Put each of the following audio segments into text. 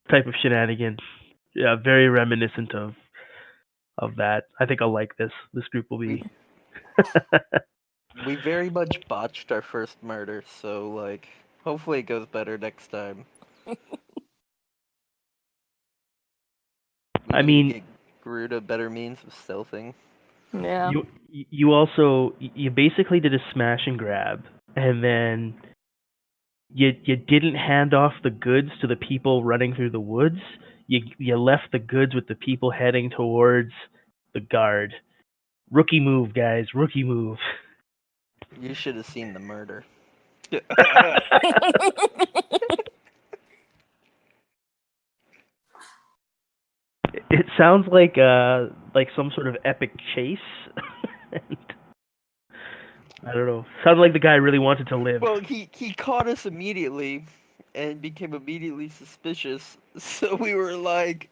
type of shenanigans. Yeah, very reminiscent of that. I think I'll like this. This group will We be. we very much botched our first murder, so like hopefully it goes better next time. We I need to mean, get Groot a better means of stealthing. Yeah. you also you basically did a smash and grab, and then you didn't hand off the goods to the people running through the woods. You left the goods with the people heading towards the guard. Rookie move, guys. Rookie move. You should have seen the murder. It sounds like some sort of epic chase. And I don't know. Sounds like the guy really wanted to live. Well, he caught us immediately and became immediately suspicious. So we were like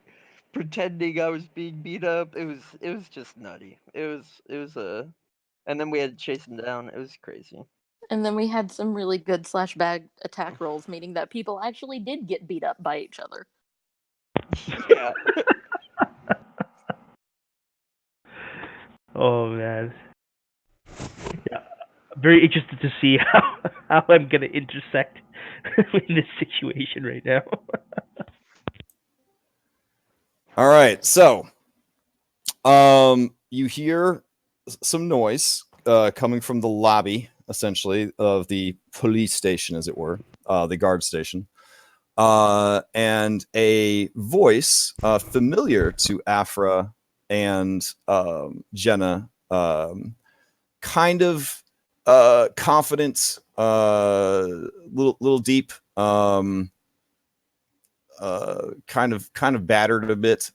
pretending I was being beat up. It was just nutty. It was a and then we had to chase him down. It was crazy. And then we had some really good slash bad attack rolls, meaning that people actually did get beat up by each other. Yeah. Oh man. Yeah. Very interested to see how I'm gonna intersect in this situation right now. All right, so you hear some noise coming from the lobby, essentially, of the police station, as it were, the guard station. And a voice familiar to Aphra and Jenna, kind of confident, little deep, kind of battered a bit.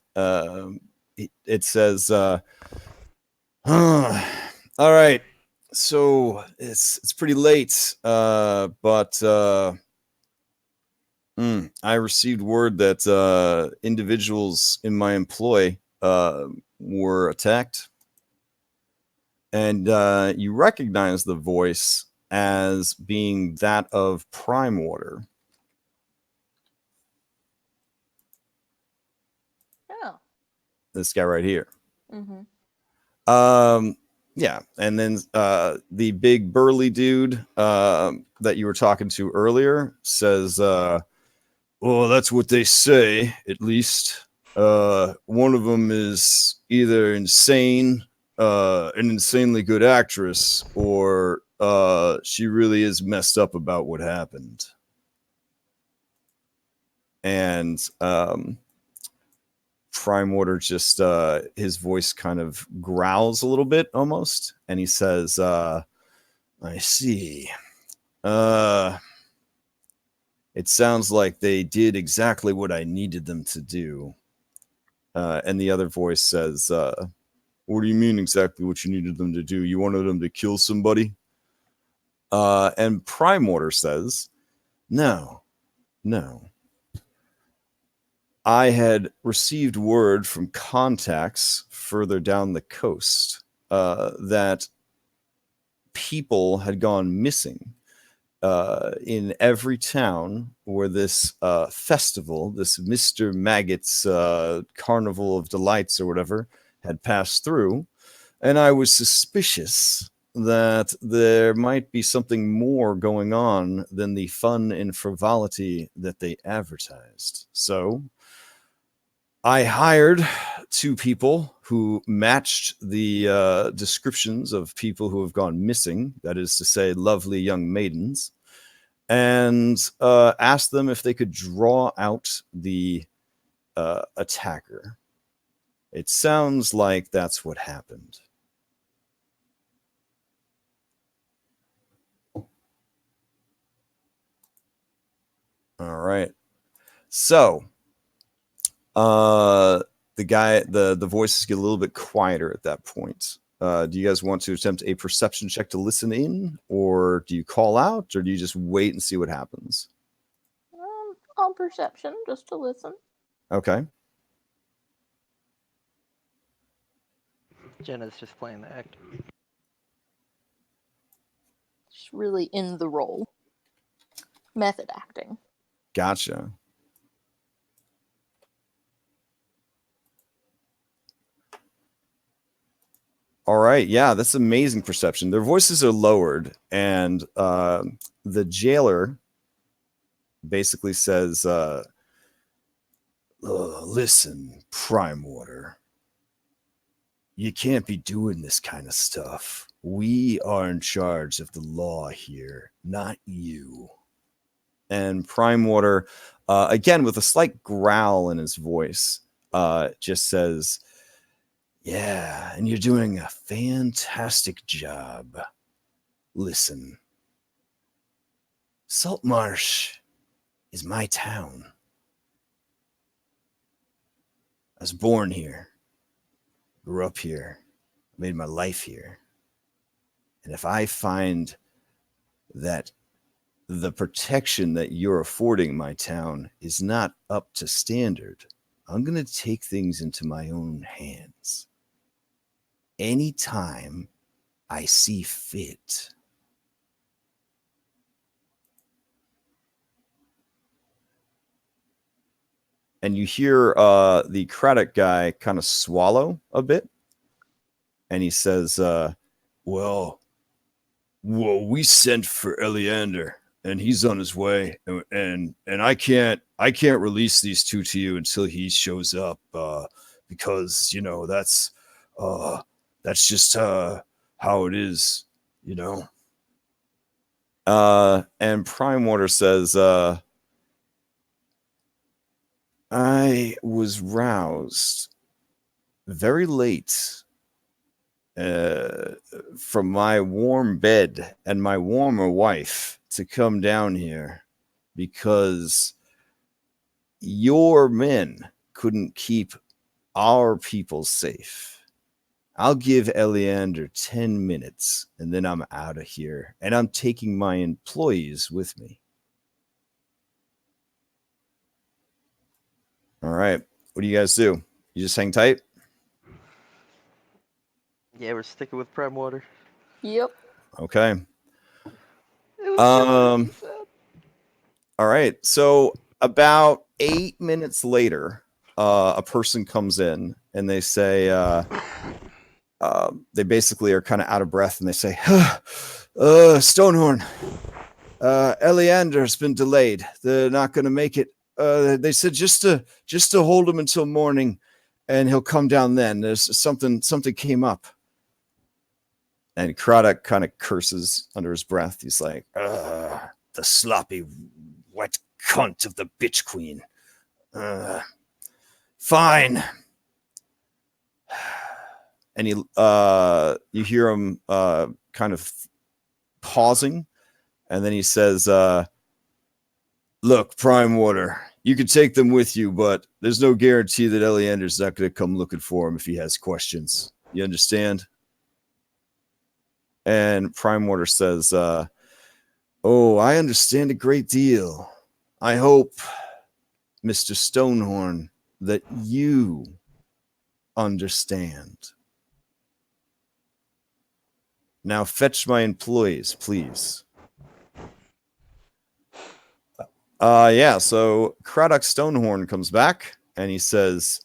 It says, "All right, so it's pretty late, but." I received word that individuals in my employ were attacked, and you recognize the voice as being that of Primewater. Oh. This guy right here. Mm-hmm. Yeah, and then the big burly dude that you were talking to earlier says, well, that's what they say, at least. One of them is either insane, an insanely good actress, or she really is messed up about what happened. And Primewater just, his voice kind of growls a little bit almost, and he says, I see. It sounds like they did exactly what I needed them to do. And the other voice says, what do you mean exactly what you needed them to do? You wanted them to kill somebody? And Primewater says, no. I had received word from contacts further down the coast that people had gone missing in every town where this festival, this Mr. Maggot's Carnival of Delights or whatever, had passed through. And I was suspicious that there might be something more going on than the fun and frivolity that they advertised. So I hired two people who matched the descriptions of people who have gone missing, that is to say, lovely young maidens, and asked them if they could draw out the attacker. It sounds like that's what happened. All right. So, the voices get a little bit quieter at that point. Do you guys want to attempt a perception check to listen in, or do you call out, or do you just wait and see what happens? On perception, just to listen. Okay. Jenna's just playing the act. Just really in the role. Method acting. Gotcha. All right, yeah, that's amazing perception. Their voices are lowered, and the jailer basically says, listen, Primewater, you can't be doing this kind of stuff. We are in charge of the law here, not you. And Primewater, again, with a slight growl in his voice, just says, yeah, and you're doing a fantastic job. Listen, Saltmarsh is my town. I was born here, grew up here, made my life here. And if I find that the protection that you're affording my town is not up to standard, I'm going to take things into my own hands. Anytime I see fit. And you hear the Craddock guy kind of swallow a bit. And he says, well, we sent for Eleander, and he's on his way. And I can't release these two to you until he shows up, because, you know, that's just how it is, you know. And Primewater says, I was roused very late from my warm bed and my warmer wife to come down here because your men couldn't keep our people safe. I'll give Eleander 10 minutes and then I'm out of here, and I'm taking my employees with me. All right. What do you guys do? You just hang tight? Yeah, we're sticking with Primewater. Yep. It Okay. was just what he said. All right. So about 8 minutes later, a person comes in and they say, they basically are kind of out of breath and they say, Stonehorn, Eleander's been delayed. They're not going to make it. They said just to hold him until morning, and he'll come down then. There's something came up. And Craddock kind of curses under his breath. He's like, the sloppy, wet cunt of the bitch queen. Fine. And you hear him kind of pausing, and then he says, look, Primewater, you can take them with you, but there's no guarantee that Eleander's not going to come looking for him if he has questions. You understand? And Primewater says, oh, I understand a great deal. I hope, Mr. Stonehorn, that you understand. Now fetch my employees, please. Yeah, so Craddock Stonehorn comes back and he says,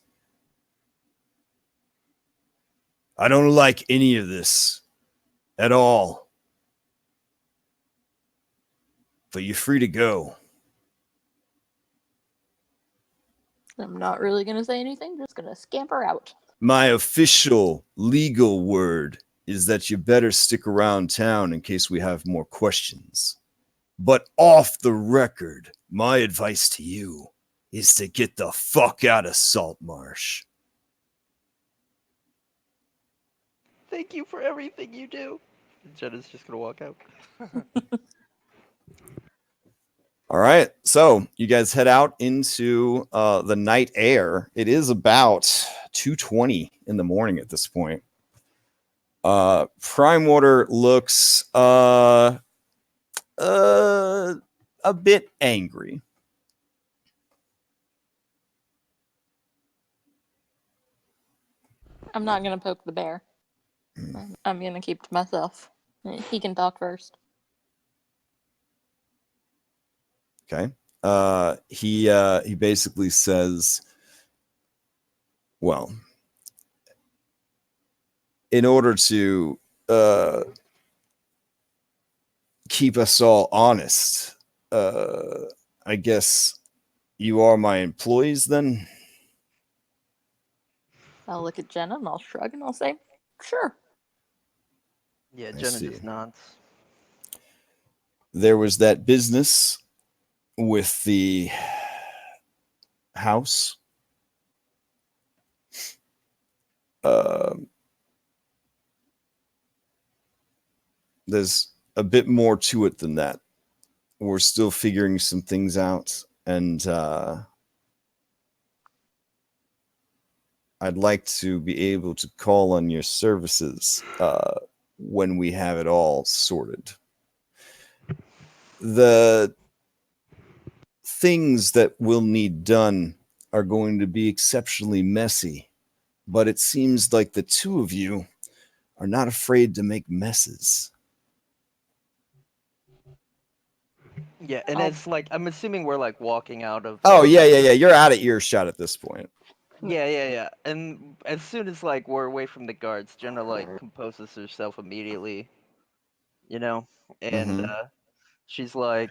I don't like any of this at all. But you're free to go. I'm not really going to say anything, just going to scamper out. My official legal word is that you better stick around town in case we have more questions. But off the record, my advice to you is to get the fuck out of Saltmarsh. Thank you for everything you do. Jenna's just gonna walk out. All right, so you guys head out into the night air. It is about 2:20 in the morning at this point. Primewater looks a bit angry. I'm not going to poke the bear. I'm going to keep to myself. He can talk first. Okay. He basically says, well, in order to keep us all honest, I guess you are my employees then? I'll look at Jenna and I'll shrug and I'll say, sure. Yeah, I Jenna see. just nods. There was that business with the house. There's a bit more to it than that. We're still figuring some things out, and I'd like to be able to call on your services when we have it all sorted. The things that we'll need done are going to be exceptionally messy, but it seems like the two of you are not afraid to make messes. Yeah, and I'll- it's like I'm assuming we're like walking out of. Oh, yeah. You're out of earshot at this point. Yeah. And as soon as like we're away from the guards, Jenna like composes herself immediately, you know, and Mhm. she's like,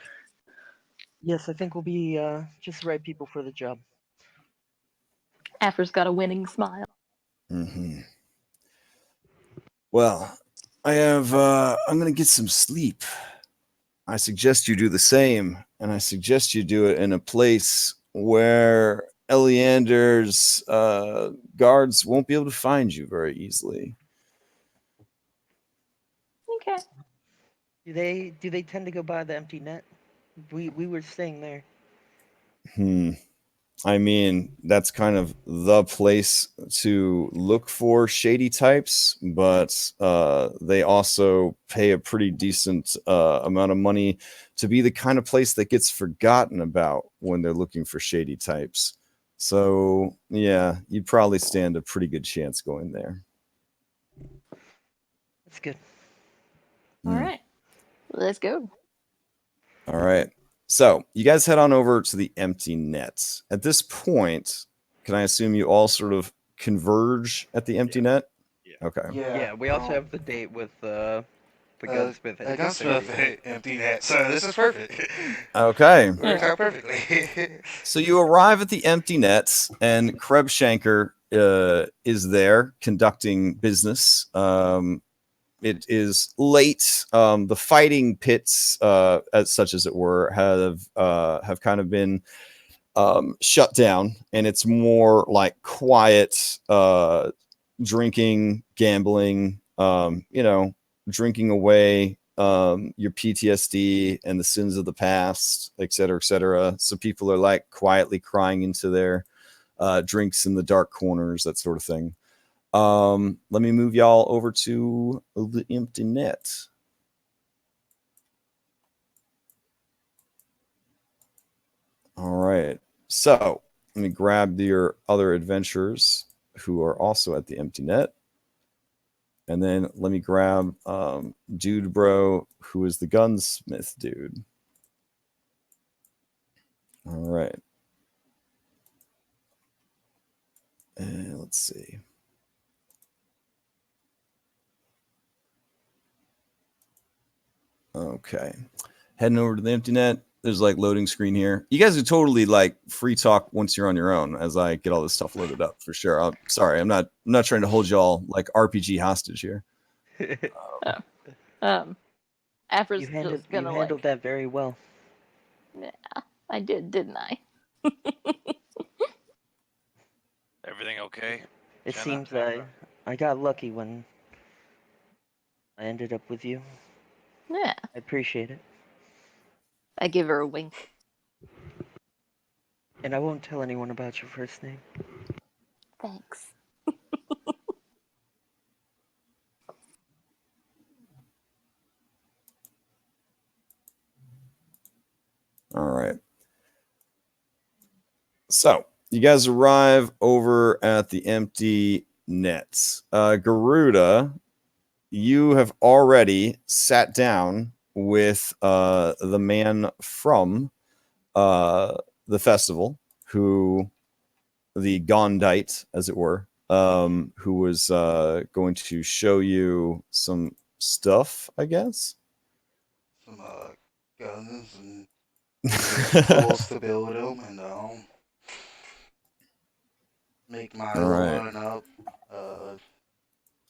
"Yes, I think we'll be just the right people for the job." Aphra's got a winning smile. Mm-hmm. Well, I'm going to get some sleep. I suggest you do the same, and I suggest you do it in a place where Eleander's guards won't be able to find you very easily. Okay. Do they tend to go by the empty net? We were staying there. I mean, that's kind of the place to look for shady types, but they also pay a pretty decent amount of money to be the kind of place that gets forgotten about when they're looking for shady types. So, yeah, you'd probably stand a pretty good chance going there. That's good. All right. Let's go. All right. So you guys head on over to the empty net. At this point, can I assume you all sort of converge at the empty net? Yeah. Okay. Yeah, we also have the date with the gunsmith. A gunsmith at empty net, so this is perfect. Okay. Works out perfectly. So you arrive at the empty nets, and Krebshanker is there conducting business. It is late. The fighting pits, as such as it were, have kind of been shut down, and it's more like quiet drinking, gambling. Drinking away your PTSD and the sins of the past, et cetera, et cetera. So people are like quietly crying into their drinks in the dark corners, that sort of thing. Let me move y'all over to the empty net. All right. So let me grab your other adventurers who are also at the empty net. And then let me grab Dude Bro, who is the gunsmith dude. All right. And let's see. Okay. Heading over to the empty net. There's like loading screen here. You guys are totally like free talk once you're on your own as I get all this stuff loaded up for sure. I'm sorry. I'm not trying to hold y'all like RPG hostage here. Aphra's You just handled gonna that very well. Yeah, I did, didn't I? Everything okay? It Jenna, seems Aphra? I got lucky when I ended up with you. Yeah. I appreciate it. I give her a wink. And I won't tell anyone about your first name. Thanks. All right. So you guys arrive over at the empty nets. Garuda, you have already sat down with the man from the festival, who the Gondite, as it were, who was going to show you some stuff, I guess. Some guns and tools to build them, and make my All little right. run up.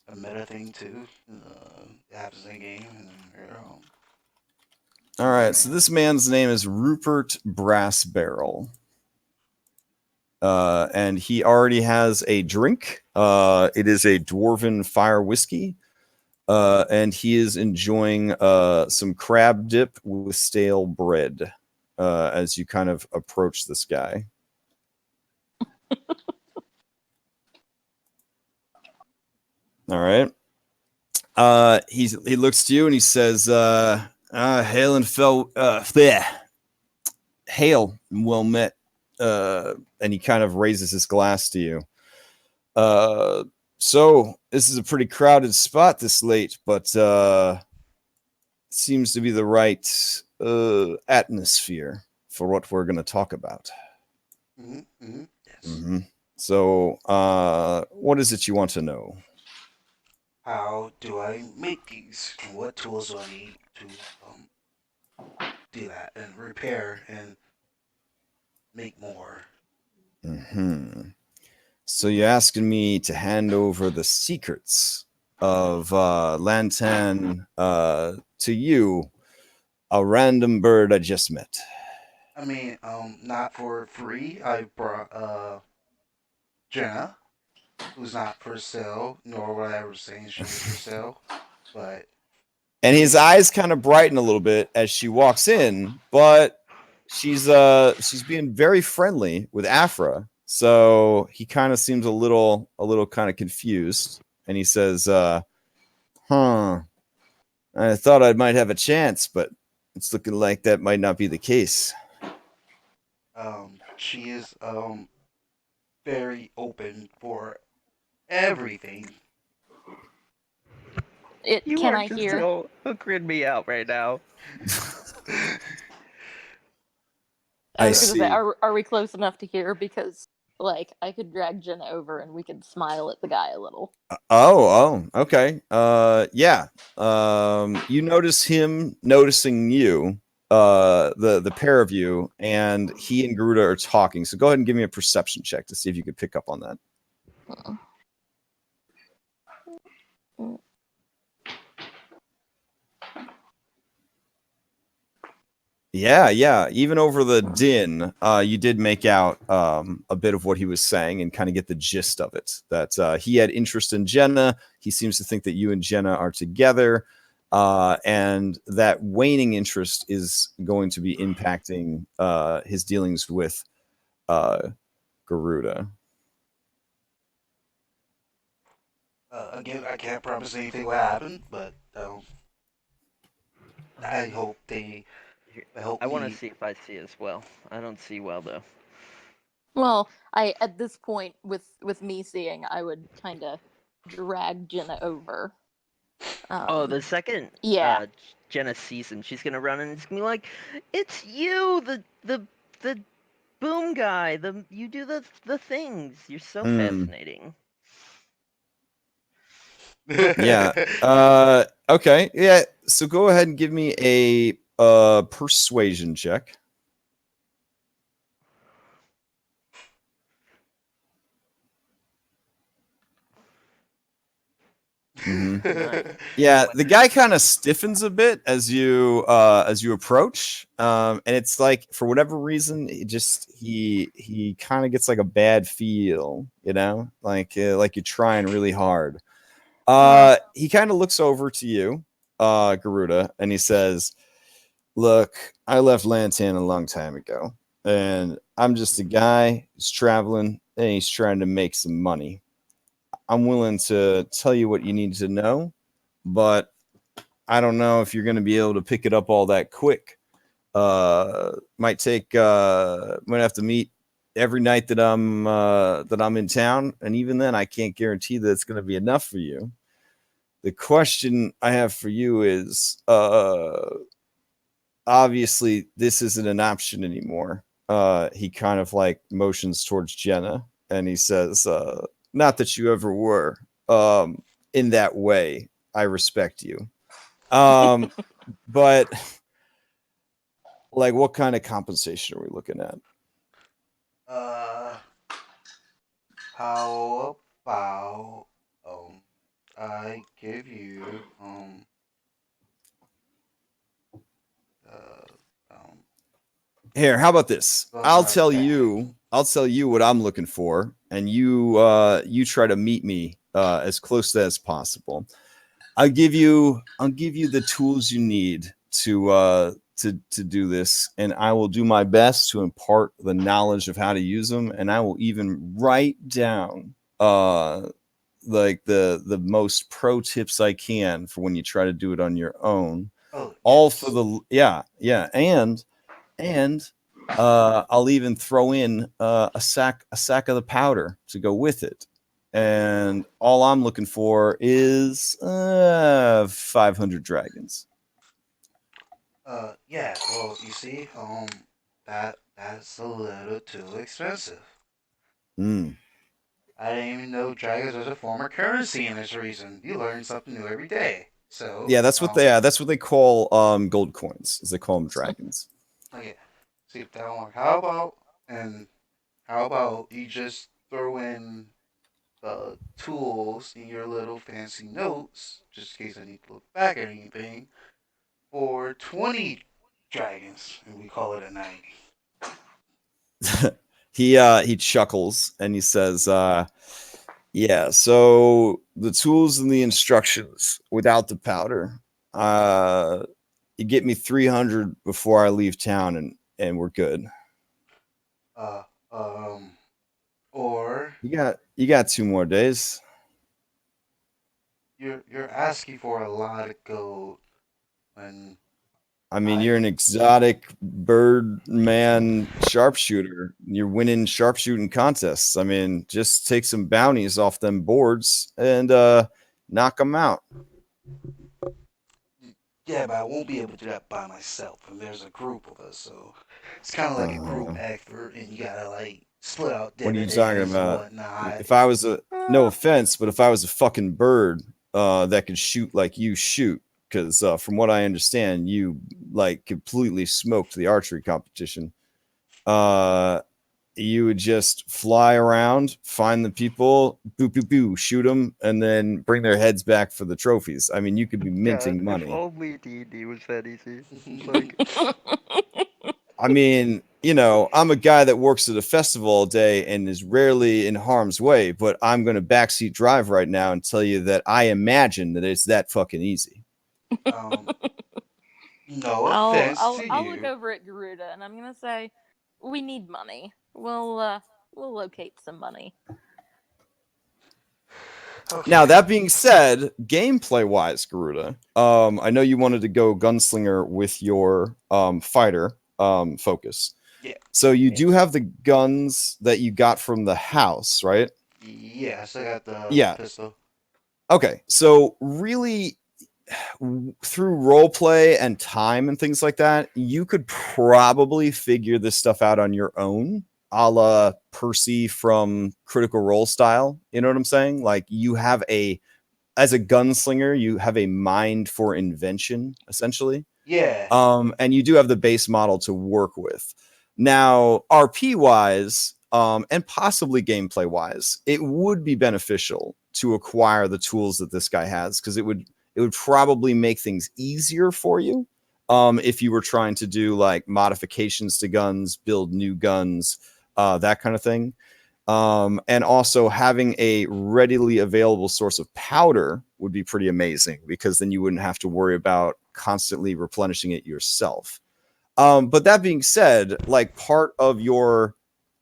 A meta thing too. It happens in game, and All right. So this man's name is Rupert Brassbarrel. And he already has a drink. It is a dwarven fire whiskey. And he is enjoying some crab dip with stale bread as you kind of approach this guy. All right. He looks to you and he says, hail and hail and well met. And he kind of raises his glass to you. So this is a pretty crowded spot this late, but seems to be the right atmosphere for what we're going to talk about. yes. Mm-hmm. So, what is it you want to know? How do I make these? What tools do I need to do that and repair and make more? Mm-hmm. So you're asking me to hand over the secrets of Lantan to you, a random bird I just met. I mean, not for free. I brought Jenna, who's not for sale, nor would I ever saying she was for sale, but. And his eyes kind of brighten a little bit as she walks in, but she's being very friendly with Aphra. So he kind of seems a little kind of confused, and he says, I thought I might have a chance, but it's looking like that might not be the case. She is very open for everything. You Can are I just hear? so hookering me out right now. I I was gonna say, see. are we close enough to hear? Because like I could drag Jenna over and we could smile at the guy a little. Oh, okay. Yeah. You notice him noticing you, the pair of you, and he and Garuda are talking. So go ahead and give me a perception check to see if you could pick up on that. Yeah. Even over the din, you did make out a bit of what he was saying and kind of get the gist of it. That he had interest in Jenna. He seems to think that you and Jenna are together. And that waning interest is going to be impacting his dealings with Garuda. Again, I can't promise anything will happen, but I hope they help I want to me. see if I see as well. I don't see well though. Well, at this point with me seeing, I would kind of drag Jenna over. Oh, the second Yeah. Jenna sees him, she's gonna run and it's gonna be like, "It's you, the boom guy. You do the things. You're so fascinating." Yeah. Okay. Yeah. So go ahead and give me a persuasion check. Nice. Yeah, the guy kind of stiffens a bit as you approach, and it's like for whatever reason, he kind of gets like a bad feel, like you're trying really hard. He kind of looks over to you, Garuda, and he says, "Look, I left Lantan a long time ago, and I'm just a guy who's traveling and he's trying to make some money. I'm willing to tell you what you need to know, but I don't know if you're going to be able to pick it up all that quick. Might have to meet every night that I'm in town, and even then, I can't guarantee that it's going to be enough for you. The question I have for you is, obviously, this isn't an option anymore." He kind of like motions towards Jenna, and he says, Not that you ever were. In that way, I respect you. But like, what kind of compensation are we looking at? Uh, how about I give you uh um Here, how about this? guns are back. I'll tell you what I'm looking for, and you try to meet me as close as possible. I'll give you the tools you need to do this, and I will do my best to impart the knowledge of how to use them, and I will even write down like the most pro tips I can for when you try to do it on your own. Oh All for yes. the yeah, and I'll even throw in a sack of the powder to go with it. And all I'm looking for is 500 dragons. Yeah. Well, you see, that's a little too expensive. Mm. I didn't even know dragons was a form of currency in this region. You learn something new every day. So, Yeah, that's what they call gold coins. Is they call them dragons. okay. See if that one. How about and how about you just throw in the tools in your little fancy notes, just in case I need to look back at anything, for 20 dragons, and we call it a night. He chuckles and he says, yeah, so the tools and the instructions without the powder. You get me 300 before I leave town, and we're good. Uh, um, or You got 2 more days. you're asking for a lot of gold when I mean, I you're an exotic bird man sharpshooter. You're winning sharpshooting contests. I mean, just take some bounties off them boards and knock them out. yeah, but I won't be able to do that by myself. And there's a group of us, so it's kind of like a group Uh, effort, and you gotta like split out what are you talking dividends and about? whatnot. If I was a no offense, but if I was a fucking bird that could shoot like you shoot, because from what I understand, you like completely smoked the archery competition. Uh, you would just fly around, find the people, boo, boo, boo, shoot them, and then bring their heads back for the trophies. I mean, you could be God, minting if money. only D&D was that easy. Like, I mean, I'm a guy that works at a festival all day and is rarely in harm's way, but I'm going to backseat drive right now and tell you that I imagine that it's that fucking easy. um, no offense to I'll look you. over at Garuda and I'm gonna say, we need money. We'll locate some money. Now, Okay. that being said, gameplay wise, Garuda, I know you wanted to go gunslinger with your fighter focus. Yeah. So you do have the guns that you got from the house, right? Yeah. I still got the Yeah. pistol. Okay. So really, through role play and time and things like that, you could probably figure this stuff out on your own, a la Percy from Critical Role style. You know what I'm saying? Like, as a gunslinger, you have a mind for invention, essentially. Yeah. And you do have the base model to work with. Now, RP wise, and possibly gameplay wise, it would be beneficial to acquire the tools that this guy has, because it would probably make things easier for you if you were trying to do like modifications to guns, build new guns, that kind of thing. And also having a readily available source of powder would be pretty amazing, because then you wouldn't have to worry about constantly replenishing it yourself. But that being said, like, part of your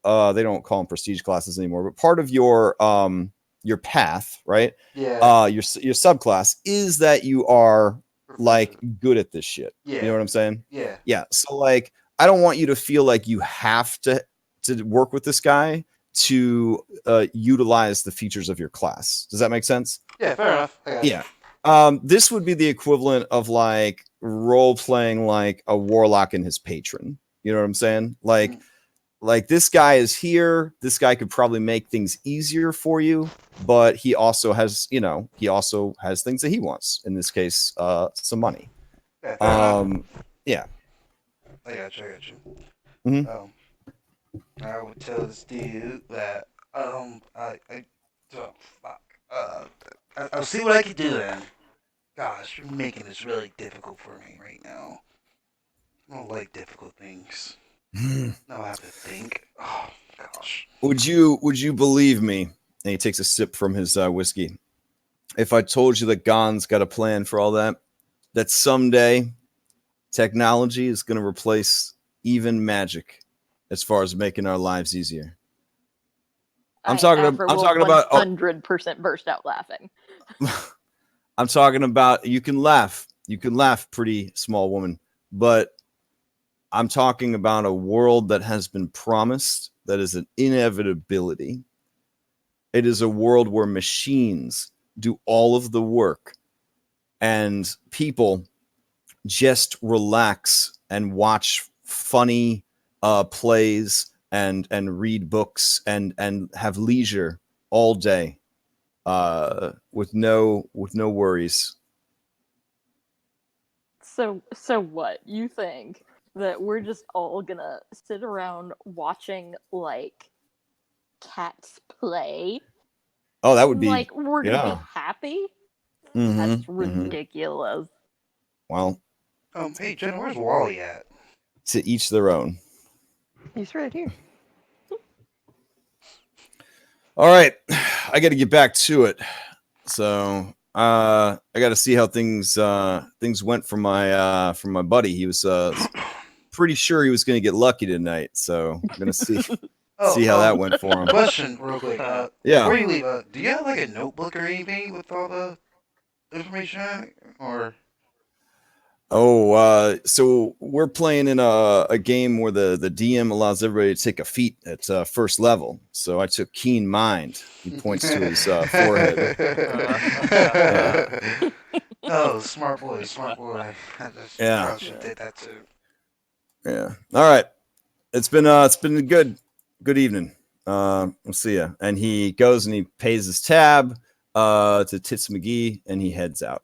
they don't call them prestige classes anymore, but part of your path, right? Yeah. Your subclass is that you are like Proficient. good at this shit. You know Yeah. what I'm saying? Yeah. Yeah. So like, I don't want you to feel like you have to work with this guy to utilize the features of your class. Does that make sense? Yeah. Fair enough. I got you. Yeah. This would be the equivalent of like role playing like a warlock and his patron. You know what I'm saying? Like, like this guy is here. This guy could probably make things easier for you, but he also has, he also has things that he wants. In this case, some money. Yeah, fair enough. Yeah. I got you. Mhm. I would tell this dude that oh, fuck. I'll see what I can do then. Gosh, you're making this really difficult for me right now. I don't like difficult things. Now I have to think. Oh gosh. Would you believe me? And he takes a sip from his whiskey. If I told you that Gon's got a plan for all that, that someday technology is going to replace even magic as far as making our lives easier. I'm talking about 100% burst out laughing. I'm talking about you can laugh, pretty small woman, but I'm talking about a world that has been promised, that is an inevitability. It is a world where machines do all of the work and people just relax and watch funny plays and read books and have leisure all day with no worries. So what? You think that we're just all gonna sit around watching like cats play? Oh, that would be like we're gonna yeah. be happy? Mm-hmm, That's mm-hmm. ridiculous. Well, hey Jenna, where's Wally at? to each their own. He's right here. All right, I got to get back to it. So I got to see how things went for my buddy. He was pretty sure he was going to get lucky tonight. So I'm gonna see how that went for him. Question, real quick. Yeah. Before you leave, do you have like a notebook or anything with all the information, or? Oh, so we're playing in a game where the DM allows everybody to take a feat at first level. So I took Keen Mind. He points to his forehead. Oh, smart boy, smart boy. Yeah. Probably should did that too. Yeah. All right. It's been a good evening. I'll see ya. And he goes and he pays his tab to Tits McGee and he heads out.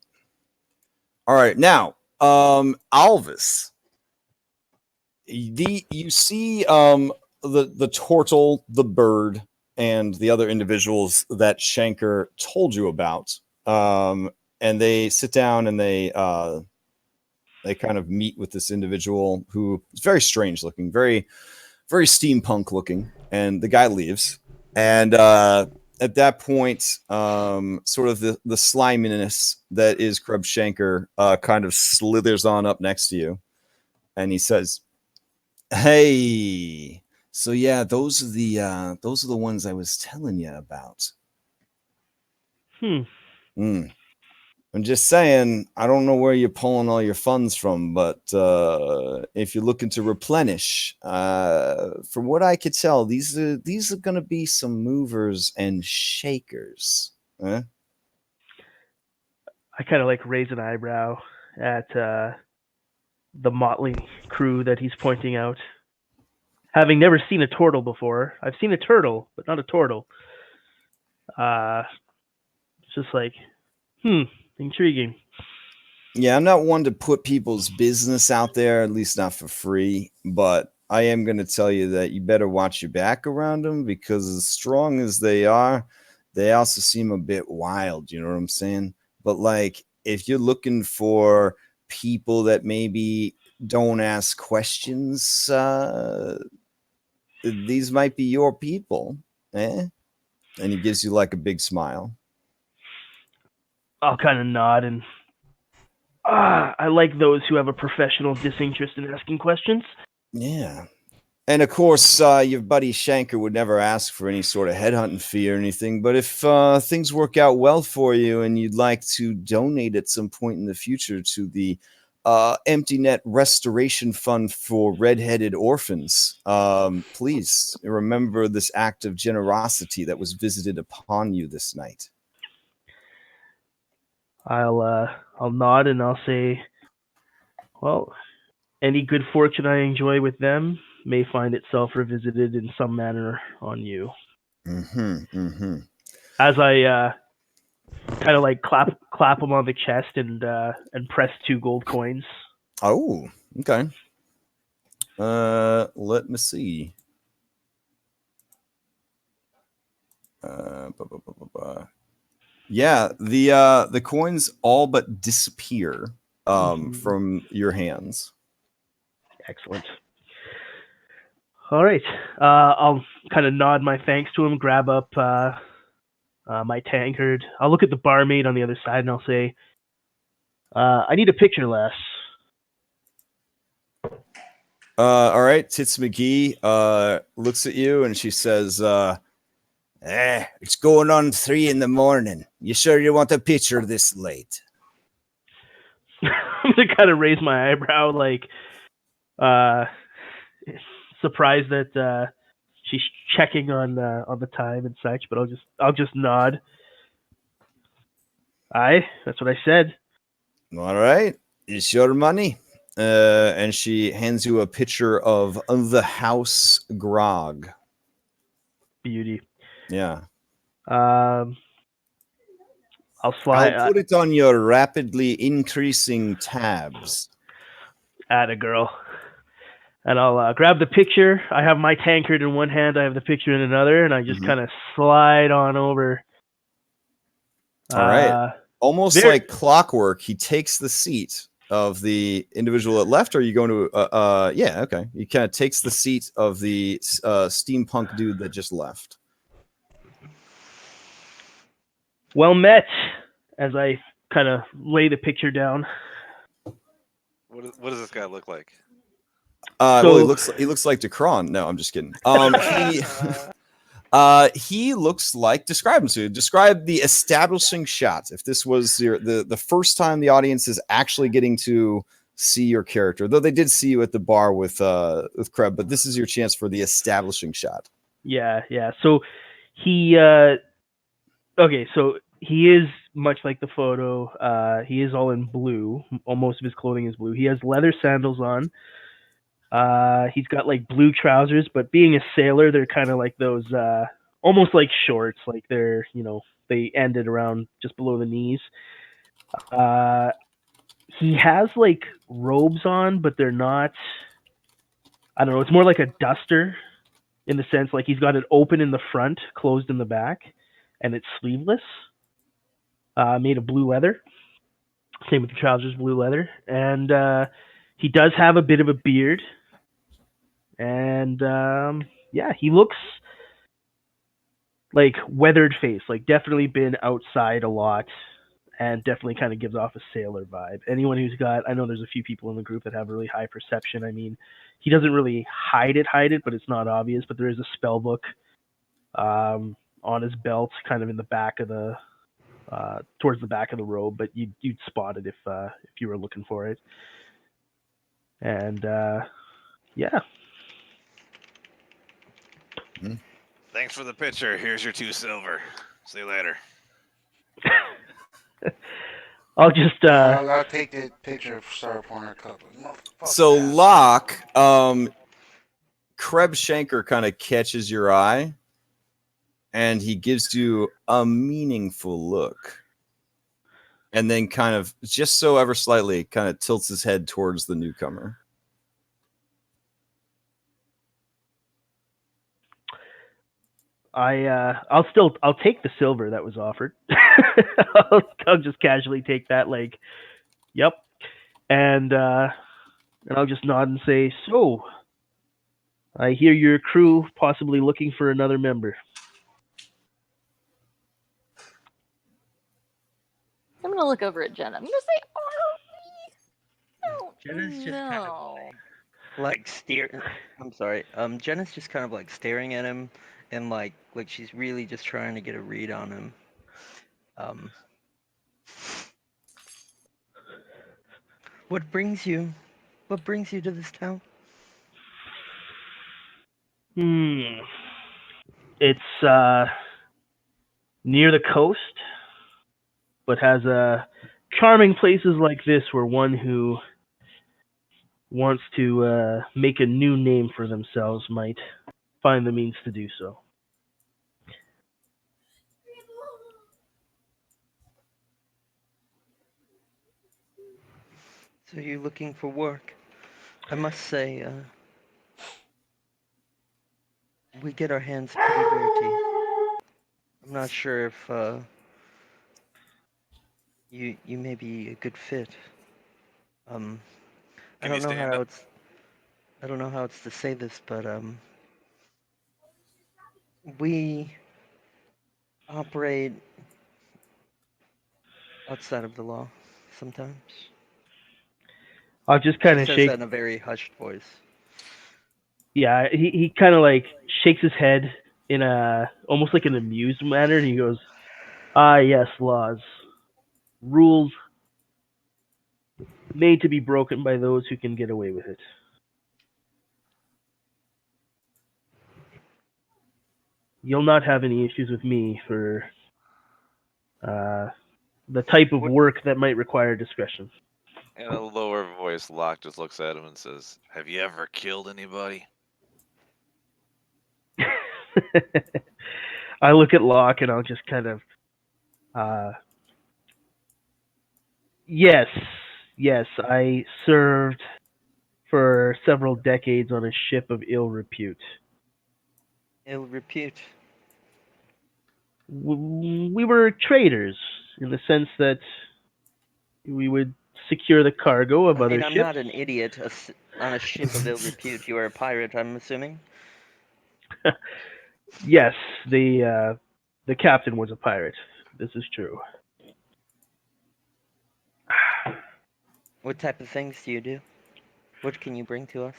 All right. Now, Alvis, you see the turtle, the bird, and the other individuals that Shanker told you about. And they sit down and they kind of meet with this individual who is very strange looking, very steampunk looking, and the guy leaves. And at that point, sort of the sliminess that is Crubshanker kind of slithers on up next to you, and he says, "Hey, so yeah, those are the ones I was telling you about." I'm just saying, I don't know where you're pulling all your funds from, but if you're looking to replenish, from what I could tell, these are going to be some movers and shakers. Huh? I kind of like raise an eyebrow at the motley crew that he's pointing out. Having never seen a turtle before, I've seen a turtle, but not a turtle. It's just like, intriguing. Yeah, I'm not one to put people's business out there, at least not for free, but I am going to tell you that you better watch your back around them, because as strong as they are, they also seem a bit wild, you know what I'm saying? But like, if you're looking for people that maybe don't ask questions, these might be your people, eh? And he gives you like a big smile. I'll kind of nod and I like those who have a professional disinterest in asking questions. Yeah. And of course, your buddy Shanker would never ask for any sort of headhunting fee or anything. But if things work out well for you and you'd like to donate at some point in the future to the Empty Net Restoration Fund for Redheaded Orphans, please remember this act of generosity that was visited upon you this night. I'll nod and I'll say, well, any good fortune I enjoy with them may find itself revisited in some manner on you. As I kind of like clap him on the chest and press 2 gold coins. Oh, okay. Let me see. Yeah, the coins all but disappear from your hands. Excellent. All right. I'll kind of nod my thanks to him, grab up my tankard. I'll look at the barmaid on the other side and I'll say, I need a picture, lass. All right, Tits McGee looks at you and she says, it's going on 3 a.m. You sure you want a picture this late? I'm gonna kind of raise my eyebrow, like surprised that she's checking on the time and such. But I'll just nod. Aye, that's what I said. All right, it's your money. And she hands you a picture of the house grog. Beauty. Yeah. I'll slide. I'll put it on your rapidly increasing tabs. Atta girl. And I'll grab the picture. I have my tankard in one hand. I have the picture in another, and I just kind of slide on over. All right. Almost like clockwork, he takes the seat of the individual that left. Or are you going to? Yeah, okay. He kind of takes the seat of the steampunk dude that just left. Well met. As I kind of lay the picture down. What does this guy look like? Well, he looks like Decron. No, I'm just kidding. He looks like, describe him to describe the establishing shot. If this was the first time the audience is actually getting to see your character, though they did see you at the bar with Kreb, but this is your chance for the establishing shot. Yeah. So he okay, so he is much like the photo. He is all in blue. Most of his clothing is blue. He has leather sandals on. He's got like blue trousers, but being a sailor, they're kind of like those almost like shorts, like they're, they ended around just below the knees. He has like robes on, but they're not, I don't know, it's more like a duster in the sense like he's got it open in the front, closed in the back, and it's sleeveless. Made of blue leather. Same with the trousers, blue leather. And he does have a bit of a beard. And yeah, he looks like weathered face, like definitely been outside a lot, and definitely kind of gives off a sailor vibe. Anyone who's got, I know there's a few people in the group that have really high perception. I mean, he doesn't really hide it, but it's not obvious. But there is a spell book on his belt, kind of in the back of the, towards the back of the robe. But you'd spot it if you were looking for it. And yeah. Thanks for the picture. Here's your 2 silver. See you later. I'll just I'll take the picture for Star Corner Cup. So Locke, Kreb Shanker kind of catches your eye, and he gives you a meaningful look, and then kind of just so ever slightly kind of tilts his head towards the newcomer. I'll take the silver that was offered. I'll just casually take that, like, yep, and I'll just nod and say, so, I hear your crew possibly looking for another member. I'm gonna look over at Jenna. I'm gonna say, Jenna's just kind of no. like staring. I'm sorry. Jenna's just kind of like staring at him, and like she's really just trying to get a read on him. What brings you? What brings you to this town? It's near the coast, but has charming places like this where one who wants to make a new name for themselves might find the means to do so. So you're looking for work? I must say, we get our hands pretty dirty. I'm not sure if you may be a good fit. Um, I Can you don't know stand how up? it's I don't know how it's to say this, but we operate outside of the law sometimes. I'll just She kind of says shake. that in a very hushed voice. Yeah, he kind of like shakes his head in a almost like an amused manner, and he goes, "Ah, yes, laws, rules made to be broken by those who can get away with it. You'll not have any issues with me for uh, the type of What work that might require discretion." In a lower voice, Locke just looks at him and says, "Have you ever killed anybody?" I look at Locke and I'll just kind of, uh, yes, yes, I served for several decades on a ship of ill repute. ill repute? We were traders in the sense that we would secure the cargo of I mean, other I'm ships. not an idiot. On a ship of ill repute, you are a pirate, I'm assuming. Yes, the captain was a pirate. This is true. What type of things do you do? What can you bring to us?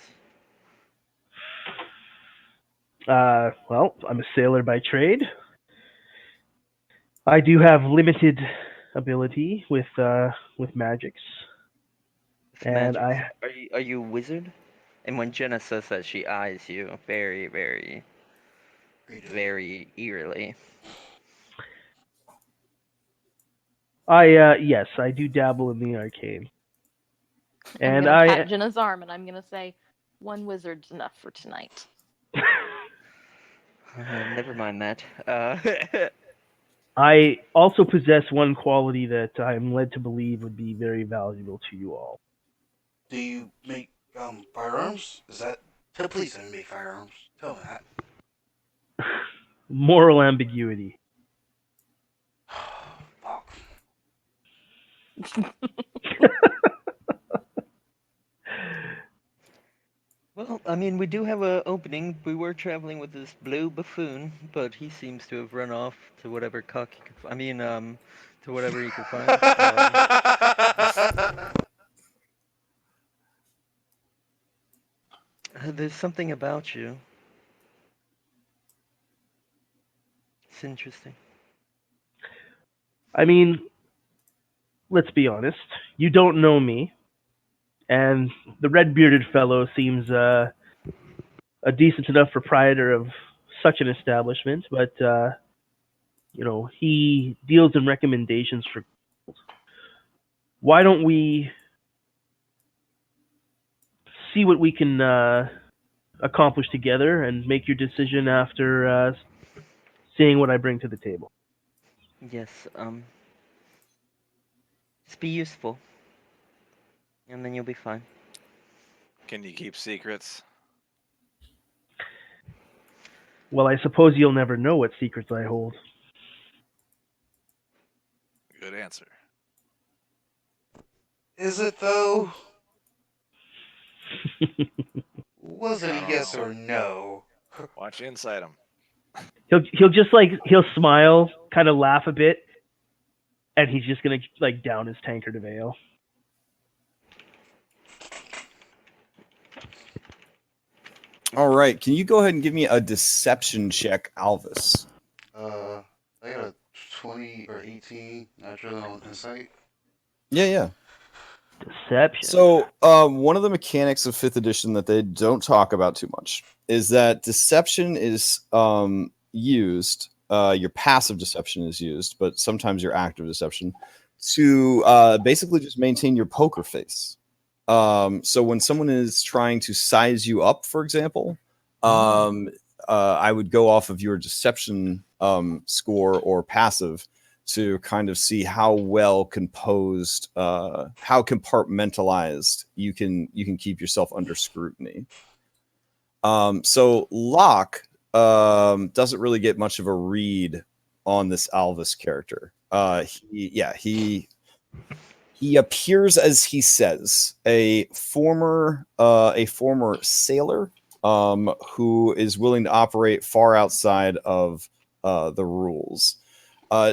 Well, I'm a sailor by trade. I do have limited ability with magics, With and magics? I Are you a wizard? And when Jenna says that, she eyes you very, very, Greedily. very eerily. yes, I do dabble in the arcane, I'm and gonna pat I Jenna's arm and I'm gonna say, one wizard's enough for tonight. Never mind that. I also possess one quality that I'm led to believe would be very valuable to you all. Do you make firearms? Is that please let me make firearms? Tell me that. Moral ambiguity. Fuck. Well, I mean, we do have a opening. We were traveling with this blue buffoon, but he seems to have run off to whatever cock he could. To whatever he could find. There's something about you. It's interesting. I mean, let's be honest. You don't know me, and the red-bearded fellow seems a decent enough proprietor of such an establishment, but he deals in recommendations for. Why don't we see what we can accomplish together and make your decision after seeing what I bring to the table? Yes. Just be useful, and then you'll be fine. Can you keep secrets? Well, I suppose you'll never know what secrets I hold. Good answer. Is it though? Was it a I don't yes know. or no? Watch inside him. He'll just like he'll smile, kind of laugh a bit, and he's just gonna like down his tankard of ale. All right. Can you go ahead and give me a deception check, Alvis? I got a 20 or 18 naturally on insight. Yeah. Deception. So, one of the mechanics of 5th edition that they don't talk about too much is that deception is used, your passive deception is used, but sometimes your active deception, to basically just maintain your poker face. So when someone is trying to size you up, for example, I would go off of your deception score or passive to kind of see how well composed, how compartmentalized you can keep yourself under scrutiny. So Locke doesn't really get much of a read on this Alvis character. He appears, as he says, a former sailor who is willing to operate far outside of the rules.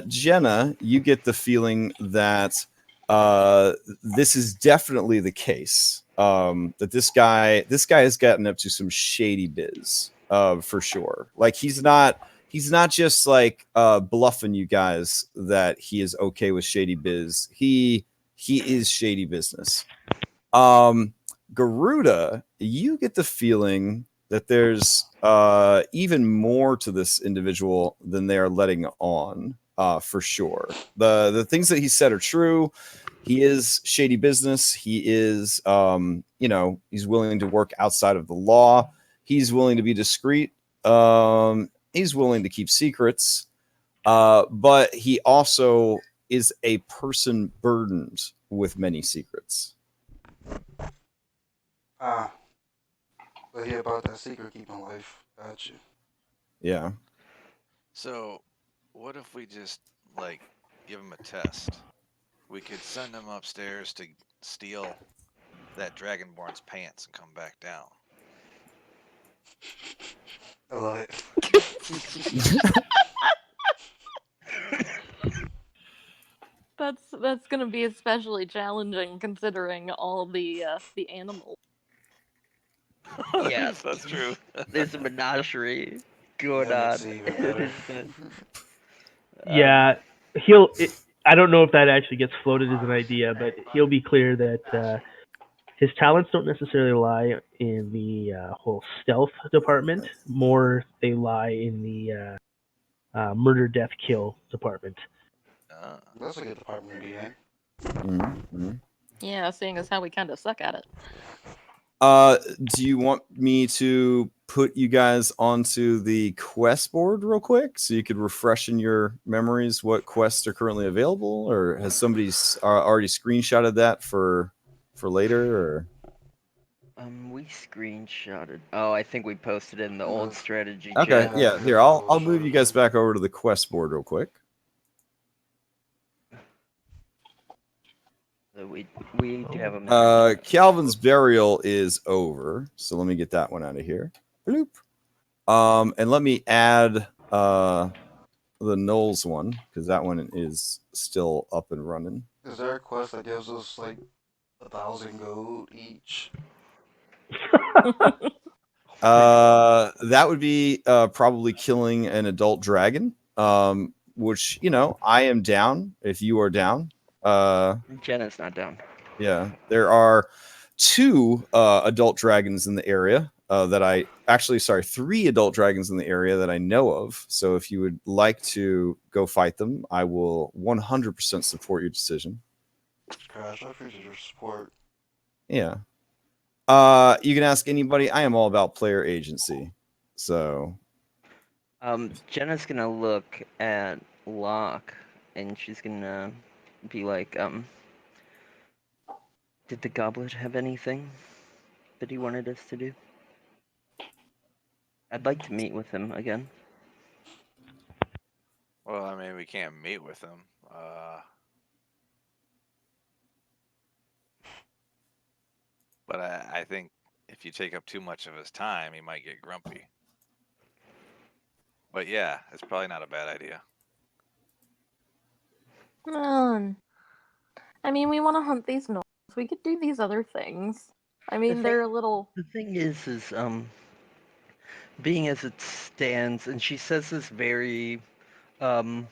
Jenna, you get the feeling that this is definitely the case. That this guy has gotten up to some shady biz, for sure. Like he's not just like bluffing you guys that he is okay with shady biz. He is shady business. Garuda, you get the feeling that there's even more to this individual than they are letting on, for sure. The things that he said are true. He is shady business. He is, he's willing to work outside of the law. He's willing to be discreet. He's willing to keep secrets. But he also is a person burdened with many secrets. Ah, but hear about that secret keeping life. Got you. Yeah. So, what if we just like give him a test? We could send him upstairs to steal that Dragonborn's pants and come back down. I love it. That's gonna be especially challenging considering all the animals. Yeah. That's true. There's a menagerie going That on. makes it even better. Yeah, I don't know if that actually gets floated as an idea, but he'll be clear that his talents don't necessarily lie in the whole stealth department. More, they lie in the murder, death, kill department. That's a good department to be in. Mm-hmm. Yeah, seeing as how we kind of suck at it. Do you want me to put you guys onto the quest board real quick so you could refresh in your memories what quests are currently available, or has somebody already screenshotted that for later? Or We screenshotted. Oh, I think we posted it in the old strategy okay, chat. yeah. Here, I'll move you guys back over to the quest board real quick. So we do have a Calvin's burial is over, so let me get that one out of here. Bloop. And let me add the Gnolls one because that one is still up and running. Is there a quest that gives us like 1,000 gold each? That would be probably killing an adult dragon. Which I am down if you are down. Jenna's not down. Yeah, there are 2 adult dragons in the area three adult dragons in the area that I know of. So if you would like to go fight them, I will 100% support your decision. Crash, I appreciate your support. Yeah. You can ask anybody. I am all about player agency. So Jenna's gonna look at Locke and she's gonna be like, did the goblet have anything that he wanted us to do? I'd like to meet with him again. Well, I mean, we can't meet with him. But I think if you take up too much of his time, he might get grumpy. But yeah, it's probably not a bad idea. I mean, we want to hunt these gnolls. We could do these other things. I mean, they're a little. The thing is, being as it stands, and she says this very, kind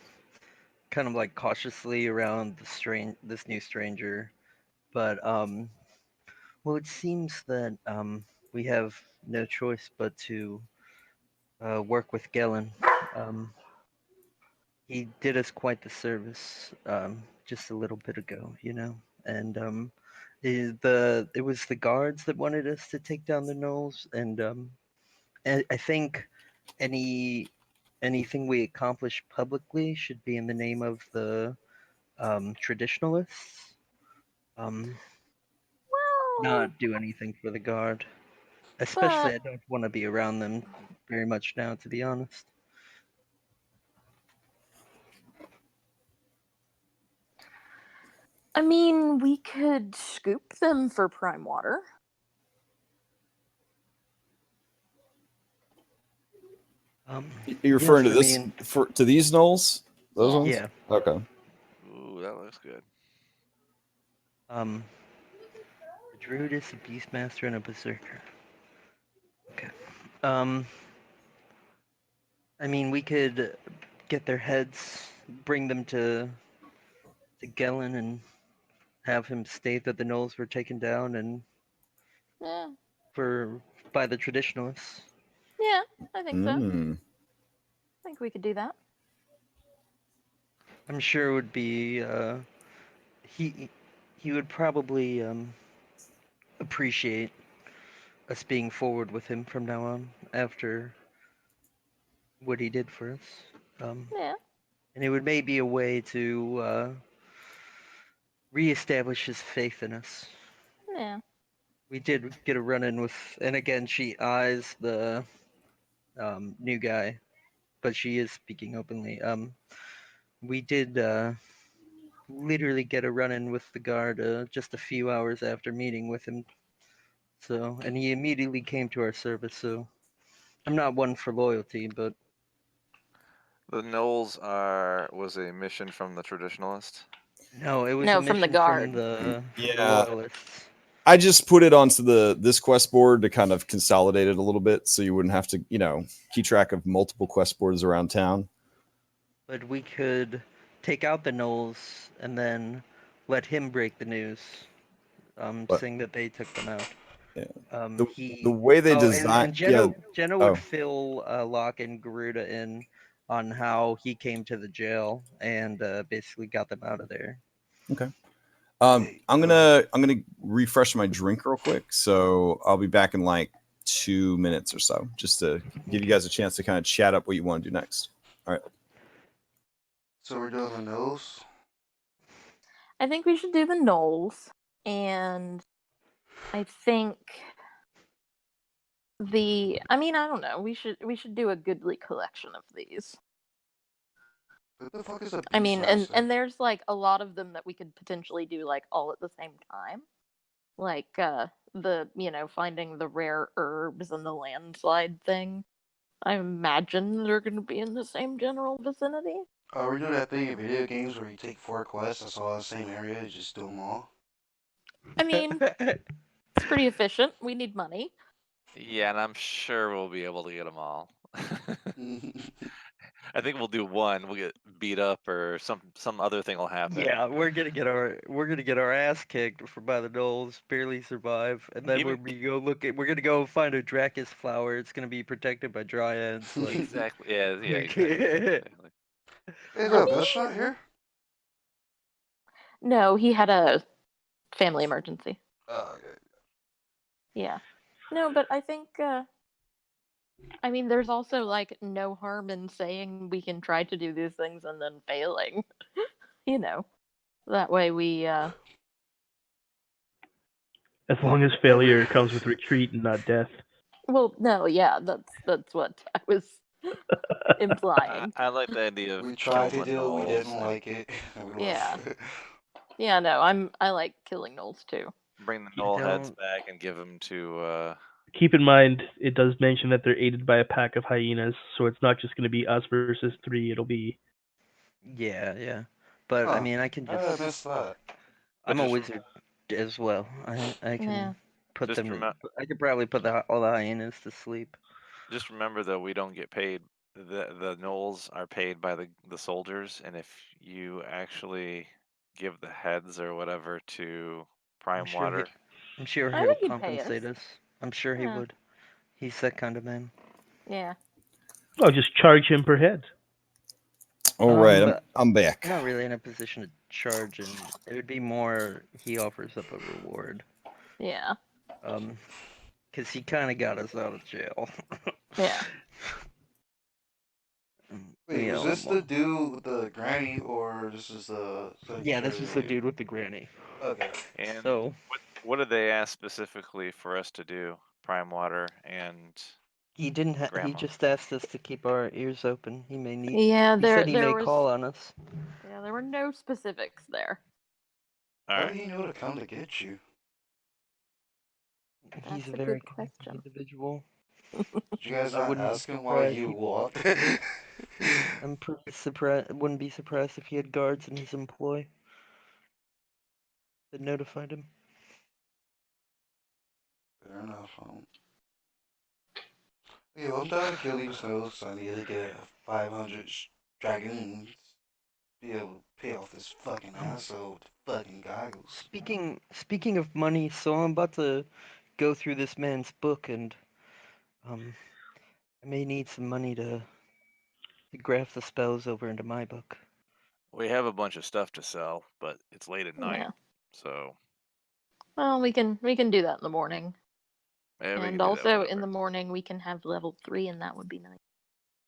of like cautiously around this new stranger, but well, it seems that we have no choice but to work with Gellin. He did us quite the service just a little bit ago, and It was the guards that wanted us to take down the gnolls, and I think anything we accomplish publicly should be in the name of the traditionalists. Well, Not do anything for the guard. Especially, I don't want to be around them very much now, to be honest. I mean, we could scoop them for prime water. You're referring yes, to this to these gnolls? Those Yeah. ones? Yeah. Okay. Ooh, that looks good. A druidess, a beastmaster, and a berserker. Okay. I mean, we could get their heads, bring them to Gellin, and have him state that the gnolls were taken down and Yeah, by the traditionalists. yeah, I think so. I Mm. think we could do that. I'm sure it would be he would probably appreciate us being forward with him from now on after what he did for us. Yeah, And it would maybe be a way to reestablish his faith in us. yeah. We did get a run in with, and again, she eyes the new guy, but she is speaking openly. We did literally get a run in with the guard just a few hours after meeting with him. So, and he immediately came to our service. So, I'm not one for loyalty, but The gnolls was a mission from the traditionalist. no, it was No, a from the mission guard. from the Yeah. loyalists. I just put it onto this quest board to kind of consolidate it a little bit, so you wouldn't have to, keep track of multiple quest boards around town. But we could take out the gnolls and then let him break the news, But saying that they took them out. yeah. He the way they design, and Jenna would Oh. fill Locke and Garuda in on how he came to the jail and basically got them out of there. Okay. I'm gonna refresh my drink real quick, so I'll be back in like 2 minutes or so, just to give you guys a chance to kind of chat up what you want to do next. All right. So we're doing the nose. I think we should do the gnolls, and I think I mean, I don't know. We should do a goodly collection of these. What the fuck is a I mean, beastmaster? and there's like a lot of them that we could potentially do like all at the same time. Like the finding the rare herbs and the landslide thing. I imagine they're going to be in the same general vicinity. We do that thing in video games where you take 4 quests that's all in the same area, you just do them all. I mean, it's pretty efficient. We need money. Yeah, and I'm sure we'll be able to get them all. I think we'll do one. We'll get beat up, or some other thing will happen. Yeah, we're gonna get our ass kicked by the gnolls, barely survive, and then Even- we're gonna go find a Dracus flower. It's gonna be protected by dryads. Like Exactly. Yeah. Exactly. Is there a Bishop here? No, he had a family emergency. Oh, okay. Yeah. No, but I think I mean there's also like no harm in saying we can try to do these things and then failing. That way we As long as failure comes with retreat and not death. well, no, yeah, that's what I was implying. I like the idea of We tried to killing the do it, we gnolls didn't and like it. Yeah. Yeah, no, I like killing gnolls too. bring the You gnoll heads don't- back and give them to. Keep in mind, it does mention that they're aided by a pack of hyenas, so it's not just going to be us versus 3. It'll be yeah. But I Huh. mean, I can I just. missed that. I'm a just- wizard as well. I can Yeah. put Just them. remem- I could probably put all the hyenas to sleep. Just remember though, we don't get paid. The gnolls are paid by the soldiers, and if you actually give the heads or whatever to Prime sure Water, I'm sure I he'll think he'd pay compensate us. us. I'm sure he Yeah. would. He's that kind of man. Yeah. just charge him per head. All right, But I'm back. I'm not really in a position to charge, and it would be more he offers up a reward. Yeah. Because he kind of got us out of jail. Yeah. Wait, was Yeah, this the dude with the granny, or this is yeah, this was the dude? dude with the granny. Okay. And So what did they ask specifically for us to do? Primewater and he didn't. He Grandma. just asked us to keep our ears open. He may need. Yeah, He said he there may was call on us. yeah, there were no specifics there. All How right. did he know to come to get you? He's That's a a very good connected question. individual. Did you guys I not wouldn't be ask him why surprised. you walked? I'm pretty surprised. Wouldn't be surprised if he had guards in his employ that notified him. Fair enough. Yeah, well, I'm trying to kill these snows, so I need to get 500 dragoons to be able to pay off this fucking asshole with fucking goggles. Speaking of money, so I'm about to go through this man's book, and I may need some money to graft the spells over into my book. We have a bunch of stuff to sell, but it's late at night, Yeah. so Well, we can do that in the morning. yeah, we And can do that also in whenever. the morning we can have level 3 and that would be nice.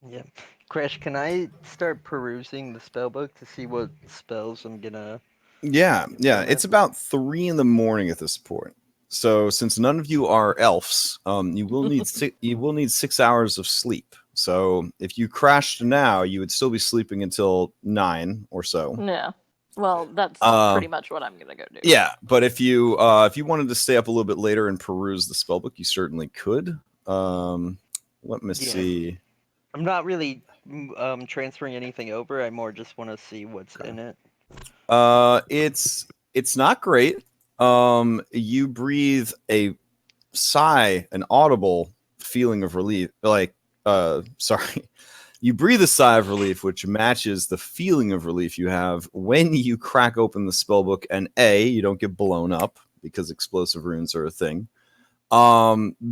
Yeah, Crash, can I start perusing the spell book to see what spells I'm gonna? Yeah, yeah. implement? It's about 3 in the morning at this point. So since none of you are elves, you will need you will need 6 hours of sleep. So if you crashed now, you would still be sleeping until 9 or so. Yeah. Well, that's Uh, pretty much what I'm gonna go do. yeah, but if you wanted to stay up a little bit later and peruse the spellbook, you certainly could. Let me Yeah. see. I'm not really transferring anything over. I more just want to see what's in it. It's not great. You breathe a sigh, an audible feeling of relief. Sorry. You breathe a sigh of relief, which matches the feeling of relief you have when you crack open the spellbook, and A, you don't get blown up because explosive runes are a thing.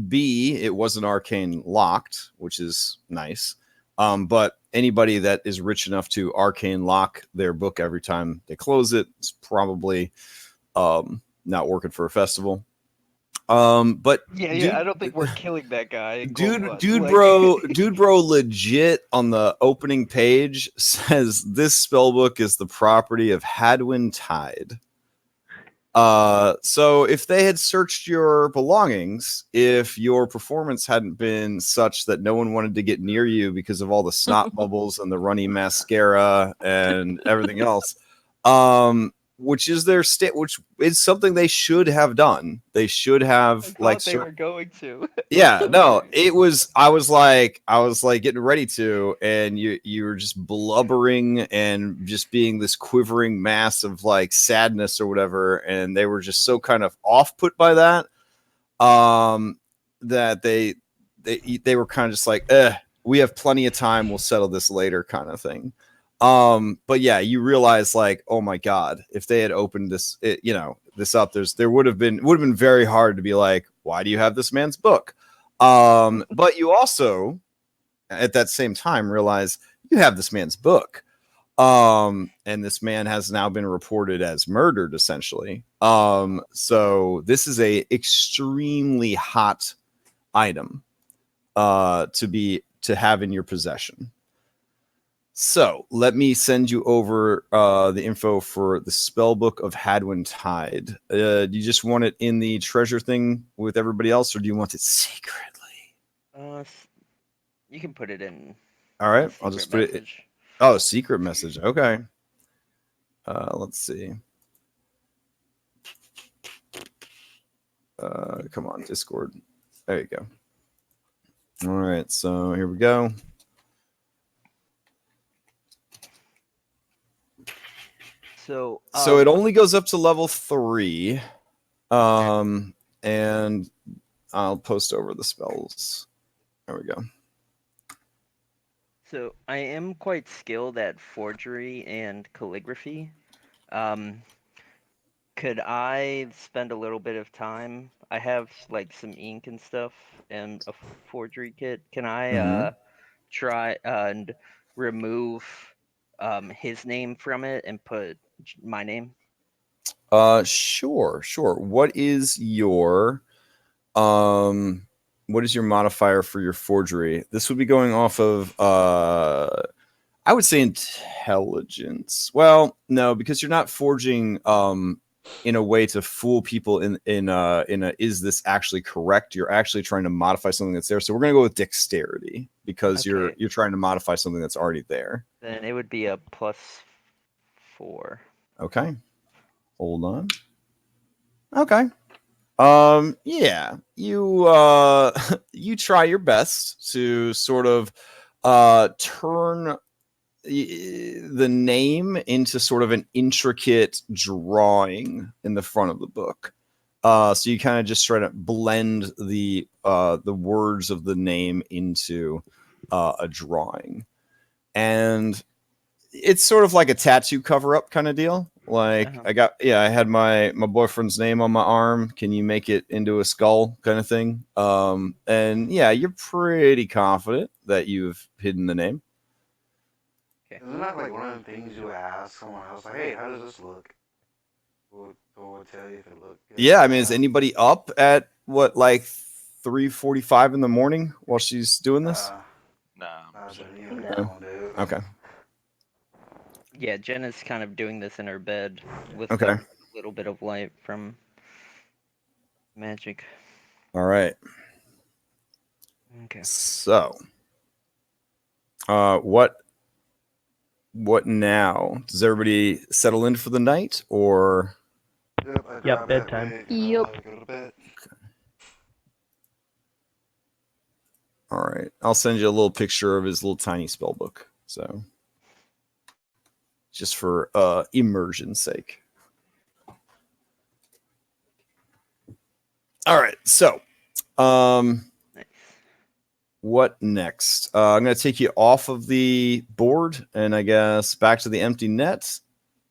B, it wasn't arcane locked, which is nice. But anybody that is rich enough to arcane lock their book every time they close it, it's probably not working for a festival. But Yeah, I don't think we're killing that guy. dude, bro, legit on the opening page says this spellbook is the property of Hadwin Tide. So if they had searched your belongings, if your performance hadn't been such that no one wanted to get near you because of all the snot bubbles and the runny mascara and everything else, which is their state, which is something they should have done. They should have they were going to. yeah, no, it was. I was like getting ready to, and you were just blubbering and just being this quivering mass of like sadness or whatever, and they were just so kind of off put by that, that they were kind of just like, we have plenty of time, we'll settle this later, kind of thing. But yeah, you realize like, oh my god, if they had opened this, this up, there would have been very hard to be like, why do you have this man's book? But you also, at that same time, realize you have this man's book. And this man has now been reported as murdered, essentially. So this is a extremely hot item to have in your possession. So let me send you over the info for the spellbook of Hadwin Tide. Do you just want it in the treasure thing with everybody else, or do you want it secretly? You can put it in. All right, I'll just put it. Oh, secret message. Okay. Let's see. Come on, Discord. There you go. All right, so here we go. So it only goes up to level 3. And I'll post over the spells. There we go. So I am quite skilled at forgery and calligraphy. Could I spend a little bit of time? I have like some ink and stuff and a forgery kit. Can I try and remove his name from it and put my name. Sure. What is your modifier for your forgery? This would be going off of I would say intelligence. Well, no, because you're not forging in a way to fool people in a is this actually correct? You're actually trying to modify something that's there. So we're gonna go with dexterity because Okay. you're trying to modify something that's already there. Then it would be a +4. Okay. Hold on. Okay. Yeah. You you try your best to sort of turn the name into sort of an intricate drawing in the front of the book. So you kind of just try to blend the words of the name into a drawing, and it's sort of like a tattoo cover up kind of deal. Like I had my boyfriend's name on my arm. Can you make it into a skull kind of thing? And yeah, you're pretty confident that you've hidden the name. Isn't that like one of the things you ask someone else, like, hey, how does this look? We'll tell you if it looks good. Yeah, I mean, is anybody up at what, like 3:45 in the morning while she's doing this? No. Okay. Yeah, Jenna's kind of doing this in her bed with Okay. a little bit of light from magic. All right. Okay. So, what now? Does everybody settle in for the night, or? Yep, bedtime. Yep. Go to bed. All right. I'll send you a little picture of his little tiny spell book. So, just for immersion's sake. All right. So, what next? I'm going to take you off of the board and I guess back to the empty net.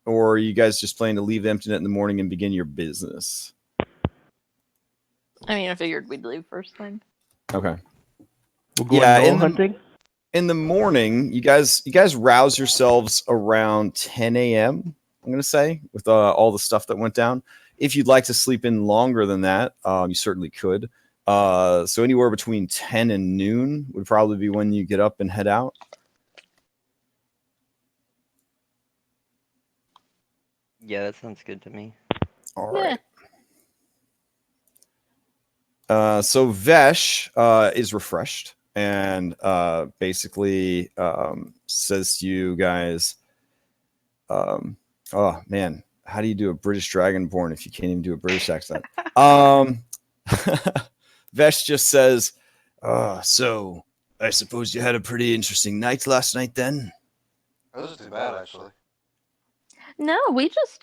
Or are you guys just planning to leave the empty net in the morning and begin your business? I mean, I figured we'd leave first thing. Okay. We're going gnoll hunting? In the morning, you guys rouse yourselves around 10 a.m., I'm going to say, with all the stuff that went down. If you'd like to sleep in longer than that, you certainly could. So anywhere between 10 and noon would probably be when you get up and head out. Yeah, that sounds good to me. All right. So Vesh is refreshed and basically says to you guys, oh man, how do you do a British Dragonborn if you can't even do a British accent? Vesh just says, so I suppose you had a pretty interesting night last night then? That wasn't too bad, actually. No, we just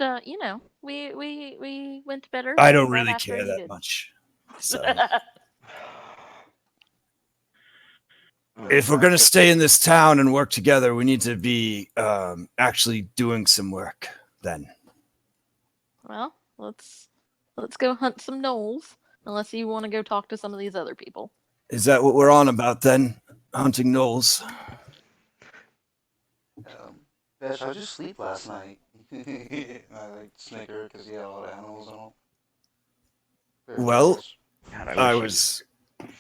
we went to bed early. I don't right really after care you that did. much. So if we're going to stay in this town and work together, we need to be actually doing some work then. Well, let's go hunt some gnolls. Unless you want to go talk to some of these other people. Is that what we're on about then? Hunting gnolls? Bitch, how'd you sleep last night? I like snicker because he had all the animals on him. Well, God,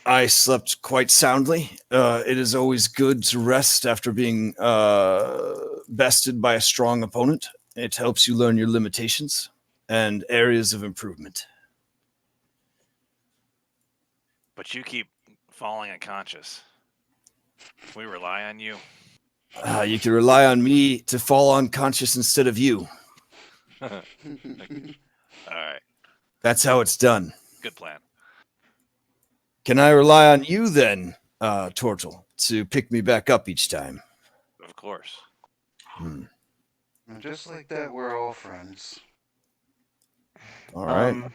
I slept quite soundly. It is always good to rest after being bested by a strong opponent. It helps you learn your limitations and areas of improvement. But you keep falling unconscious. We rely on you. You can rely on me to fall unconscious instead of you. All right. That's how it's done. Good plan. Can I rely on you then, Tortle, to pick me back up each time? Of course. And just like that, we're all friends. All right.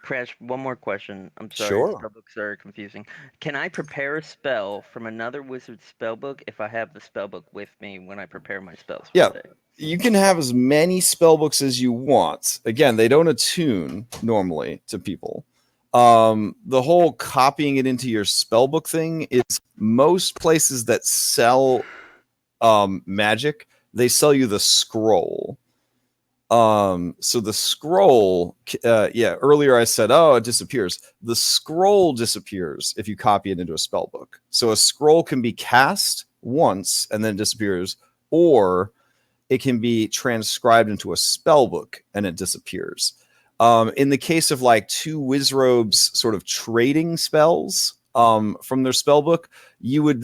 Crash, one more question. I'm sorry, Sure. spellbooks are confusing. Can I prepare a spell from another wizard's spellbook if I have the spellbook with me when I prepare my spells for the day? You can have as many spellbooks as you want. Again, they don't attune normally to people. The whole copying it into your spellbook thing is most places that sell magic, they sell you the scroll. So the scroll, earlier I said, oh, it disappears. The scroll disappears if you copy it into a spell book. So a scroll can be cast once and then disappears, or it can be transcribed into a spell book and it disappears. In the case of like two Wizrobes sort of trading spells from their spell book, you would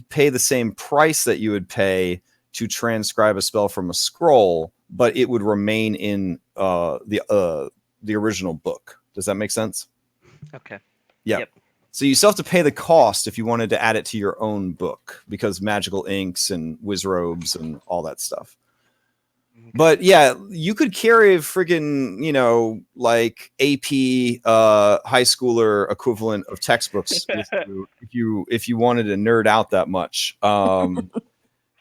pay the same price that you would pay to transcribe a spell from a scroll, but it would remain in the original book. Does that make sense? Okay. Yeah. Yep. So you still have to pay the cost if you wanted to add it to your own book, because magical inks and Wizrobes and all that stuff. Okay. But yeah, you could carry a friggin', like AP high schooler equivalent of textbooks with you if you wanted to nerd out that much.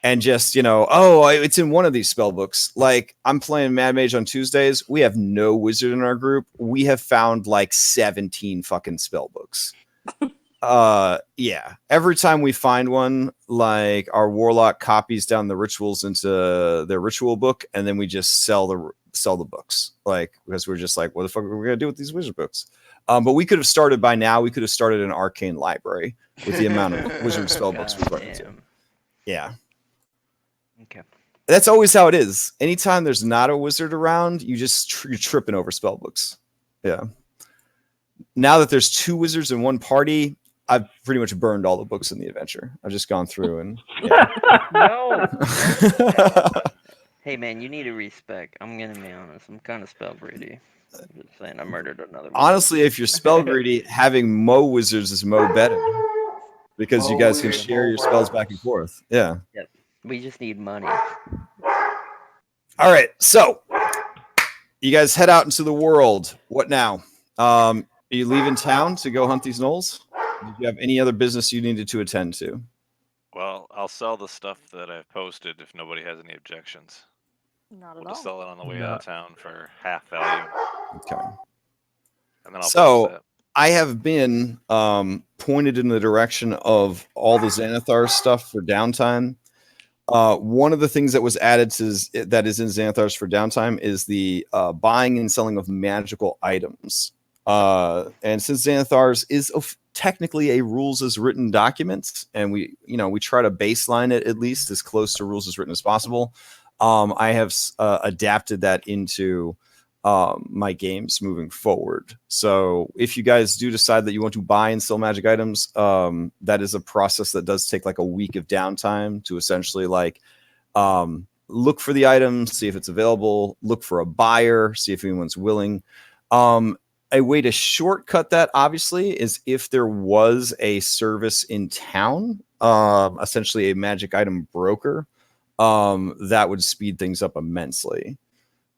And just, it's in one of these spell books. Like, I'm playing Mad Mage on Tuesdays. We have no wizard in our group. We have found like 17 fucking spell books. Yeah. Every time we find one, like our warlock copies down the rituals into their ritual book, and then we just sell the books. Like, because we're just like, what the fuck are we gonna do with these wizard books? But we could have started by now. We could have started an arcane library with the amount of wizard spell books we've run into. Yeah. Okay. That's always how it is. Anytime there's not a wizard around, you're tripping over spell books. Yeah. Now that there's two wizards in one party, I've pretty much burned all the books in the adventure. I've just gone through and No. Hey man, you need to respect. I'm gonna be honest. I'm kind of spell greedy. I'm just saying I murdered another wizard. Honestly, if you're spell greedy, having mo wizards is mo better. Because you guys can share your spells back and forth. Yeah. Yep. We just need money. All right, so you guys head out into the world. What now? Are you leaving town to go hunt these gnolls? Did you have any other business you needed to attend to? Well, I'll sell the stuff that I've posted if nobody has any objections. Not at We'll all. just sell it on the way out of town for half value. Okay. And then I'll post that. I have been pointed in the direction of all the Xanathar stuff for downtime. One of the things that was added that is in Xanathar's for downtime is the buying and selling of magical items. And since Xanathar's is technically a rules as written document, and we try to baseline it at least as close to rules as written as possible, I have adapted that into my games moving forward. So if you guys do decide that you want to buy and sell magic items, that is a process that does take like a week of downtime to essentially like look for the item, see if it's available, look for a buyer, see if anyone's willing. A way to shortcut that, obviously, is if there was a service in town, essentially a magic item broker, that would speed things up immensely.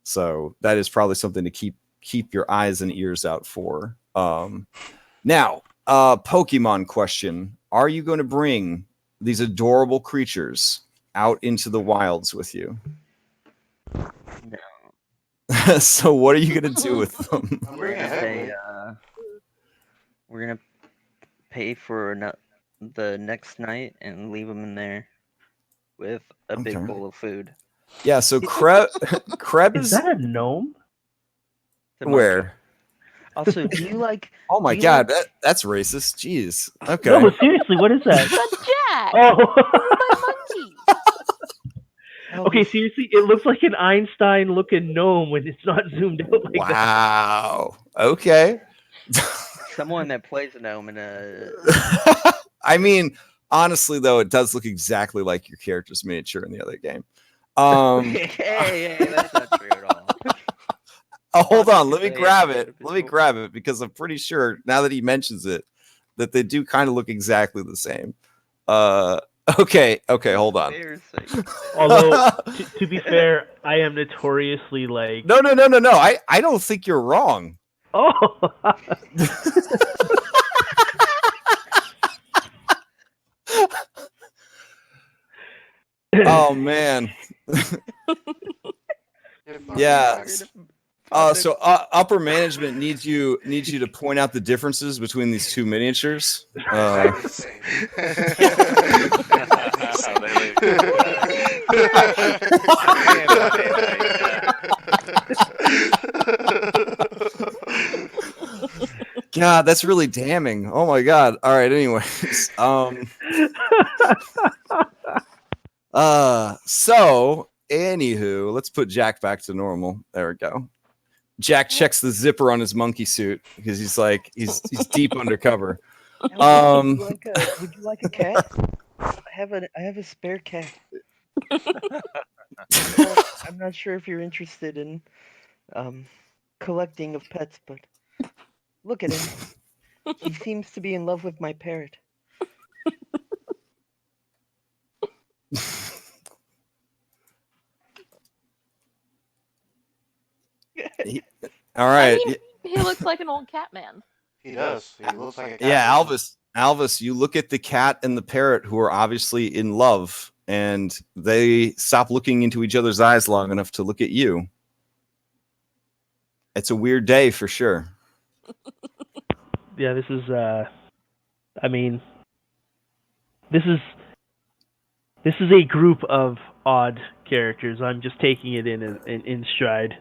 So that is probably something to keep your eyes and ears out for. Now, Pokemon question. Are you going to bring these adorable creatures out into the wilds with you? No. So what are you going to do with them? We're gonna pay for the next night and leave them in there with a big bowl of food. Yeah, so Kreb Is that a gnome? Where? Also, do you like? Oh my god, that's racist. Jeez. Okay. No, but seriously, what is that? That's Jack. Oh. Okay, seriously, it looks like an Einstein-looking gnome when it's not zoomed out like that. Wow. Okay. Someone that plays a gnome in a. I mean, honestly, though, it does look exactly like your character's miniature in the other game. Hey, that's not true at all. Oh, hold on. Let me grab it because I'm pretty sure now that he mentions it that they do kind of look exactly the same. Okay, hold on. Although, to be fair, I am notoriously like... No. I don't think you're wrong. Oh! Oh, man. Yeah. So upper management needs you to point out the differences between these two miniatures. God, that's really damning. Oh my god. All right. Anyways, so anywho, let's put Jack back to normal. There we go. Jack checks the zipper on his monkey suit because he's deep undercover. Would you like a cat? I have a spare cat. I'm not sure if you're interested in collecting of pets, but look at him. He seems to be in love with my parrot. All right. I mean, he looks like an old cat man. He does. He looks like a cat. Yeah, person. Alvis, you look at the cat and the parrot who are obviously in love, and they stop looking into each other's eyes long enough to look at you. It's a weird day for sure. Yeah, this is. I mean, this is a group of odd characters. I'm just taking it in stride.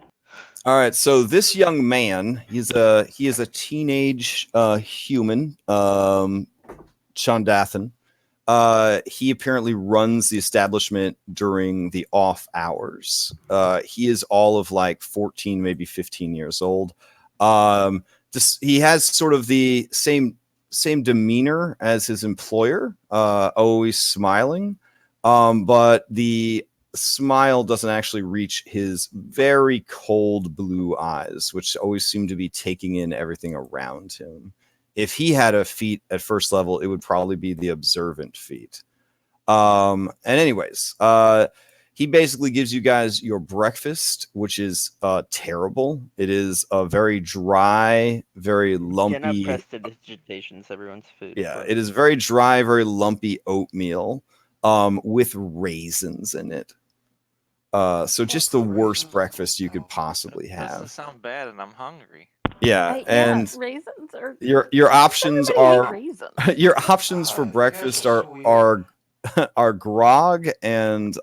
All right, so this young man, he is a teenage human, Chandathan. He apparently runs the establishment during the off hours. He is all of like 14, maybe 15 years old. He has sort of the same demeanor as his employer, always smiling, but the smile doesn't actually reach his very cold blue eyes, which always seem to be taking in everything around him. If he had a feat at first level, it would probably be the observant feat. And anyways, he basically gives you guys your breakfast, which is terrible. It is a very dry, very lumpy. Prestidigitation's everyone's food. Yeah, but it is very dry, very lumpy oatmeal with raisins in it. So just the worst breakfast you could possibly Doesn't have. sound bad, and I'm hungry. Yeah, and raisins are your options are your options for God, breakfast you guys are so are grog and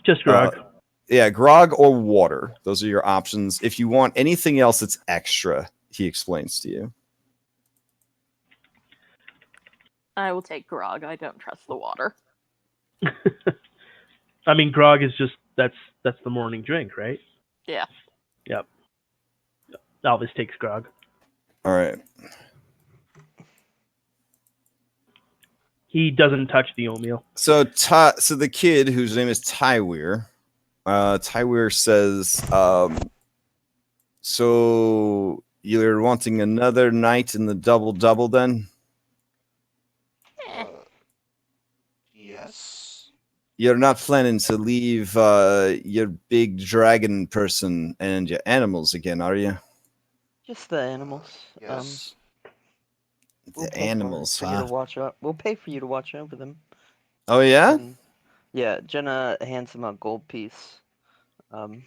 Just grog. yeah, grog or water. Those are your options. If you want anything else that's extra, he explains to you. I will take grog. I don't trust the water. I mean, grog is just that's the morning drink, right? Yeah. Yep. Alvis takes grog. All right. He doesn't touch the oatmeal. So the kid whose name is Tyweir, Tyweir says, so you're wanting another night in the double then? Yes. You're not planning to leave your big dragon person and your animals again, are you? just the animals. Yes. We'll The pay animals, for you to watch out. We'll pay for you to watch over them. Oh yeah? And, yeah, Jenna hands him a gold piece. And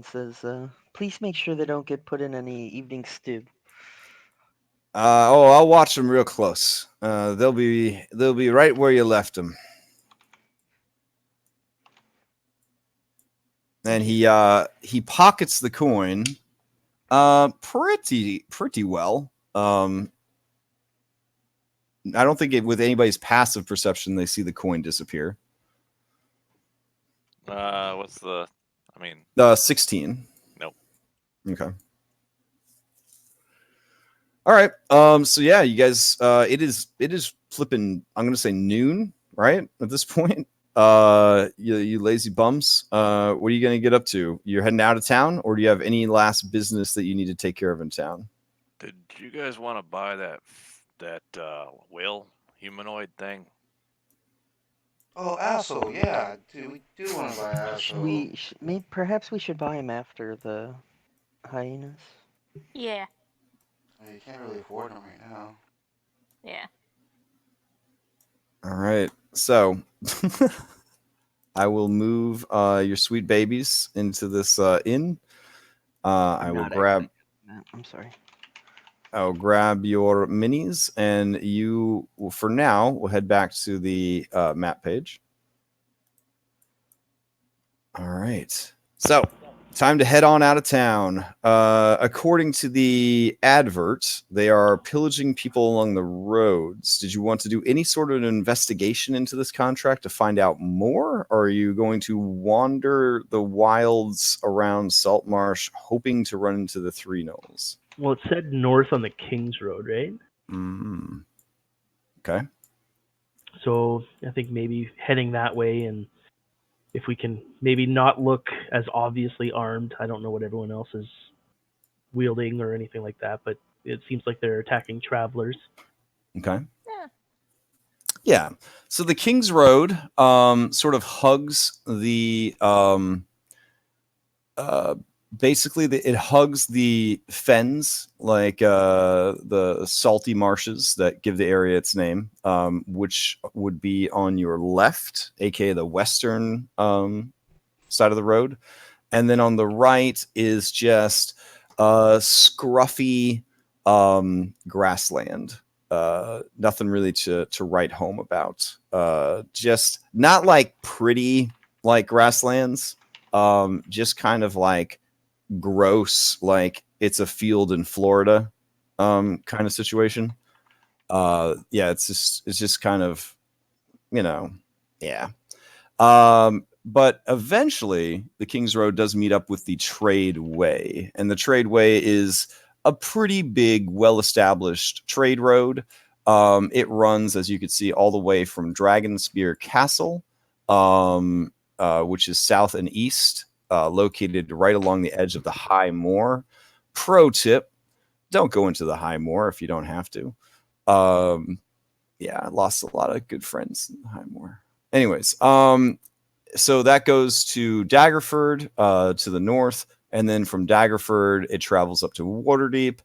says, please make sure they don't get put in any evening stew. I'll watch them real close. They'll be right where you left them. And he pockets the coin pretty well. I don't think with anybody's passive perception they see the coin disappear. What's the? I mean, 16. Nope. Okay. All right. So yeah, you guys. It is flipping. I'm gonna say noon, right? At this point. You lazy bums. What are you gonna get up to? You're heading out of town, or do you have any last business that you need to take care of in town? did you guys want to buy that whale humanoid thing? Oh, asshole. Yeah, dude, we do want to buy asshole. Perhaps we should buy him after the hyenas. Yeah. I mean, you can't really afford them right now. Yeah. All right. So I will move your sweet babies into this inn. I will grab. I'm sorry. I'll grab your minis, and you, for now, will head back to the map page. All right. So Time to head on out of town. According to the advert, they are pillaging people along the roads. Did you want to do any sort of an investigation into this contract to find out more? Or are you going to wander the wilds around Saltmarsh hoping to run into the three gnolls? Well, it said north on the King's Road, right? Mm. Okay. So I think maybe heading that way, and if we can maybe not look as obviously armed. I don't know what everyone else is wielding or anything like that, but it seems like they're attacking travelers. Okay. Yeah. Yeah. So the King's Road sort of hugs the basically it hugs the fens, like the salty marshes that give the area its name, which would be on your left, aka the western side of the road. And then on the right is just scruffy grassland. Nothing really to write home about. Just not like pretty like grasslands. Just kind of like gross, like it's a field in Florida kind of situation. Yeah, it's just kind of, yeah. But eventually the King's Road does meet up with the Trade Way, and the Trade Way is a pretty big, well-established trade road. It runs, as you can see, all the way from Dragonspear Castle, which is south and east, located right along the edge of the High Moor. Pro tip, don't go into the High Moor if you don't have to. Yeah, I lost a lot of good friends in the High Moor. Anyways, so that goes to Daggerford to the north, and then from Daggerford it travels up to Waterdeep,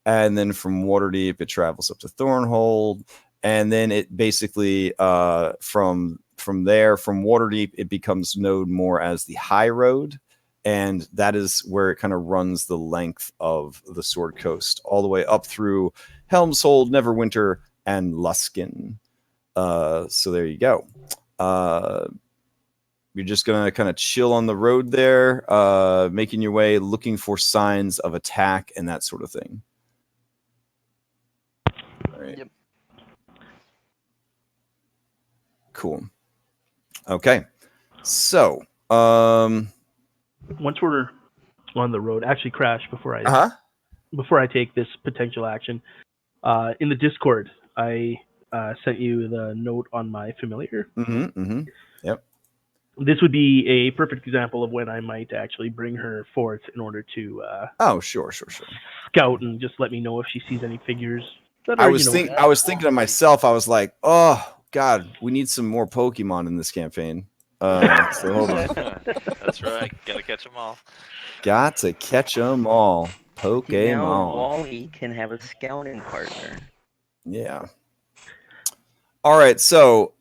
and then from Waterdeep it travels up to Thornhold, and then it basically from there, from Waterdeep, it becomes known more as the High Road, and that is where it kind of runs the length of the Sword Coast, all the way up through Helmshold, Neverwinter, and Luskin. So there you go. You're just going to kind of chill on the road there, making your way, looking for signs of attack and that sort of thing. All right. Yep. Cool. Okay. So, Once we're on the road, actually, Crash, before I take this potential action, in the Discord, I sent you the note on my familiar. Yep. This would be a perfect example of when I might actually bring her forth in order to Sure. scout and just let me know if she sees any figures that I are, was thinking to myself, I was like, oh God, we need some more Pokemon in this campaign. So hold on. That's right. Gotta catch them all. Got to catch them all. Now Pokemon. Wally can have a scouting partner. Yeah. All right. So,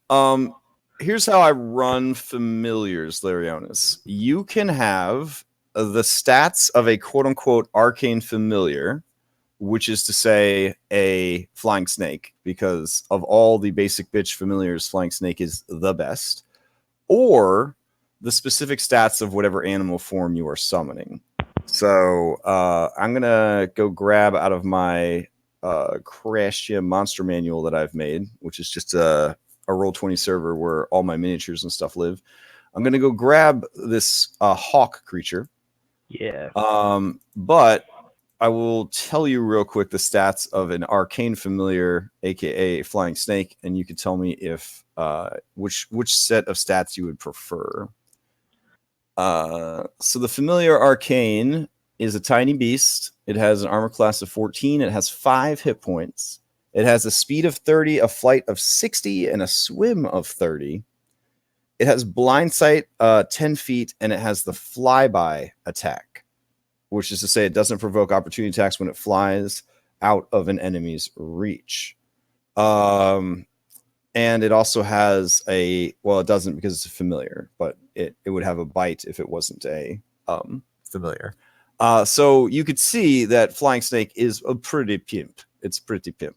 here's how I run familiars, Larionis. You can have the stats of a quote unquote arcane familiar, which is to say a flying snake, because of all the basic bitch familiars, flying snake is the best, or the specific stats of whatever animal form you are summoning. So I'm going to go grab out of my Crashia monster manual that I've made, which is just a Roll20 server where all my miniatures and stuff live. I'm going to go grab this hawk creature. Yeah. But I will tell you real quick the stats of an arcane familiar, aka a flying snake, and you can tell me if which set of stats you would prefer. So the familiar arcane is a tiny beast. It has an armor class of 14. It has 5 hit points. It has a speed of 30, a flight of 60, and a swim of 30. It has blind sight 10 feet, and it has the flyby attack, which is to say it doesn't provoke opportunity attacks when it flies out of an enemy's reach. And it also has it doesn't because it's a familiar, but it would have a bite if it wasn't a familiar. So you could see that Flying Snake is a pretty pimp. It's pretty pimp.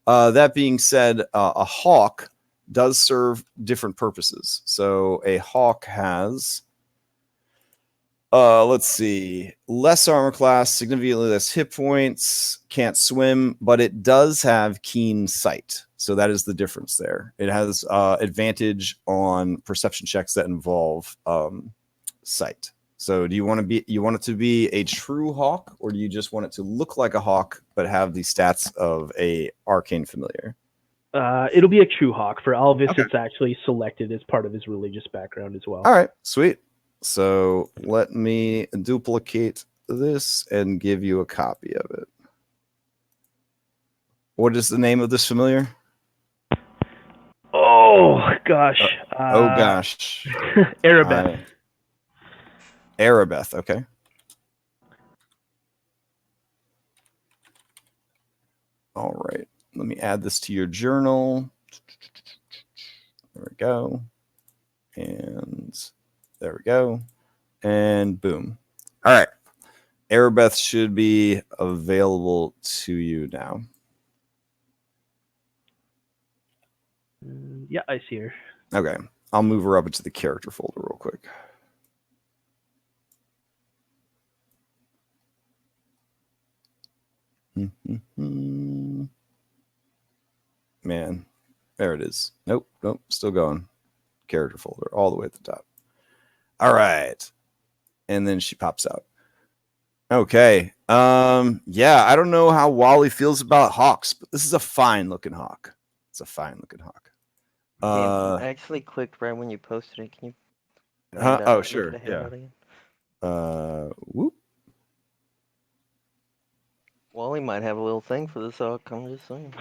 That being said, a hawk does serve different purposes. So a hawk has Let's see. Less armor class, significantly less hit points, can't swim, but it does have keen sight. So that is the difference there. It has advantage on perception checks that involve sight. So do you want it to be a true hawk, or do you just want it to look like a hawk but have the stats of a arcane familiar? It'll be a true hawk. For Alvis, Okay. it's actually selected as part of his religious background as well. All right, sweet. So let me duplicate this and give you a copy of it. What is the name of this familiar? Oh gosh. Oh gosh. Arabeth. Arabeth, okay. All right. Let me add this to your journal. There we go. And there we go. And boom. All right. Arabeth should be available to you now. Yeah, I see her. Okay. I'll move her up into the character folder real quick. Man, there it is. Nope, still going. Character folder all the way at the top. All right. And then she pops out. Okay. Yeah, I don't know how Wally feels about hawks, but this is a fine looking hawk. It's a fine looking hawk. I actually clicked right when you posted it. Can you Oh, make sure. it a handout again? Whoop. Wally might have a little thing for this hawk. I'm just saying.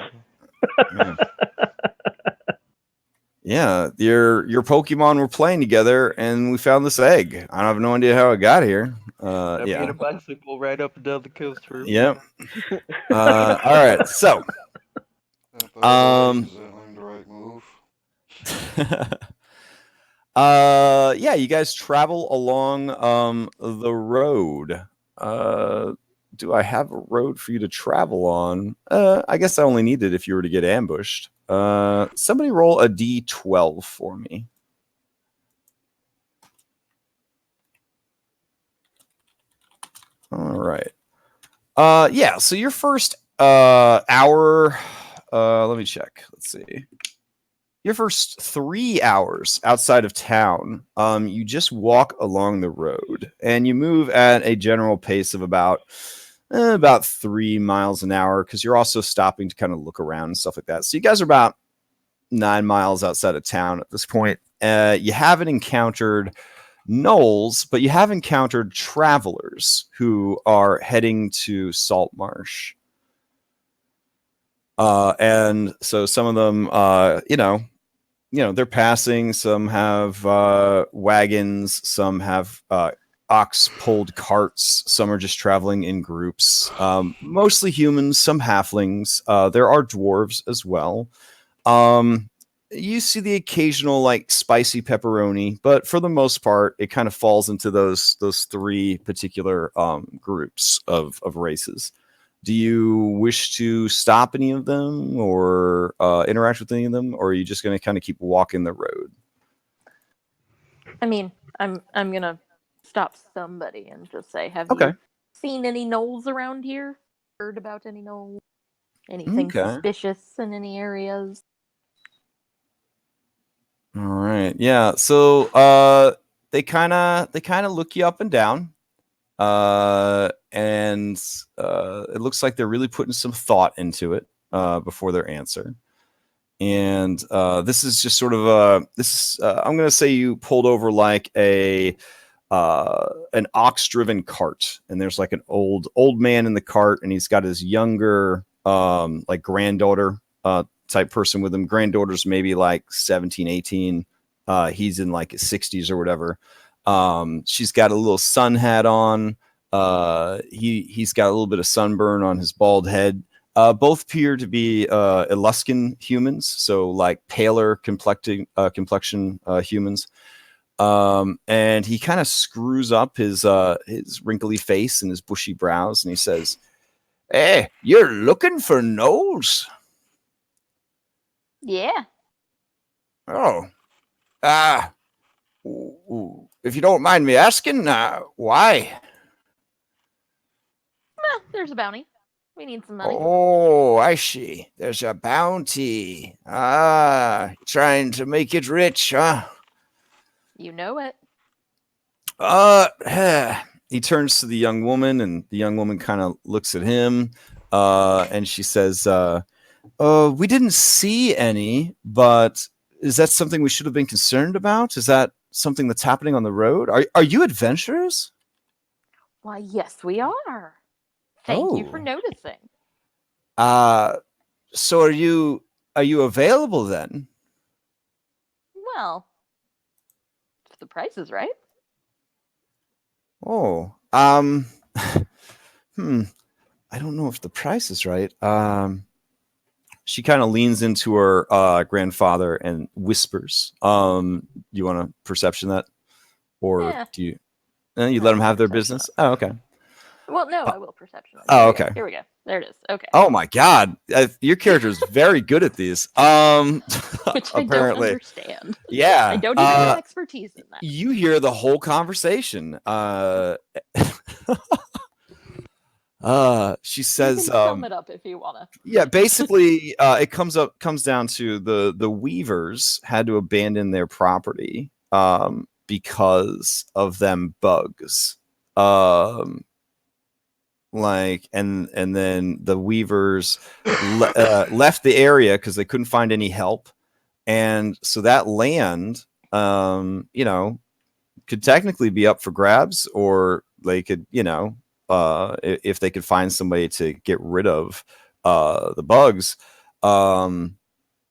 Yeah, your Pokemon were playing together, and we found this egg. I have no idea how it got here. I Yeah. made a bicycle right up and down the coast for him. Yep. All right. So, Is that the right move? yeah, you guys travel along the road. Do I have a road for you to travel on? I guess I only need it if you were to get ambushed. Somebody roll a d12 for me. All right. Yeah, so your first hour, let me check. Let's see. Your first 3 hours outside of town, you just walk along the road and you move at a general pace of about 3 miles an hour, because you're also stopping to kind of look around and stuff like that. So you guys are about 9 miles outside of town at this point. You haven't encountered gnolls, but you have encountered travelers who are heading to Saltmarsh. And so some of them, they're passing. Some have wagons. Some have ox-pulled carts. Some are just traveling in groups. Mostly humans. Some halflings. There are dwarves as well. You see the occasional like spicy pepperoni, but for the most part, it kind of falls into those 3 particular groups of races. Do you wish to stop any of them or interact with any of them, or are you just going to kind of keep walking the road? I mean, I'm gonna stop somebody and just say, have Okay. you seen any gnolls around here? Heard about any gnolls? Anything Okay. suspicious in any areas? All right. Yeah. So they kind of look you up and down. And it looks like they're really putting some thought into it before their answer. And this is just sort of I'm going to say you pulled over like an ox-driven cart, and there's like an old man in the cart, and he's got his younger like granddaughter type person with him. Granddaughter's maybe like 17, 18. He's in like his 60s or whatever. She's got a little sun hat on. He's got a little bit of sunburn on his bald head. Both appear to be Eluskin humans, so like paler complexion humans. And he kind of screws up his wrinkly face and his bushy brows, and he says, "Hey, you're looking for gnolls?" Yeah. Oh, if you don't mind me asking, why? There's a bounty. We need some money. Oh, I see. There's a bounty. Ah, trying to make it rich, huh? You know it. He turns to the young woman, and the young woman kind of looks at him, and she says, we didn't see any, but is that something we should have been concerned about? Is that something that's happening on the road? Are you adventurers? Why, yes, we are. Thank you for Oh. noticing. So are you available then? Well, if the price is right. Oh, I don't know if the price is right. She kind of leans into her grandfather and whispers. You want to perception that, or Yeah. do you? You let them have their Perception business. Oh, okay. Well, no, I will perception. Oh, okay. Here we go. There it is. Okay. Oh my God, your character is very good at these. Which I don't apparently, understand. yeah. I don't even have expertise in that. You hear the whole conversation. She says, you can sum it up if you wanna. Yeah, basically, it comes down to the Weavers had to abandon their property because of them bugs. And then the Weavers left the area because they couldn't find any help, and so that land, could technically be up for grabs, or they could, if they could find somebody to get rid of the bugs,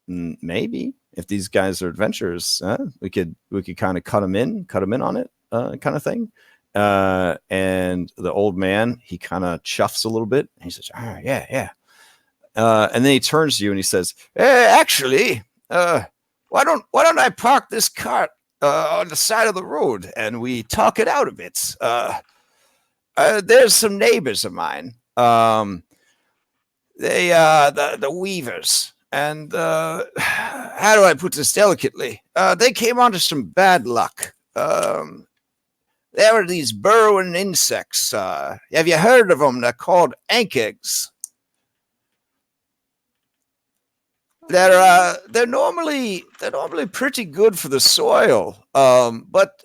maybe if these guys are adventurers, we could kind of cut them in on it, kind of thing. And the old man, he kind of chuffs a little bit. And he says, "Ah, yeah." And then he turns to you and he says, "Actually, why don't I park this cart on the side of the road and we talk it out a bit? There's some neighbors of mine. They the Weavers, and how do I put this delicately? They came onto some bad luck. There are these burrowing insects. Have you heard of them? They're called ink eggs. They're normally pretty good for the soil, but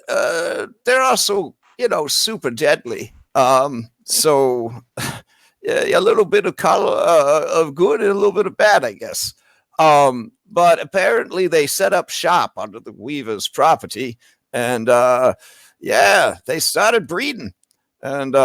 they're also super deadly. So a little bit of color of good and a little bit of bad, I guess. But apparently they set up shop under the Weaver's property, and they started breeding, and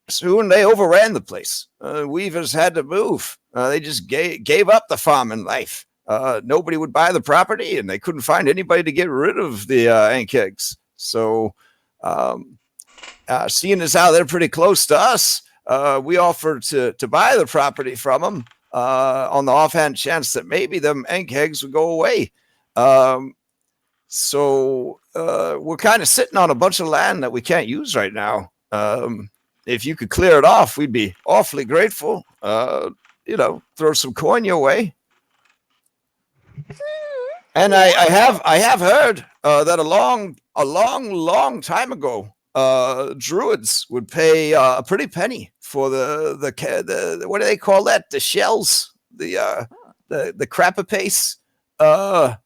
soon they overran the place. Weavers had to move. They just gave up the farming life. Nobody would buy the property, and they couldn't find anybody to get rid of the ink eggs. So, seeing as how they're pretty close to us, we offered to buy the property from them on the offhand chance that maybe them ink eggs would go away. So we're kind of sitting on a bunch of land that we can't use right now. If you could clear it off, we'd be awfully grateful. Throw some coin your way. And I have heard that a long time ago, druids would pay a pretty penny for the what do they call that? The shells, the crapapace, the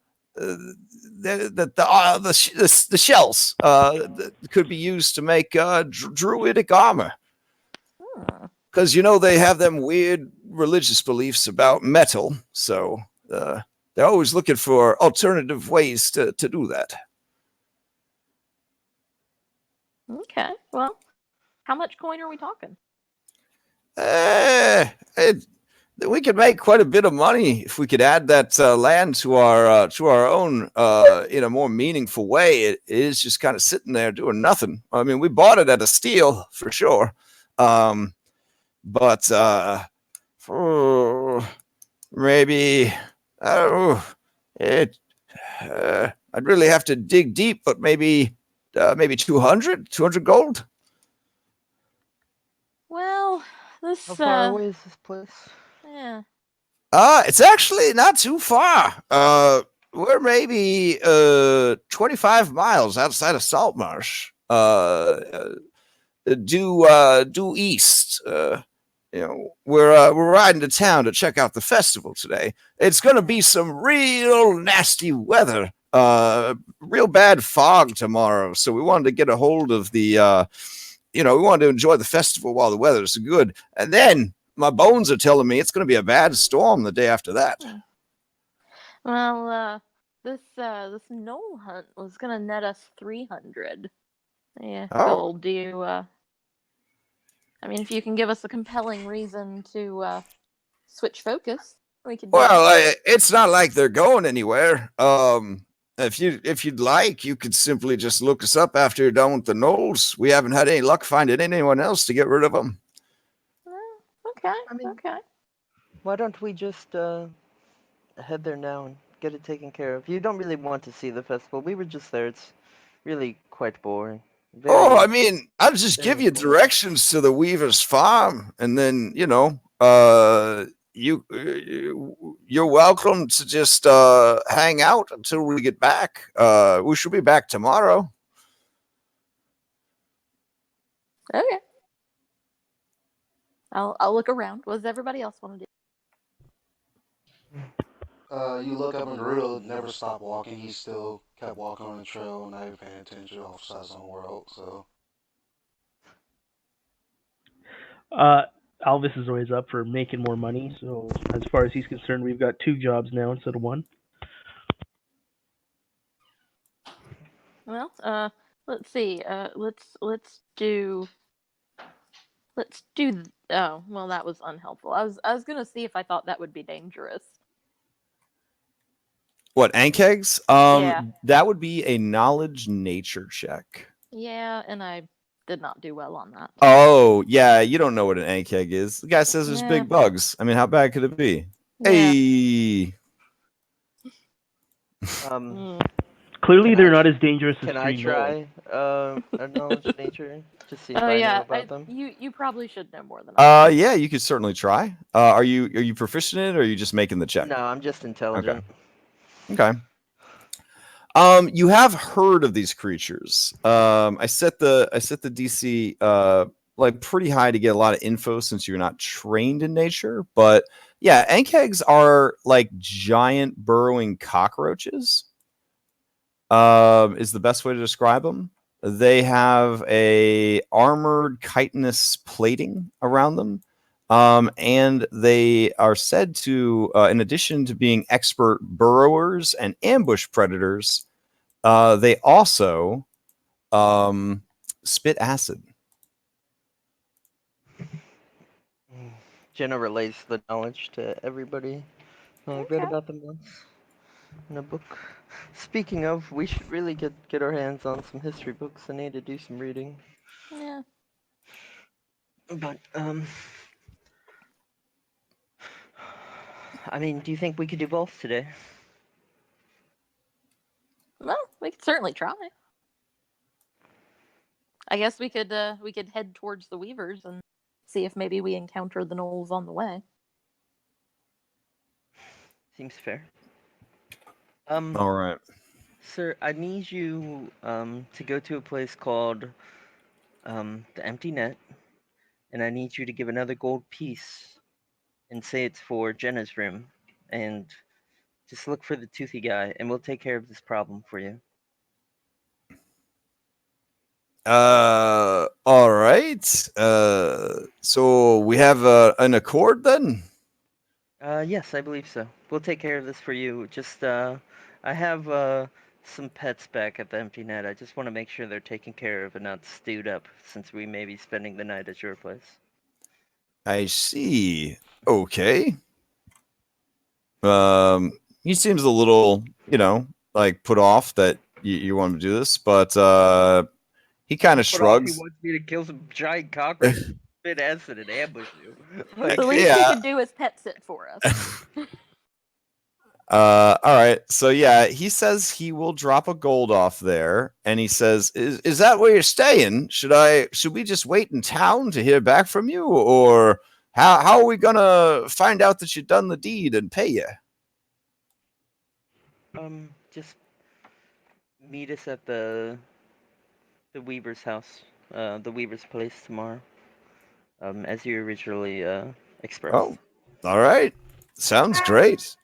shells that could be used to make druidic armor. Because they have them weird religious beliefs about metal, so they're always looking for alternative ways to do that. Okay, well, how much coin are we talking? We could make quite a bit of money if we could add that land to our own in a more meaningful way. It is just kind of sitting there doing nothing. I mean, we bought it at a steal for sure, but maybe I don't know. I'd really have to dig deep, but maybe 200 gold. Well, this How far away is this place? yeah. It's actually not too far. we're maybe 25 miles outside of Saltmarsh. Due east. We're riding to town to check out the festival today. It's gonna be some real nasty weather. Real bad fog tomorrow. So we wanted to get a hold of the. We wanted to enjoy the festival while the weather's good. And then my bones are telling me it's gonna be a bad storm the day after that. Well, this gnoll hunt was gonna net us 300. Yeah, Oh. gold. Do you? I mean, if you can give us a compelling reason to switch focus, we could. Well, it's not like they're going anywhere. If you'd like, you could simply just look us up after you're done with the gnolls. We haven't had any luck finding anyone else to get rid of them. Okay. I mean- Okay. Why don't we just head there now and get it taken care of? You don't really want to see the festival. We were just there. It's really quite boring. I mean, I'll just give very you boring. directions to the Weaver's farm, and then you're welcome to just hang out until we get back. We should be back tomorrow. Okay. I'll look around. What does everybody else want to do? You look up and Naruto never stopped walking. He still kept walking on the trail, not even paying attention off his own world. So Alvis is always up for making more money, so as far as he's concerned, we've got 2 jobs now instead of 1. Well, let's see. Let's do. Oh, well, that was unhelpful. I was gonna see if I thought that would be dangerous. What, ankegs? Yeah. That would be a knowledge nature check. Yeah, and I did not do well on that. Oh, yeah, you don't know what an ankeg is. The guy says there's Yeah. big bugs. I mean, how bad could it be? Yeah. Hey. Clearly, Can they're I not as dangerous as Can I 3 gnolls. try a knowledge nature to see if Oh I know yeah, about them? you probably should know more than I. Yeah, you could certainly try. Are you proficient in it, or are you just making the check? No, I'm just intelligent. Okay. You have heard of these creatures. I set the DC like pretty high to get a lot of info since you're not trained in nature. But yeah, ankegs are like giant burrowing cockroaches. Is the best way to describe them. They have a armored chitinous plating around them. And they are said to, in addition to being expert burrowers and ambush predators, they also spit acid. Jenna relays the knowledge to everybody. I read Okay. about them once in a book. Speaking of, we should really get our hands on some history books. I need to do some reading. Yeah. But I mean, do you think we could do both today? Well, we could certainly try. I guess we could head towards the Weavers and see if maybe we encounter the gnolls on the way. Seems fair. All right. Sir, I need you to go to a place called the Empty Net, and I need you to give another gold piece and say it's for Jenna's room, and just look for the toothy guy, and we'll take care of this problem for you. All right. So we have an accord then? Yes, I believe so. We'll take care of this for you. Just, I have some pets back at the Empty Net. I just want to make sure they're taken care of and not stewed up, since we may be spending the night at your place. I see. Okay. He seems a little, like put off that you want to do this, but he kind of Put off, shrugs. he wants me to kill some giant cockroaches, spit acid, and ambush you. Like, The least he could do is pet sit for us. All right. So yeah, he says he will drop a gold off there, and he says, "Is that where you're staying? Should we just wait in town to hear back from you, or how are we gonna find out that you've done the deed and pay you?" Just meet us at the Weaver's house, the Weaver's place tomorrow. As you originally expressed. Oh, all right. Sounds great.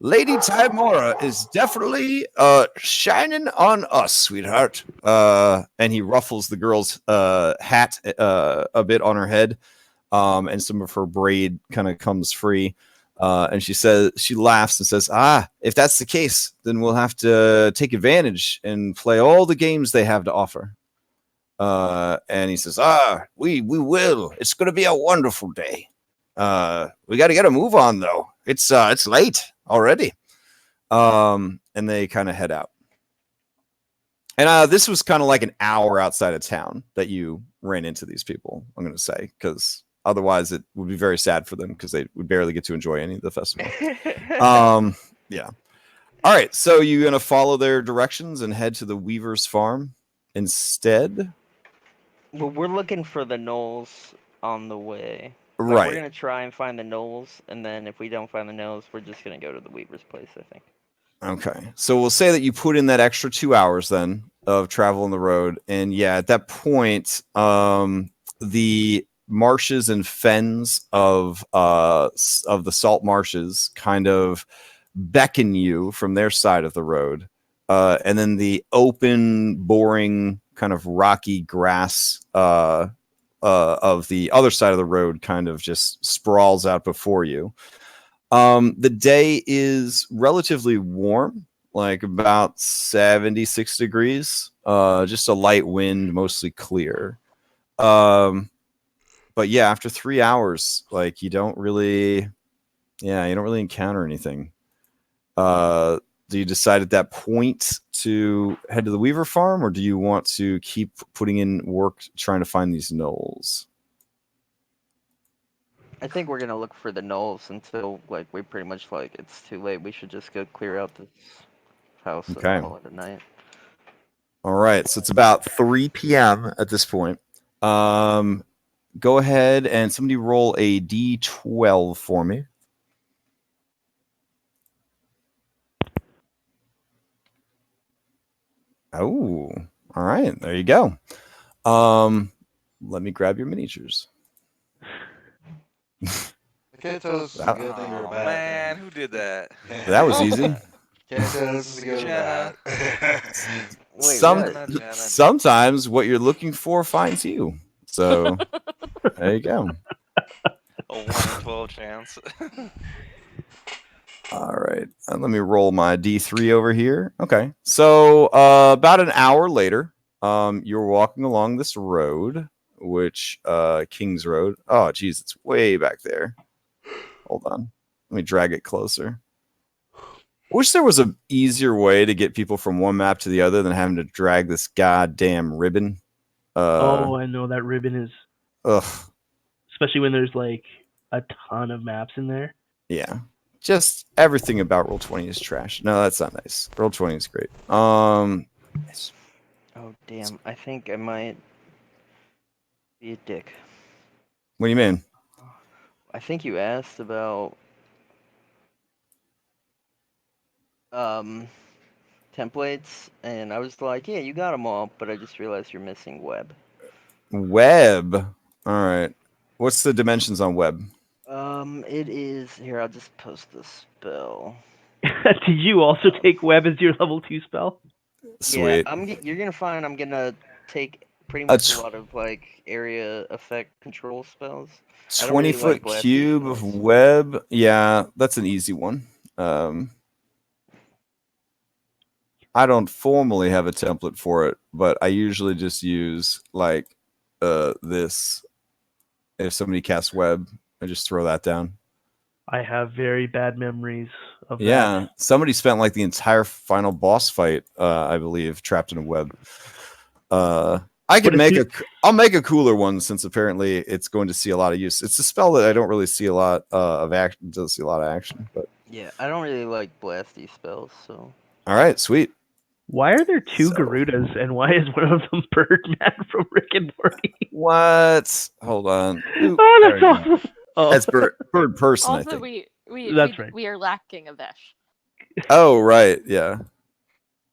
Lady Timora is definitely shining on us, sweetheart. And he ruffles the girl's hat a bit on her head, and some of her braid kind of comes free. And she laughs and says, if that's the case, then we'll have to take advantage and play all the games they have to offer. And he says, we will. It's going to be a wonderful day. We got to get a move on, though. It's late already. And they kind of head out. And this was kind of like an hour outside of town that you ran into these people, I'm going to say, because otherwise it would be very sad for them because they would barely get to enjoy any of the festival. Yeah. All right. So you're going to follow their directions and head to the Weaver's farm instead? Well, we're looking for the gnolls on the way. Right. We're gonna try and find the gnolls, and then if we don't find the gnolls, we're just gonna go to the Weaver's place, I think. Okay. So we'll say that you put in that extra 2 hours then of travel on the road. And yeah, at that point, the marshes and fens of the salt marshes kind of beckon you from their side of the road. And then the open, boring, kind of rocky grass of the other side of the road kind of just sprawls out before you. The day is relatively warm, like about 76 degrees, just a light wind, mostly clear. But yeah, after 3 hours, like you don't really encounter anything. Do you decide at that point to head to the Weaver farm, or do you want to keep putting in work trying to find these gnolls? I think we're gonna look for the gnolls until we pretty much it's too late. We should just go clear out this house and call it a night. All right, so it's about 3 p.m. at this point. Go ahead and somebody roll a d12 for me. Oh, all right. There you go. Let me grab your miniatures. I can't tell this is a good thing or a bad man, thing. who did that? That was easy. Can't tell this is good or bad. Sometimes what you're looking for finds you. So there you go. A 1 in 12 chance. All right. Let me roll my D3 over here. Okay. So about an hour later, you're walking along this road, which King's Road. Oh, geez, it's way back there. Hold on. Let me drag it closer. I wish there was an easier way to get people from one map to the other than having to drag this goddamn ribbon. I know that ribbon is. Ugh. Especially when there's like a ton of maps in there. Yeah. Just everything about Roll20 is trash. No, that's not nice. Roll20 is great. Oh damn! I think I might be a dick. What do you mean? I think you asked about templates, and I was like, yeah, you got them all, but I just realized you're missing web. Web. All right. What's the dimensions on web? It is here. I'll just post the spell. Did you also take web as your level 2 spell? Sweet. Yeah, you're gonna find I'm gonna take pretty much a lot of area effect control spells. 20-foot cube of web. Yeah, that's an easy one. I don't formally have a template for it, but I usually just use this. If somebody casts web, I just throw that down. I have very bad memories of that. Yeah, somebody spent the entire final boss fight, I believe, trapped in a web. I'll make a cooler one since apparently it's going to see a lot of use. It's a spell that I don't really see a lot of action. Doesn't see a lot of action, but yeah, I don't really like blasty spells. So all right, sweet. Why are there two Garudas, and why is one of them Birdman from Rick and Morty? What? Hold on. Oh, that's awesome. That's bird person. Also, I think. we That's right. We are lacking a Vesh. Oh, right. Yeah.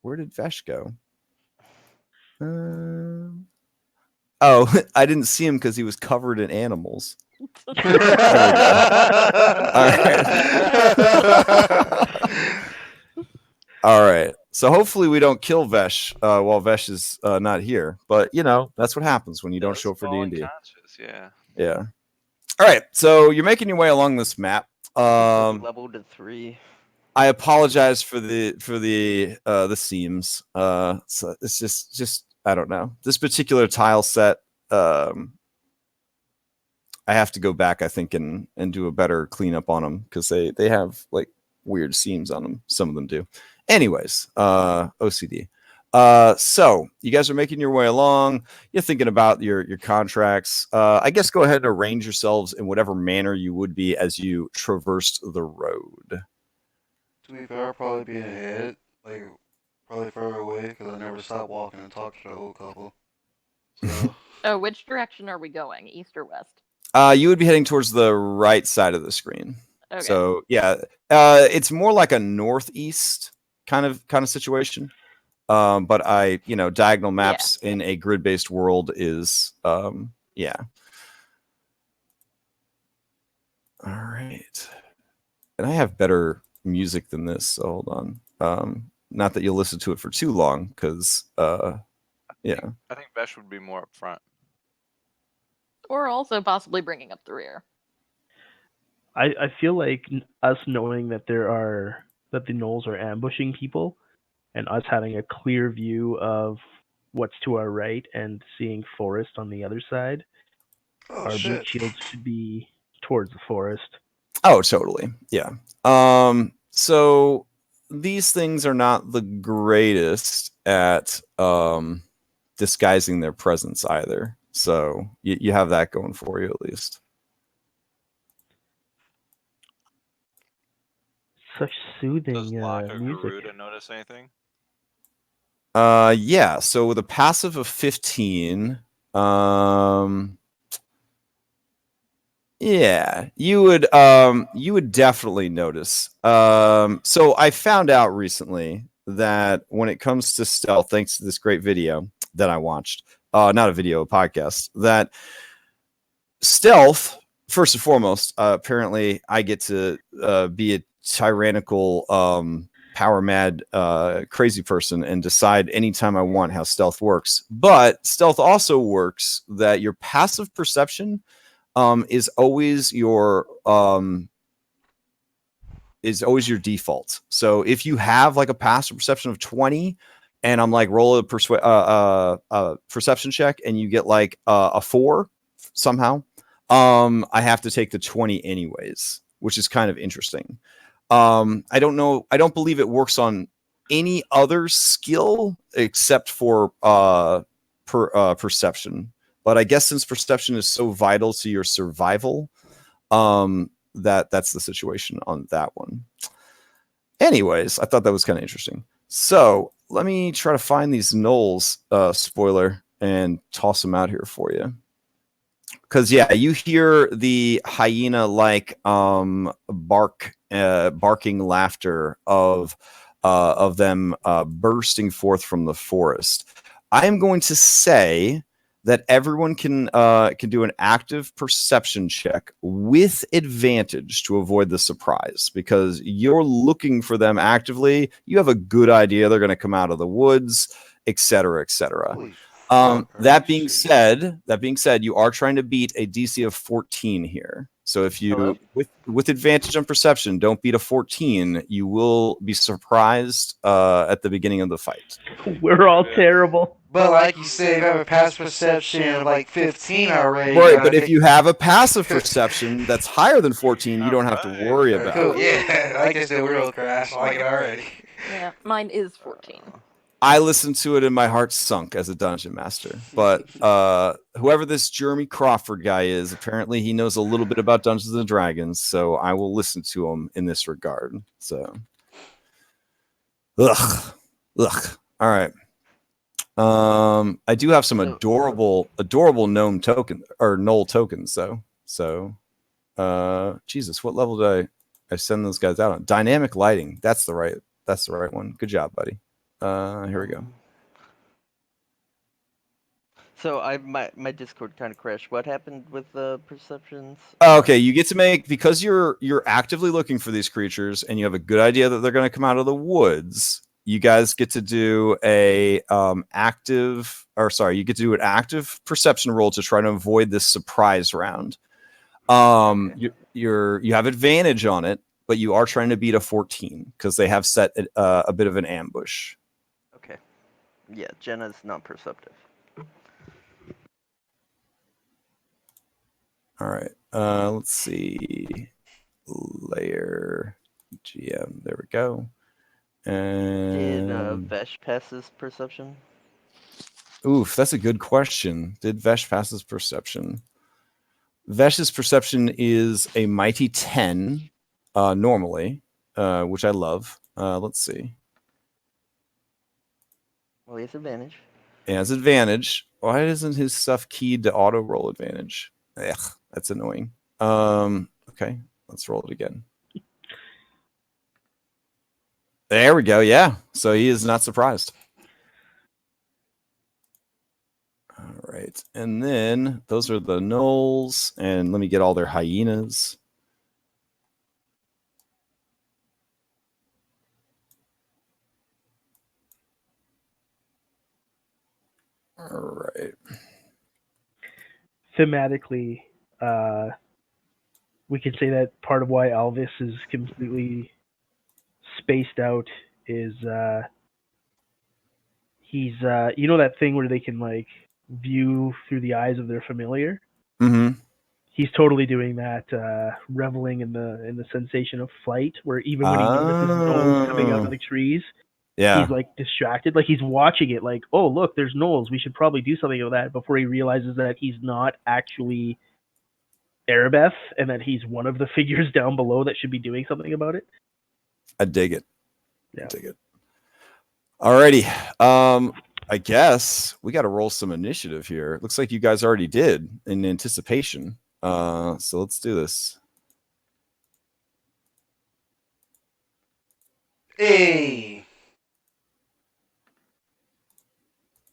Where did Vesh go? Oh, I didn't see him because he was covered in animals. There we go. All right. All right. So hopefully we don't kill Vesh while Vesh is not here. But you know that's what happens when you don't show up for D&D. Unconscious, yeah. Yeah. All right. So you're making your way along this map. Level to 3. I apologize for the seams. So it's just I don't know. This particular tile set, I have to go back, I think, and do a better cleanup on them because they have like weird seams on them. Some of them do. Anyways, OCD. So you guys are making your way along. You're thinking about your contracts. I guess go ahead and arrange yourselves in whatever manner you would be as you traversed the road. To be fair, I'll probably be ahead, like probably further away, because I never stopped walking and talked to the old couple. So. Oh, which direction are we going? East or west? You would be heading towards the right side of the screen. Okay. So yeah, it's more like a northeast kind of situation. But diagonal maps in a grid-based world is yeah. All right. And I have better music than this, so hold on. Not that you'll listen to it for too long, because yeah. I think Vesh would be more up front. Or also possibly bringing up the rear. I feel like us knowing that the gnolls are ambushing people, and us having a clear view of what's to our right and seeing forest on the other side, our boot shields should be towards the forest. Oh, totally. Yeah. So these things are not the greatest at disguising their presence either. So you have that going for you at least. Such soothing Does Locke or music. Garuda notice anything? Yeah. So with a passive of 15, yeah, you would definitely notice. So I found out recently that when it comes to stealth, thanks to this great video that I watched, not a video, a podcast, that stealth, first and foremost, apparently I get to be a tyrannical, power mad, crazy person and decide anytime I want how stealth works. But stealth also works that your passive perception is always your default. So if you have like a passive perception of 20 and I'm like roll a perception check and you get like a 4 somehow, I have to take the 20 anyways, which is kind of interesting. I don't believe it works on any other skill except for perception. But I guess since perception is so vital to your survival, that's the situation on that one. Anyways, I thought that was kind of interesting. So let me try to find these gnolls, spoiler, and toss them out here for you. Because yeah, you hear the hyena-like barking laughter of them bursting forth from the forest. I am going to say that everyone can do an active perception check with advantage to avoid the surprise, because you're looking for them actively. You have a good idea they're going to come out of the woods, etc., etc. That being said, you are trying to beat a DC of 14 here. So if you with advantage on perception don't beat a 14, you will be surprised at the beginning of the fight. We're all terrible. But like you say, if I have a passive perception of like 15 already. Right, but if you have a passive perception that's higher than 14, you don't have to worry about it. Yeah, I guess the real crash. I like it already. Yeah, mine is 14. I listened to it and my heart sunk as a dungeon master. But whoever this Jeremy Crawford guy is, apparently he knows a little bit about Dungeons and Dragons, so I will listen to him in this regard. So, ugh. All right. I do have some adorable gnome token or gnoll tokens though. So, Jesus, what level did I send those guys out on dynamic lighting. That's the right one. Good job, buddy. Here we go. So my Discord kind of crashed. What happened with the perceptions? Okay, you get to make, because you're actively looking for these creatures and you have a good idea that they're going to come out of the woods. You guys get to do an active perception roll to try to avoid this surprise round. Okay. You have advantage on it, but you are trying to beat a 14 because they have set a bit of an ambush. Okay. Yeah, Jenna's not perceptive. All right. Let's see. Layer GM. There we go. Did And Vesh pass his perception? oof, that's a good question. Did Vesh pass his perception? Vesh's perception is a mighty 10 normally, which I love. Let's see. Well, he has advantage. He has advantage. Why isn't his stuff keyed to auto roll advantage? Ugh, that's annoying. Okay, let's roll it again. There we go. Yeah. So he is not surprised. All right. And then those are the gnolls. And let me get all their hyenas. All right. Thematically, we could say that part of why Alvis is completely spaced out is he's you know that thing where they can like view through the eyes of their familiar. Mm-hmm. He's totally doing that, reveling in the sensation of flight, where even when he notices gnolls coming out of the trees, he's like distracted, like he's watching it, like, oh look, there's gnolls, we should probably do something about that, before he realizes that he's not actually Erebeth, and that he's one of the figures down below that should be doing something about it. I dig it. Yeah. I dig it. Alrighty. I guess we got to roll some initiative here. It looks like you guys already did in anticipation. So let's do this. Hey!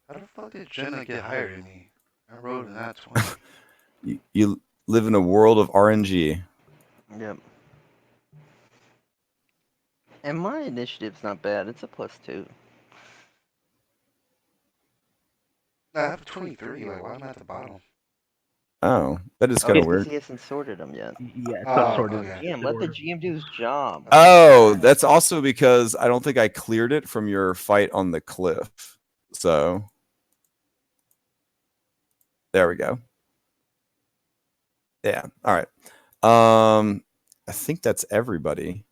How the fuck did Jenna get higher than me? I rolled in that 20. You live in a world of RNG. Yep. And my initiative's not bad. It's a +2. Nah, I have 23. Like, why am I at the bottom? Oh, that is kind of weird. He hasn't sorted them yet. Yeah, it's not sorted. Okay. Damn, let the GM do his job. Oh, that's also because I don't think I cleared it from your fight on the cliff. So there we go. Yeah. All right. I think that's everybody.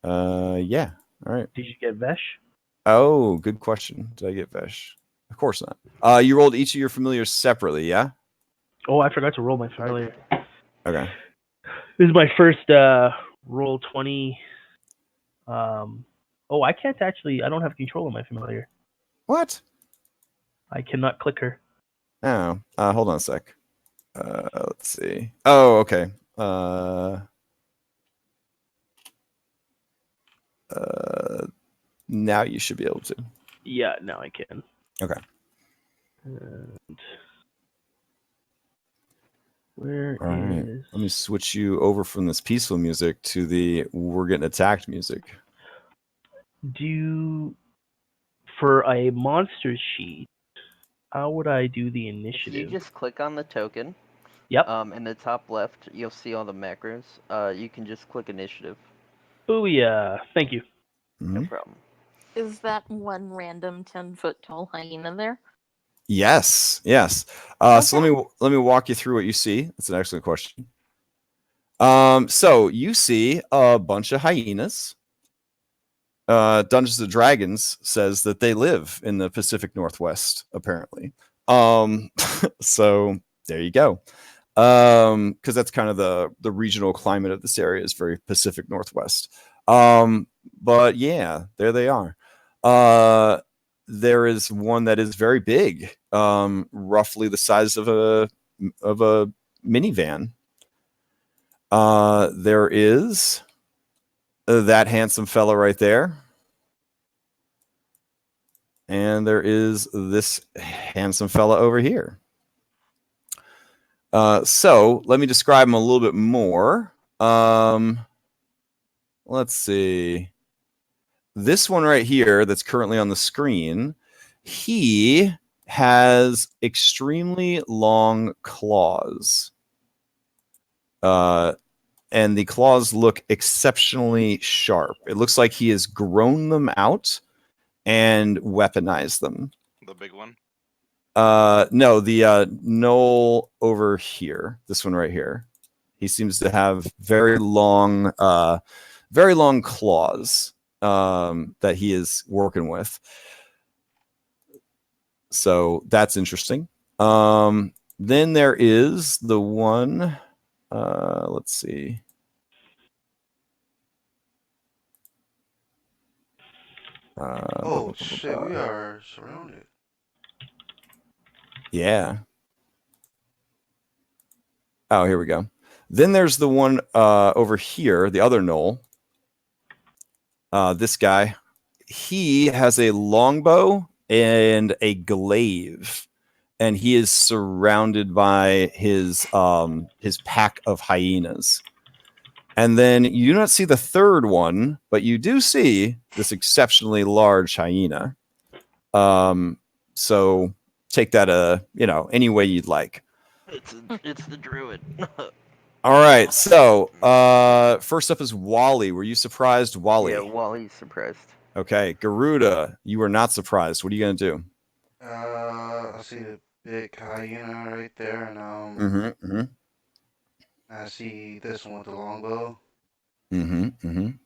Yeah. All right. Did you get Vesh? Oh, good question. Did I get Vesh? Of course not. You rolled each of your familiars separately, yeah? Oh, I forgot to roll my familiar. Okay. This is my first roll 20. Oh, I can't actually. I don't have control of my familiar. What? I cannot click her. Oh, hold on a sec. Let's see. Oh, okay. Now you should be able to. Yeah, now I can. Okay. And where All right. is? Let me switch you over from this peaceful music to the we're getting attacked music. For a monster sheet, how would I do the initiative? If you just click on the token, yep. In the top left, you'll see all the macros. You can just click initiative. Booyah! Thank you. No problem. Is that one random 10-foot tall hyena there? Yes. So let me walk you through what you see. That's an excellent question. So you see a bunch of hyenas. Dungeons and Dragons says that they live in the Pacific Northwest, apparently. So there you go. Because that's kind of the regional climate of this area is very Pacific Northwest. But yeah, there they are. There is one that is very big, roughly the size of a minivan. There is that handsome fella right there. And there is this handsome fella over here. So let me describe him a little bit more. Let's see. This one right here that's currently on the screen, he has extremely long claws. And the claws look exceptionally sharp. It looks like he has grown them out and weaponized them. The big one? No, the Gnoll over here. This one right here. He seems to have very long claws that he is working with. So that's interesting. Then there is the one. Let's see. Oh shit, we are surrounded. Yeah. Oh, here we go. Then there's the one over here, the other Gnoll. This guy. He has a longbow and a glaive, and he is surrounded by his pack of hyenas. And then you do not see the third one, but you do see this exceptionally large hyena. So take that any way you'd like. It's the druid. All right. So first up is Wally. Were you surprised, Wally? Yeah, Wally's surprised. Okay, Garuda, you were not surprised. What are you gonna do? I see the big hyena right there, and I see this one with the longbow. And I'm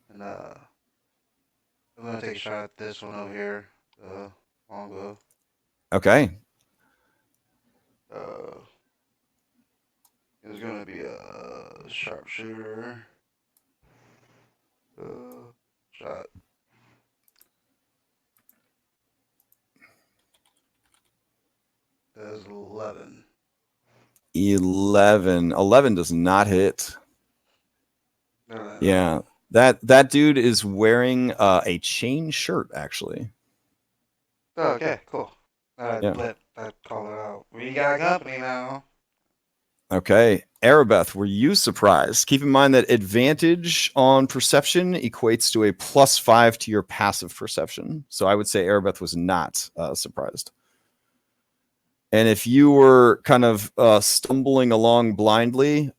gonna take a shot at this one over here, the longbow. Okay. It's gonna be a sharpshooter. Shot. That's 11. 11 does not hit. Yeah, that dude is wearing a chain shirt, actually. Oh, okay, cool. Yeah. That call it out. We got company now. Okay, Arabeth, were you surprised? Keep in mind that advantage on perception equates to a +5 to your passive perception. So I would say Arabeth was not surprised. And if you were kind of stumbling along blindly,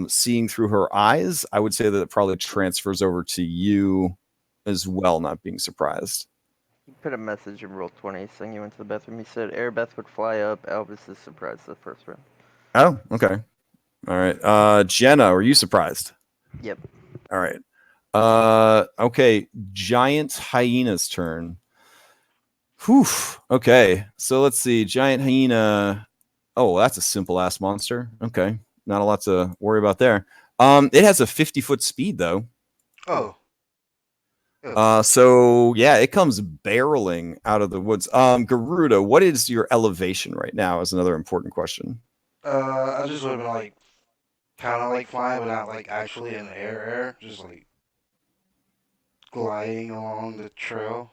seeing through her eyes, I would say that it probably transfers over to you as well, not being surprised. He put a message in Roll20 saying you went to the bathroom. He said Airbeth would fly up. Elvis is surprised the first round. Oh, okay. All right. Jenna, were you surprised? Yep. All right. Okay. Giant hyena's turn. Whew. Okay. So let's see. Giant hyena. Oh, that's a simple ass monster. Okay. Not a lot to worry about there. It has a 50-foot speed though. Oh. So yeah, it comes barreling out of the woods. Garuda, what is your elevation right now? Is another important question. I just would have been like, kind of like flying, but not like actually in the air, just like gliding along the trail.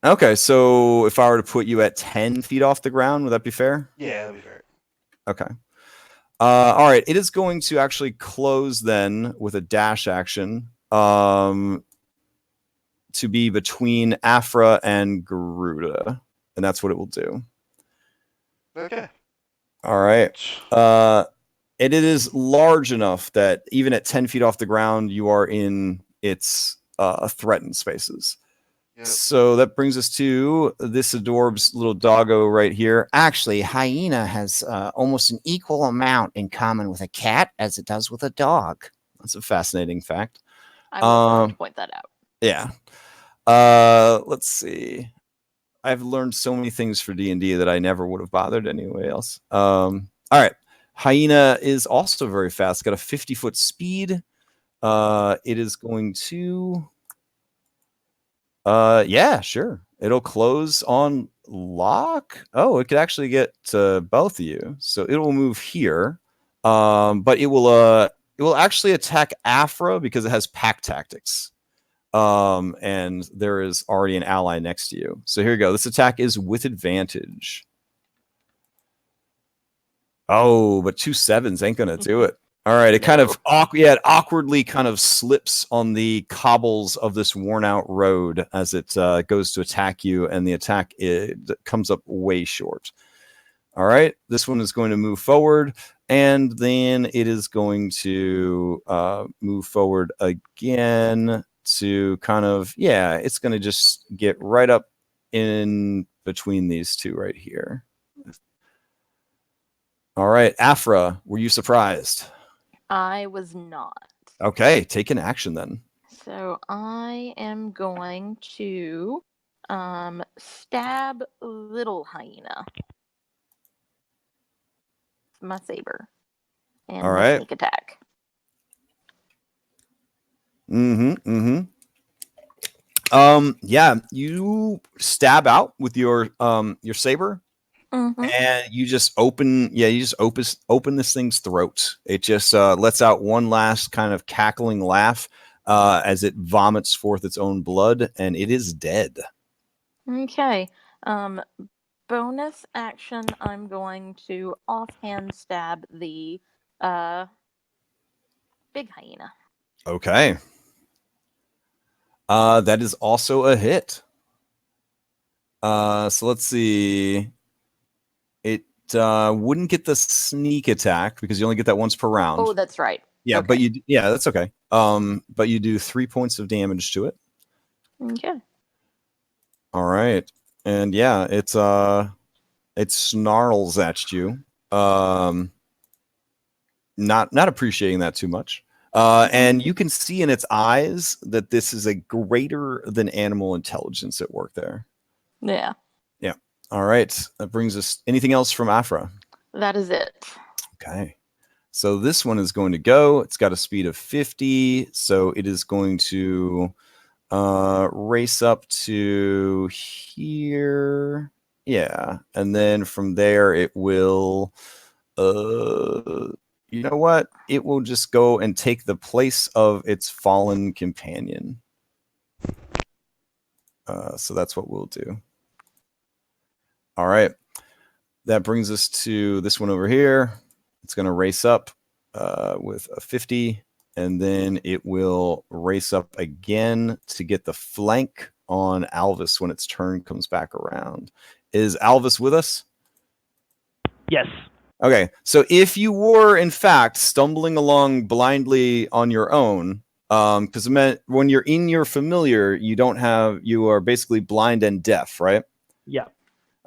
Okay, so if I were to put you at 10 feet off the ground, would that be fair? Yeah, that'd be fair. Okay. All right, it is going to actually close then with a dash action. To be between Aphra and Garuda, and that's what it will do. Okay. All right. And it is large enough that even at 10 feet off the ground, you are in its threatened spaces. Yep. So that brings us to this adorbs little doggo right here. Actually, hyena has almost an equal amount in common with a cat as it does with a dog. That's a fascinating fact. I was to point that out. Yeah. Let's see. I've learned so many things for D&D that I never would have bothered anyway else. All right. Hyena is also very fast. Got a 50-foot speed. It is going to... yeah, sure. It'll close on lock. Oh, it could actually get to both of you. So it will move here. But it will it will actually attack Aphra because it has pack tactics. And there is already an ally next to you. So here you go. This attack is with advantage. Oh, but 2 7s ain't gonna do it. All right, it kind of awkwardly kind of slips on the cobbles of this worn out road as it goes to attack you, and the attack comes up way short. All right, this one is going to move forward, and then it is going to move forward again to kind of, it's going to just get right up in between these two right here. All right, Aphra, were you surprised? I was not. Okay, take an action then. So I am going to stab little hyena. My saber. And All my right. sneak attack. Yeah, you stab out with your saber. And you just open this thing's throat. It just lets out one last kind of cackling laugh as it vomits forth its own blood, and it is dead. Okay. Bonus action, I'm going to offhand stab the big hyena. Okay. That is also a hit. So let's see. It wouldn't get the sneak attack because you only get that once per round. Oh, that's right. Yeah, okay. but that's okay. But you do 3 points of damage to it. Okay. All right. And yeah, it snarls at you. Not appreciating that too much. And you can see in its eyes that this is a greater than animal intelligence at work there. Yeah. Yeah. All right. That brings us anything else from Aphra? That is it. Okay. So this one is going to go. It's got a speed of 50, so it is going to race up to here. Yeah. And then from there it will you know what? It will just go and take the place of its fallen companion. So that's what we'll do. All right. That brings us to this one over here. It's going to race up with a 50, and then it will race up again to get the flank on Alvis when its turn comes back around. Is Alvis with us? Yes. Okay, so if you were in fact stumbling along blindly on your own, because when you're in your familiar, you are basically blind and deaf, right? Yeah.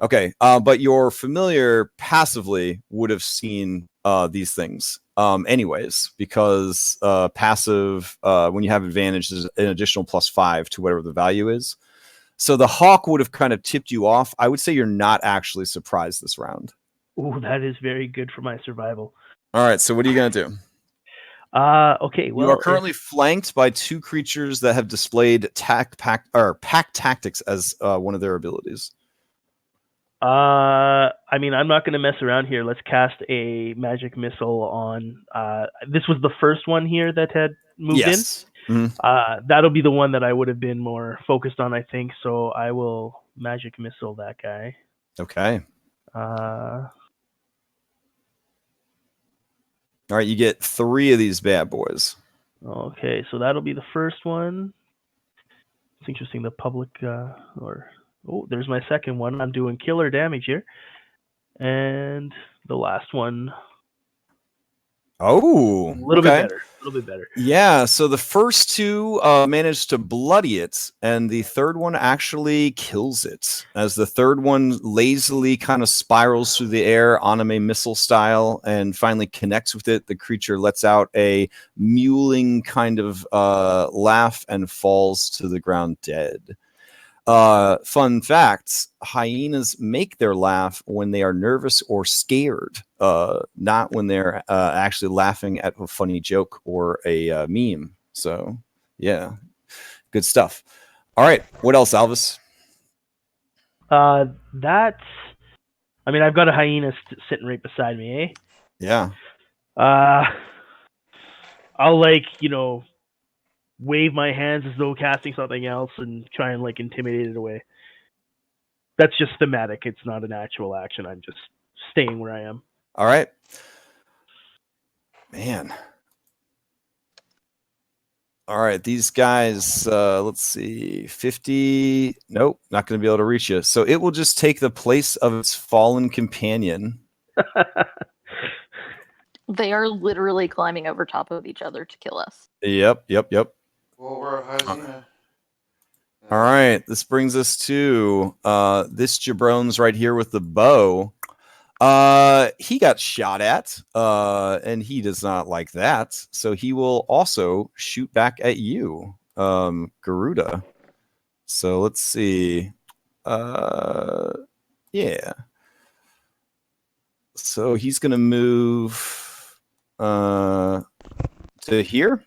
Okay, but your familiar passively would have seen these things anyways, because passive, when you have advantage, is an additional +5 to whatever the value is. So the hawk would have kind of tipped you off. I would say you're not actually surprised this round. Ooh, that is very good for my survival. All right, so what are you going to do? Okay, well, you are currently flanked by 2 creatures that have displayed pack tactics as one of their abilities. I mean, I'm not going to mess around here. Let's cast a magic missile on. This was the first one here that had moved in. Mm-hmm. That'll be the one that I would have been more focused on, I think. So I will magic missile that guy. Okay. All right, you get 3 of these bad boys. Okay, so that'll be the first one. It's interesting. The public, there's my second one. I'm doing killer damage here, and the last one. Oh, a little bit better. A little bit better. Yeah, so the first 2 managed to bloody it, and the third one actually kills it, as the third one lazily kind of spirals through the air, anime missile style, and finally connects with it. The creature lets out a mewling kind of laugh and falls to the ground dead. Fun facts: hyenas make their laugh when they are nervous or scared, not when they're actually laughing at a funny joke or a meme. So, yeah, good stuff. All right, what else, Alvis? That's. I mean, I've got a hyena sitting right beside me, eh? Yeah. I'll wave my hands as though casting something else and try and intimidate it away. That's just thematic. It's not an actual action. I'm just staying where I am. All right. Man. All right, these guys, let's see, 50. Nope, not going to be able to reach you. So it will just take the place of its fallen companion. They are literally climbing over top of each other to kill us. Yep. Well, we're Hazina. All right, this brings us to this jabrone's right here with the bow. He got shot at, and he does not like that. So he will also shoot back at you, Garuda. So let's see. Yeah. So he's going to move to here,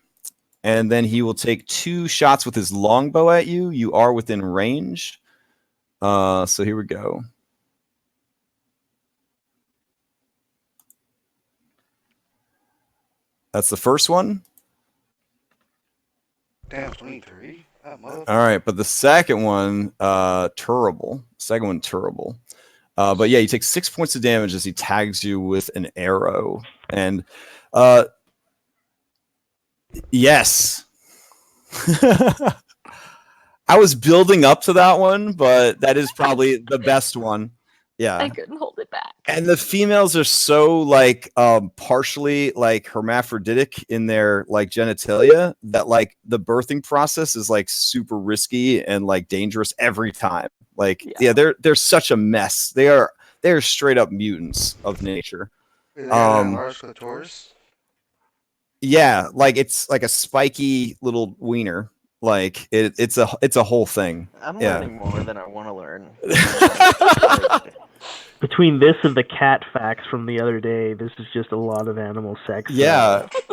and then he will take 2 shots with his longbow at you. You are within range. So here we go. That's the first one. Damn, 23. All right, but the second one, terrible. But yeah, you take 6 points of damage as he tags you with an arrow. And yes. I was building up to that one, but that is probably the best one. Yeah. I couldn't hold it back. And the females are so partially hermaphroditic in their genitalia that the birthing process is super risky and dangerous every time. They're such a mess. They're straight up mutants of nature. Yeah, it's like a spiky little wiener. It's a whole thing. I'm learning more than I want to learn. Between this and the cat facts from the other day, this is just a lot of animal sex.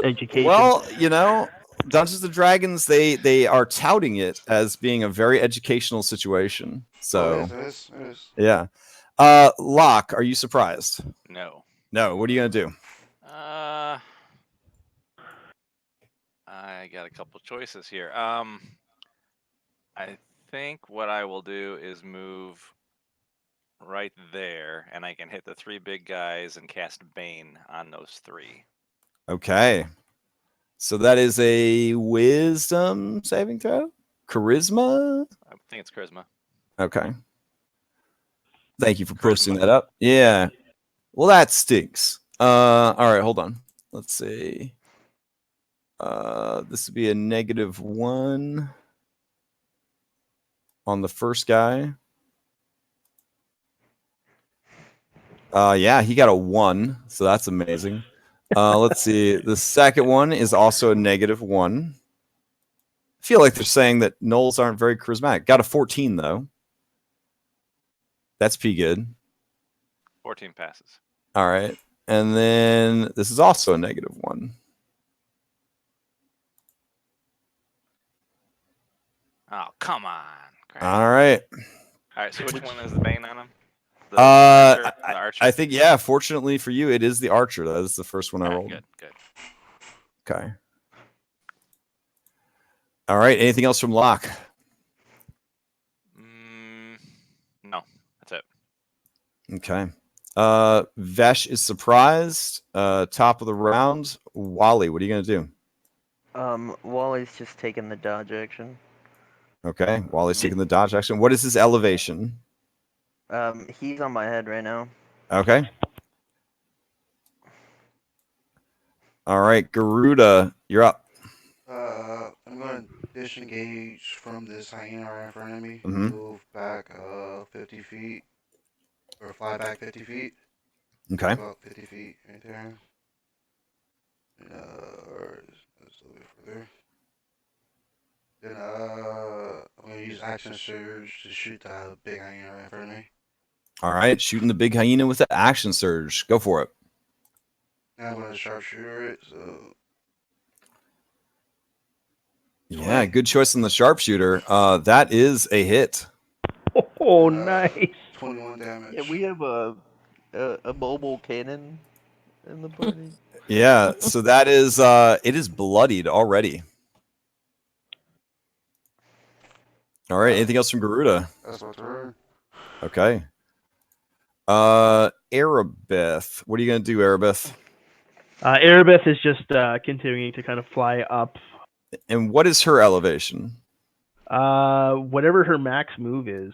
Education. Well, Dungeons and Dragons, they are touting it as being a very educational situation. So, it is. Yeah. Locke, are you surprised? No. No. What are you gonna do? I got a couple choices here. I think what I will do is move right there, and I can hit the 3 big guys and cast Bane on those 3. Okay. So that is a wisdom saving throw? Charisma? I think it's charisma. Okay. Thank you for posting that up. Yeah. Well, that stinks. All right, hold on. Let's see. This would be a -1 on the first guy. Yeah, he got a 1, so that's amazing. Let's see. The second one is also a -1. I feel like they're saying that gnolls aren't very charismatic. Got a 14 though. That's pretty good. 14 passes. All right, and then this is also a -1. Oh, come on. Crap. All right. All right, so which one is the Bane on him? The archer? I think, yeah, fortunately for you, it is the archer. That is the first one I rolled. Good. Okay. All right. Anything else from Locke? No, that's it. Okay. Vesh is surprised. Top of the round. Wally, what are you going to do? Wally's just taking the dodge action. Okay. Wally's taking the dodge action. What is his elevation? He's on my head right now. Okay. All right. Garuda, you're up. I'm going to disengage from this hyena right in front of me. Mhm. Move back 50 feet. Or fly back 50 feet. Okay. About 50 feet right there. Or just a little bit further. Then I'm going to use action surge to shoot the big hyena right in front of me. All right. Shooting the big hyena with the action surge. Go for it. Now I'm going to sharpshooter it. So. Yeah, good choice on the sharpshooter. That is a hit. Oh, nice. 21 damage. Yeah, we have a mobile cannon in the party. Yeah, so that is it is bloodied already. All right, anything else from Garuda? That's my turn. Okay. Arabeth. What are you gonna do, Arabeth? Erebeth is just continuing to kind of fly up. And what is her elevation? Whatever her max move is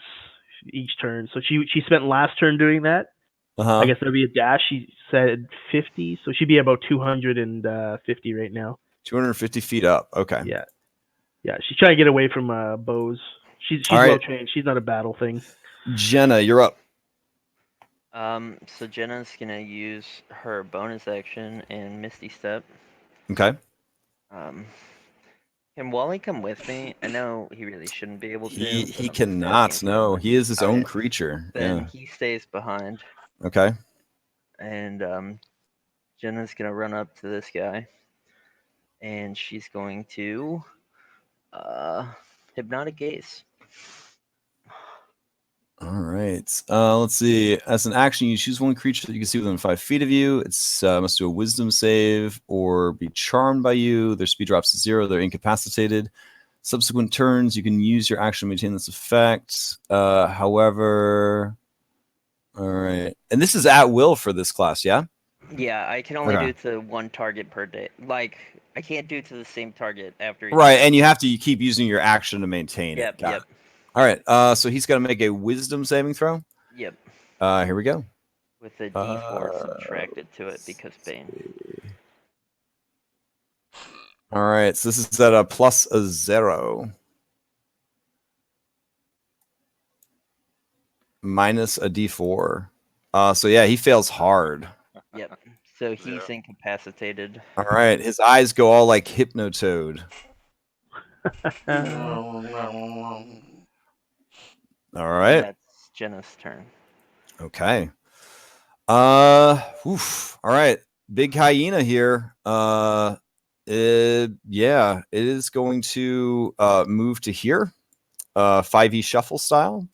each turn. So she spent last turn doing that. Uh-huh. I guess there'd be a dash. She said 50, so she'd be about 250 right now. 250 feet up. Okay. Yeah, yeah. She's trying to get away from bows. She's All right. well trained. She's not a battle thing. Jenna, you're up. So Jenna's gonna use her bonus action and Misty Step. Okay. Can Wally come with me? I know he really shouldn't be able to. He but I'm just cannot. asking. No, he is his own Alright, creature. Then Yeah. he stays behind, Okay. and Jenna's gonna run up to this guy, and she's going to hypnotic gaze. All right. Let's see. As an action, you choose one creature that you can see within 5 feet of you. It's must do a Wisdom save or be charmed by you. Their speed drops to 0. They're incapacitated. Subsequent turns, you can use your action to maintain this effect. However, all right. And this is at will for this class, yeah? Yeah, I can only Okay. do it to one target per day. Like, I can't do it to the same target after each Right, turn. and you have to keep using your action to maintain Yep, it. Got yep, it. All right. So he's got to make a Wisdom saving throw. yep. Here we go. With a D4 subtracted to it because Bane. All right. So this is at a plus a 0. Minus a D4. So yeah, he fails hard. Yep. So he's incapacitated. All right. His eyes go all like Hypnotoad. All right. And that's Jenna's turn. Okay. Oof. All right. Big hyena here. Yeah, it is going to move to here. 5e shuffle style.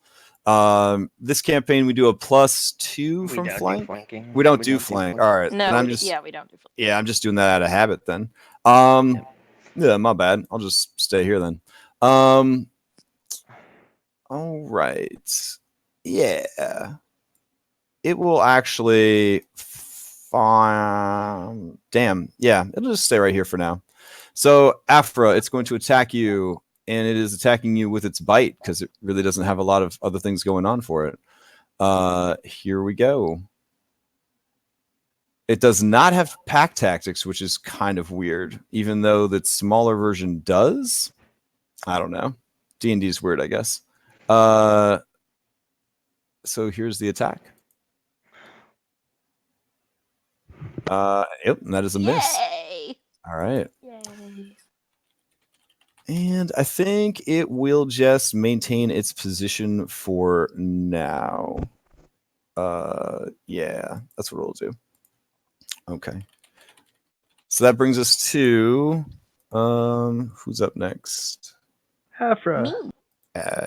This campaign we do a +2 from flank. Do flanking. We don't do flank. All right. No, then I'm we, just yeah, we don't do flank. yeah, I'm just doing that out of habit then. Yep. Yeah, my bad. I'll just stay here then. All right. Yeah. It will actually damn. Yeah, it'll just stay right here for now. So Aphra, it's going to attack you, and it is attacking you with its bite because it really doesn't have a lot of other things going on for it. Here we go. It does not have pack tactics, which is kind of weird, even though the smaller version does. I don't know. D&D is weird, I guess. So here's the attack. Yep, and that is a miss. Yay! All right. Yay. And I think it will just maintain its position for now. Yeah, that's what it'll do. Okay. So that brings us to who's up next? Aphra. Me.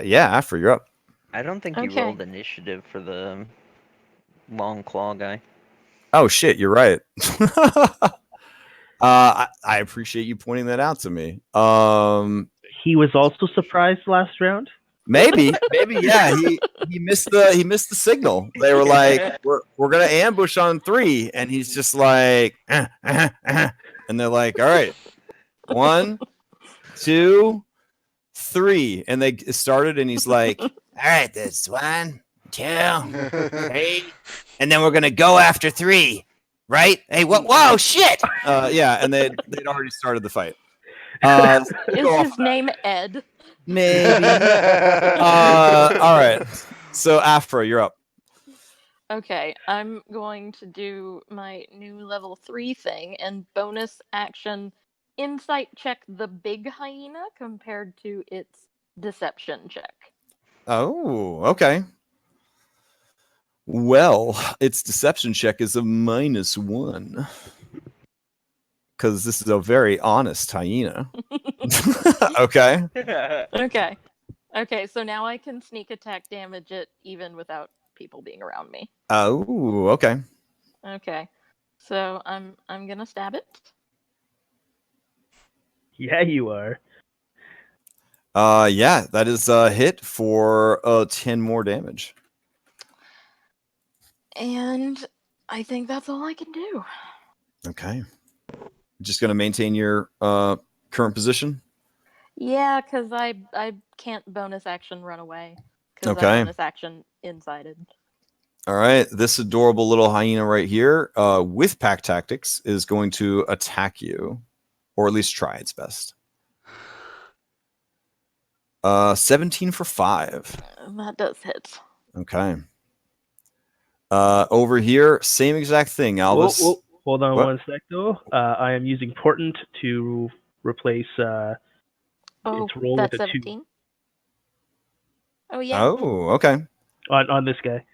Yeah, Aphra, you're up. I don't think you Okay. rolled initiative for the long claw guy. Oh shit, you're right. I appreciate you pointing that out to me. He was also surprised last round. Maybe, yeah. He missed the signal. They were like, "We're gonna ambush on 3," and he's just like, and they're like, "All right, 1, 2, 3," and they started, and he's like, "All right, that's 1, 2, 3, and then we're gonna go after 3, right? Hey, what? Whoa, shit!" Yeah, and they'd already started the fight. Is his name Ed? Maybe. All right. So Aphra, you're up. Okay, I'm going to do my new level 3 thing and bonus action insight check the big hyena compared to its deception check. Oh, okay. Well, its deception check is a -1. Because this is a very honest hyena. Okay. Okay, so now I can sneak attack damage it even without people being around me. Oh, okay. Okay. So I'm gonna stab it. Yeah, you are. Yeah, that is a hit for 10 more damage. And I think that's all I can do. Okay. Just going to maintain your current position? Yeah, because I can't bonus action run away. Because I Okay. bonus action insided. All right. This adorable little hyena right here, with pack tactics, is going to attack you, or at least try its best. 17 for 5. That does hit. Okay. Over here, same exact thing, Albus. Whoa, hold on What? one sec, though. I am using Portent to replace Oh, its roll that's with a 2 17. Oh yeah. Oh, okay. on this guy.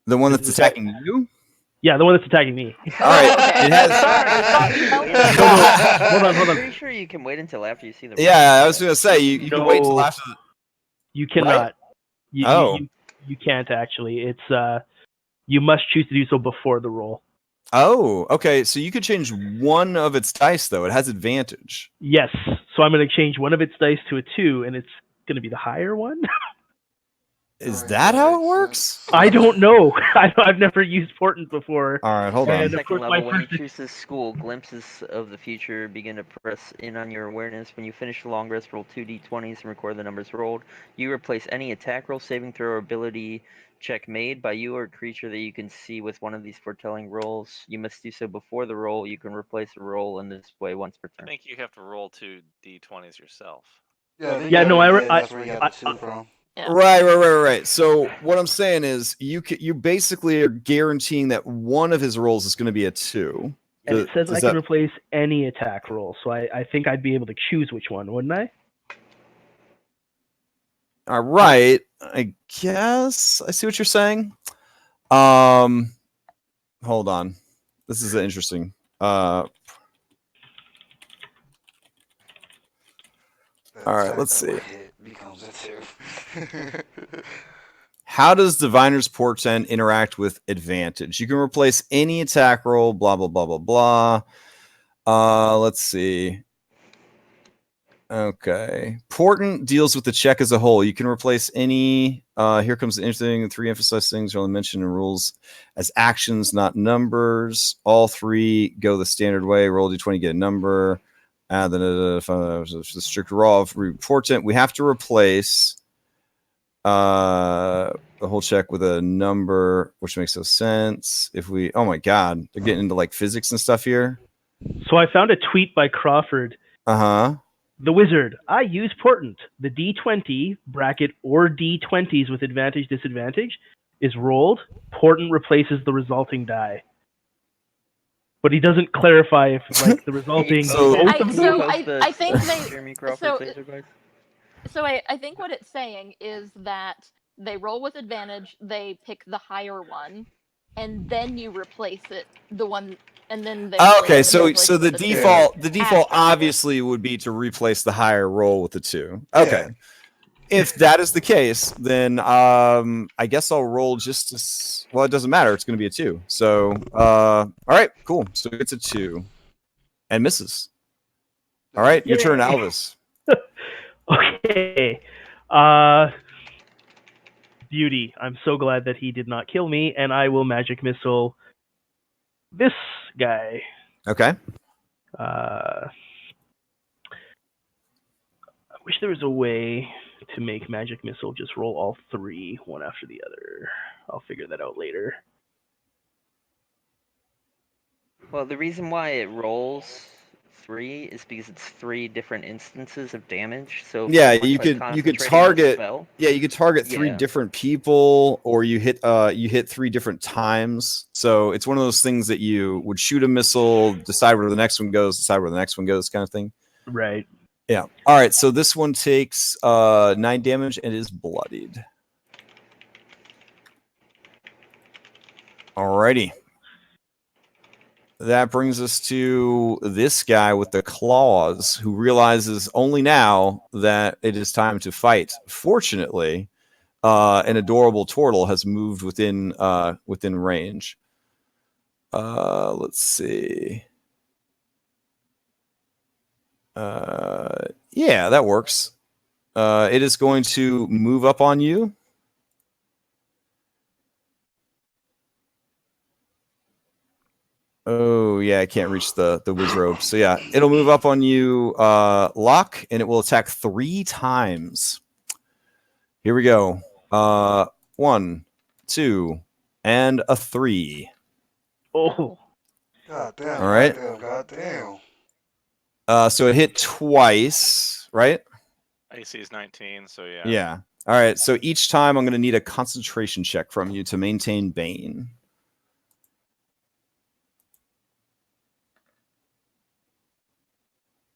The one This that's is- attacking you? Yeah, the one that's attacking me. All right. Okay. It has. Sorry. Hold on, hold I'm on. pretty sure you can wait until after you see the. Yeah, I was going to say, you can wait till No. after. You cannot. Oh. You can't actually. It's you must choose to do so before the roll. Oh, okay. So you could change one of its dice, though. It has advantage. Yes. So I'm going to change one of its dice to a 2, and it's going to be the higher one. Is Alright, that that how it makes works? sense. I don't know. I've never used Portent before. All right, hold And on. of Second course, level, my when you first- choose this school, glimpses of the future begin to press in on your awareness. When you finish the long rest, roll 2d20s and record the numbers rolled. You replace any attack roll, saving throw, or ability check made by you or a creature that you can see with one of these foretelling rolls. You must do so before the roll. You can replace a roll in this way once per I turn. think you have to roll 2 d20s yourself. Yeah, I think Yeah, you no, already did. That's where you got the 2 I- from. Yeah. Right. So what I'm saying is, you basically are guaranteeing that one of his rolls is going to be a 2. and it says Does I can that- replace any attack roll, so I think I'd be able to choose which one, wouldn't I? All right. I guess I see what you're saying. Hold on. This is interesting. All right, let's see. Hit becomes a 2. How does Diviner's Portent interact with advantage? You can replace any attack roll, blah, blah, blah, blah, blah. Let's see. Okay. Portent deals with the check as a whole. You can replace any, here comes the interesting, 3 emphasized things are only mentioned in rules as actions, not numbers. All 3 go the standard way. Roll d20, get a number. The strict raw of Portent. We have to replace the whole check with a number, which makes no sense. If we, oh my god, they're getting into like physics and stuff here. So I found a tweet by Crawford. Uh-huh. The wizard. I use Portent. The D20 bracket or D20s with advantage disadvantage is rolled. Portent replaces the resulting die. But he doesn't clarify if like the resulting So- both of them. I think they- Jeremy Crawford's so- laser guys? So I think what it's saying is that they roll with advantage, they pick the higher one, and then you replace it, the one, and then they. Okay, so replace it the with the default two. default After. obviously would be to replace the higher roll with the 2. Okay. If that is the case, then I guess I'll roll just to well, it doesn't matter. It's going to be a 2. So all right, cool. So it's a 2 and misses. All right, your turn, Yay. Alvis. Okay. Beauty. I'm so glad that he did not kill me, and I will magic missile this guy. Okay. I wish there was a way to make magic missile just roll all 3 one after the other. I'll figure that out later. Well, the reason why it rolls 3 is because it's 3 different instances of damage. So Yeah, much you like could concentrating target. a spell. Yeah, you could target 3 Yeah. different people, or you hit 3 different times. So it's one of those things that you would shoot a missile, decide where the next one goes, decide where the next one goes, kind of thing. Right. Yeah. All right. So this one takes 9 damage and is bloodied. Alrighty. That brings us to this guy with the claws, who realizes only now that it is time to fight. Fortunately, an adorable turtle has moved within range. Let's see. Yeah, that works. It is going to move up on you. Oh, yeah, I can't reach the whiz robe. So, yeah, it'll move up on you, Locke, and it will attack 3 times. Here we go. 1, 2, and a 3. Oh, God damn. All right. God damn. So it hit twice, right? AC is 19, so yeah. Yeah. All right. So each time I'm going to need a concentration check from you to maintain Bane.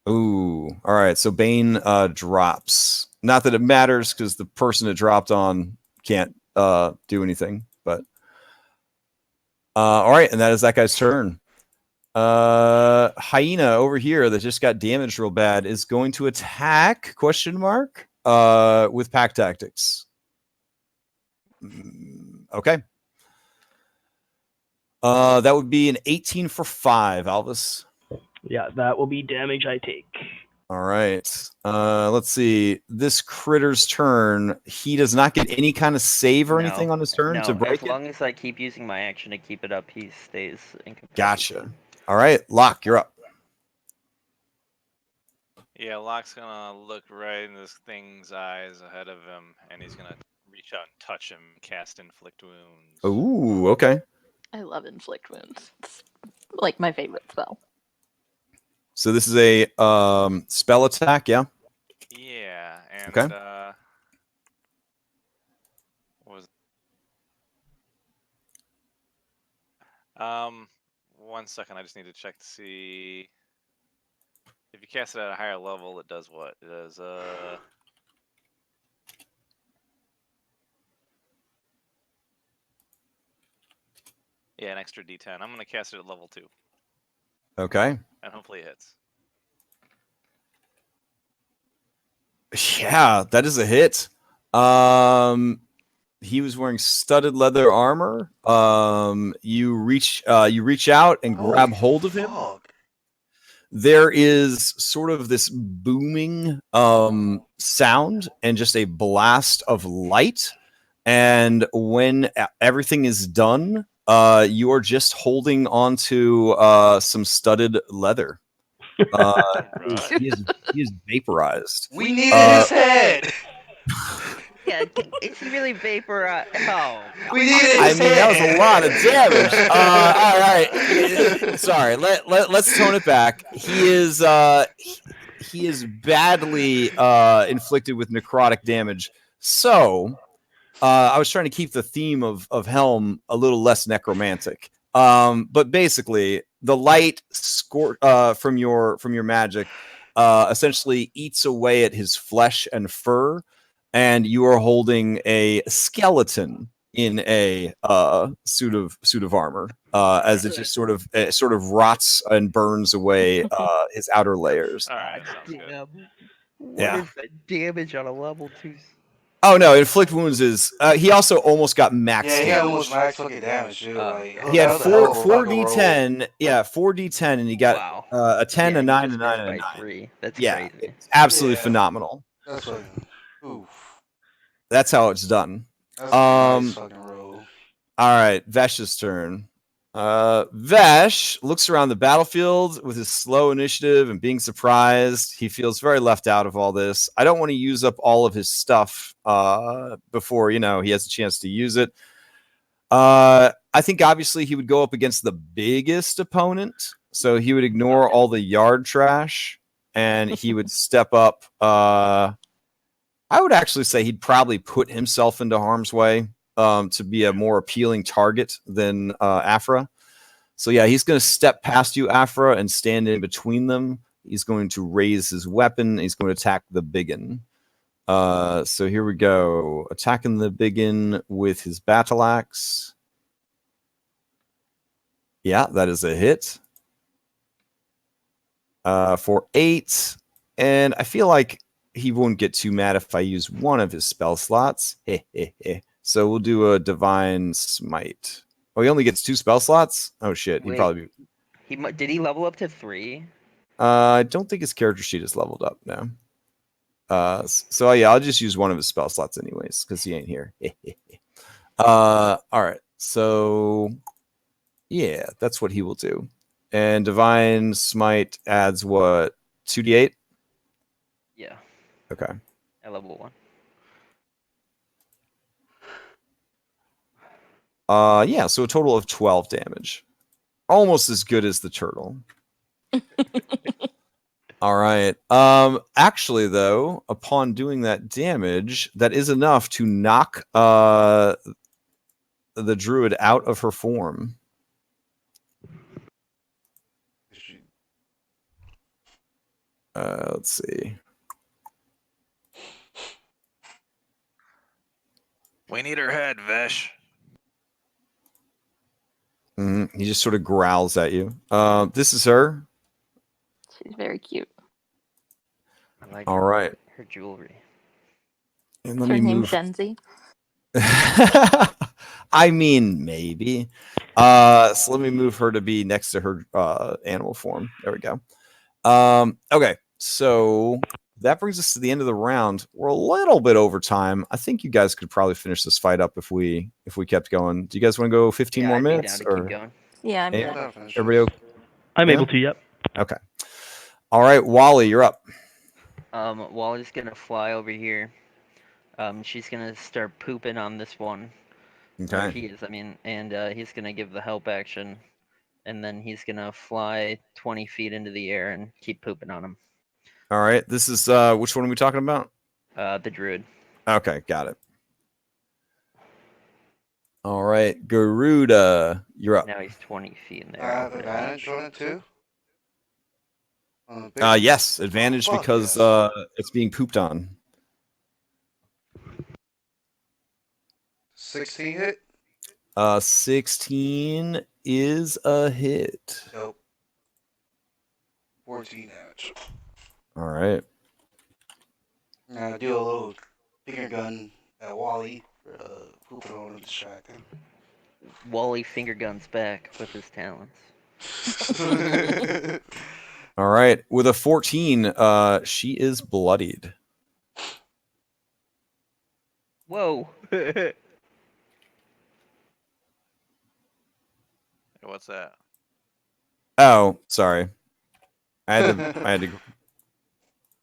Ooh. All right. So Bane drops. Not that it matters because the person it dropped on can't do anything. But all right. And that is that guy's turn. Hyena over here that just got damaged real bad is going to attack ? With pack tactics. Okay. That would be an 18 for 5, Alvis. yeah, that will be damage I take. All right. Let's see. This critter's turn. He does not get any kind of save or anything on his turn to break as it. long as I keep using my action to keep it up, he stays incapacitated. Gotcha. All right, Locke, you're up. Yeah, Locke's gonna look right in this thing's eyes ahead of him, and he's gonna reach out and touch him, cast Inflict Wounds. Ooh, okay. I love inflict wounds. It's like my favorite spell. So this is a spell attack, yeah? Yeah, and Okay. what was 1 second, I just need to check to see if you cast it at a higher level, it does what? It does yeah, an extra D10. I'm gonna cast it at level 2. Okay. And hopefully it hits. Yeah, that is a hit. He was wearing studded leather armor. You reach out and grab hold of him. There is sort of this booming sound and just a blast of light. And when everything is done, you are just holding onto some studded leather. He is vaporized. We needed his head. Yeah, is he really vaporized? Oh. We needed his head. That was a lot of damage. All right. Sorry. Let's tone it back. He is badly inflicted with necrotic damage. So I was trying to keep the theme of Helm a little less necromantic. But basically, the light from your magic essentially eats away at his flesh and fur, and you are holding a skeleton in a suit of armor as it just sort of rots and burns away his outer layers. All right, sounds good. What is the damage on a level 2? Oh no, inflict wounds is he also almost got max damage. Yeah, he had almost max fucking damage too. He had 4d10, 4d10, and he got a 10, a 9, a 9, and a 9. 3. That's crazy. It's absolutely phenomenal. That's fucking oof. That's how it's done. That's a nice fucking roll. All right, Vesh's turn. Vesh looks around the battlefield with his slow initiative and being surprised. He feels very left out of all this. I don't want to use up all of his stuff before he has a chance to use it. I think obviously he would go up against the biggest opponent, so he would ignore all the yard trash and he would step up. I would actually say he'd probably put himself into harm's way to be a more appealing target than Aphra. So yeah, he's going to step past you, Aphra, and stand in between them. He's going to raise his weapon. He's going to attack the biggin. So here we go. Attacking the biggin with his battle axe. Yeah, that is a hit. For 8. And I feel like he won't get too mad if I use one of his spell slots. So we'll do a Divine Smite. Oh, he only gets 2 spell slots? Oh shit, he'd Wait. probably be... Did he level up to 3? I don't think his character sheet is leveled up now. So yeah, I'll just use one of his spell slots anyways, because he ain't here. Alright, so yeah, that's what he will do. And Divine Smite adds what? 2d8? Yeah, Okay. at level 1. Yeah, so a total of 12 damage. Almost as good as the turtle. All right. Actually, though, upon doing that damage, that is enough to knock the druid out of her form. Let's see. We need her head, Vesh. He just sort of growls at you. This is her. She's very cute. I like All right. her jewelry. And Is let her me name move. Shenzi? I mean, maybe. So let me move her to be next to her animal form. There we go. Okay, so that brings us to the end of the round. We're a little bit over time. I think you guys could probably finish this fight up if we kept going. Do you guys want to go 15 more I'd be minutes? down to keep going. Yeah, I'm Yeah. down. Everybody okay? I'm Yeah? able to, yep. Okay. All right, Wally, you're up. Wally's gonna fly over here. She's gonna start pooping on this one. Or Okay. he is, I mean, and he's gonna give the help action, and then he's gonna fly 20 feet into the air and keep pooping on him. All right. This is which one are we talking about? The druid. Okay, got it. All right, Garuda, you're up. Now he's 20 feet in the I air. have advantage on it too. Yes, advantage fuck because yes. it's being pooped on. 16 hit. 16 is a hit. Nope. 14 damage. All right. Now do a little finger gun at Wally for pooping on and distracting. Wally finger guns back with his talents. All right. With a 14, she is bloodied. Whoa. What's that? Oh, sorry. I had to.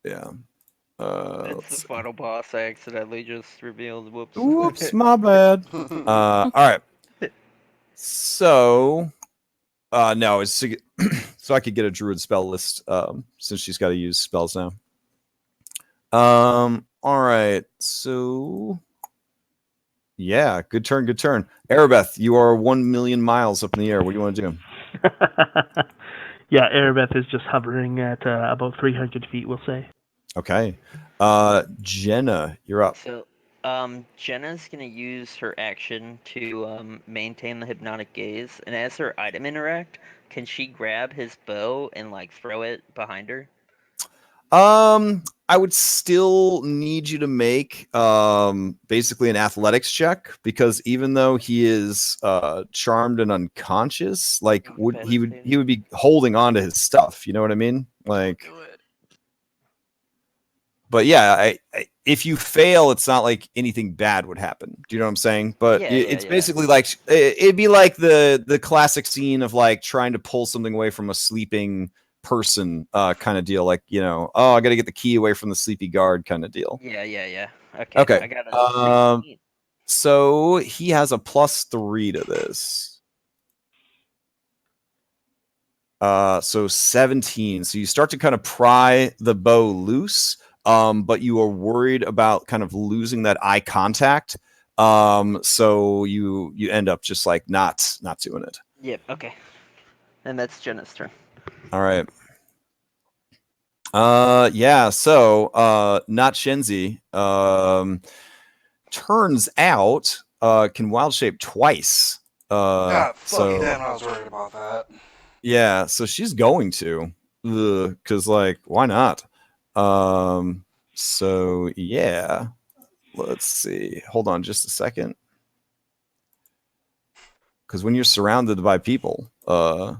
Yeah. That's Let's the see. final boss I accidentally just revealed. Whoops. Whoops, my bad. All right. So, no, it's so I could get a druid spell list since she's got to use spells now. All right. So, yeah, good turn, good turn. Arabeth, you are 1 million miles up in the air. What do you want to do? Yeah, Erebeth is just hovering at about 300 feet, we'll say. Okay. Jenna, you're up. So, Jenna's gonna use her action to maintain the hypnotic gaze, and as her item interact, can she grab his bow and like throw it behind her? I would still need you to make basically an athletics check because even though he is charmed and unconscious, like he would be holding on to his stuff. You know what I mean? Like, Do it. but yeah, if you fail, it's not like anything bad would happen. Do you know what I'm saying? But it's basically like it'd be like the classic scene of like trying to pull something away from a sleeping person kind of deal, like, you know, oh, I got to get the key away from the sleepy guard kind of deal. Yeah. Okay. I got a 16. So he has a +3 to this. So 17. So you start to kind of pry the bow loose, but you are worried about kind of losing that eye contact. So you end up just like not doing it. Yep. Okay. And that's Jenna's turn. All right. Yeah, so not Shenzi turns out can wild shape twice. God, So damn, I was worried about that. yeah, so she's going to because like why not? So yeah, let's see. Hold on just a second. because when you're surrounded by people, I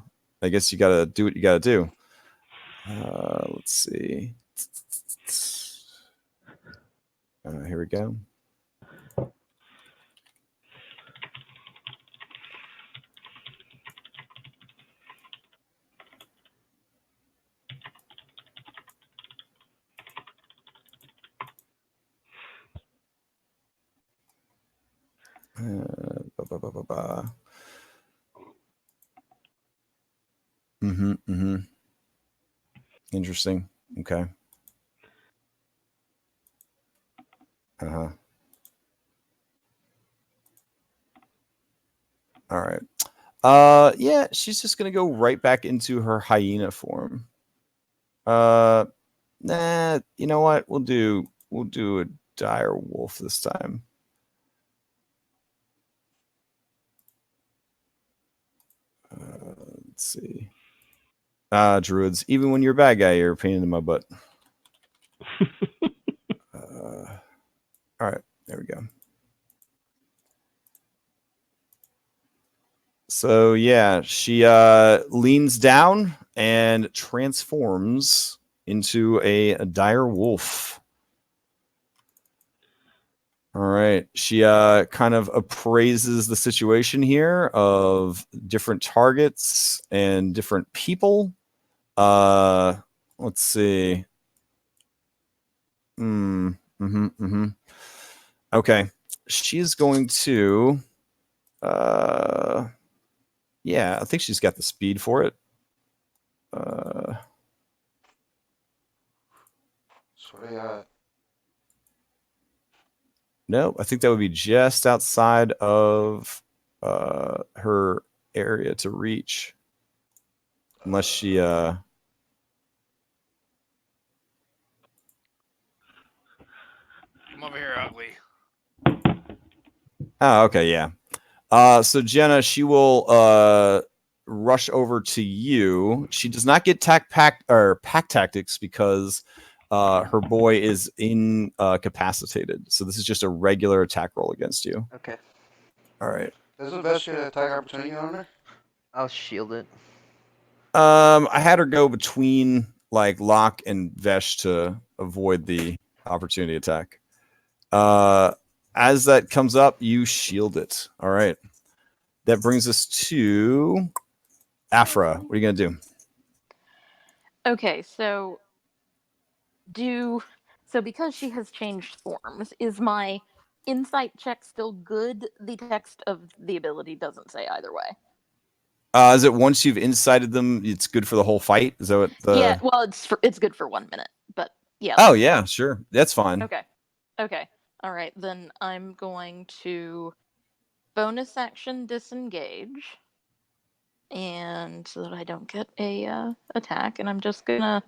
guess you gotta do what you gotta do. Let's see. Here we go. Interesting. Okay. All right. Yeah, she's just gonna go right back into her hyena form. Nah, you know what? We'll do a dire wolf this time. Let's see. Druids. Even when you're a bad guy, you're a pain in my butt. All right, there we go. So yeah, she leans down and transforms into a dire wolf. All right. She kind of appraises the situation here of different targets and different people. Let's see. Okay. She's going to yeah, I think she's got the speed for it. No, I think that would be just outside of her area to reach. Unless she Come over here, ugly. Oh, okay, yeah. So Jenna, she will rush over to you. She does not get pack tactics because her boy is incapacitated. So this is just a regular attack roll against you. Okay. All right. Does the best get attack opportunity on her? I'll shield it. I had her go between like Locke and Vesh to avoid the opportunity attack. As that comes up, you shield it. All right. That brings us to Aphra. What are you gonna do? Okay, so because she has changed forms, is my insight check still good? The text of the ability doesn't say either way. Is it once you've incited them, it's good for the whole fight? Is that what the? Yeah, well, it's good for 1 minute, but yeah. Oh yeah, sure, that's fine. Okay. All right, then I'm going to bonus action disengage, and so that I don't get a attack, and I'm just gonna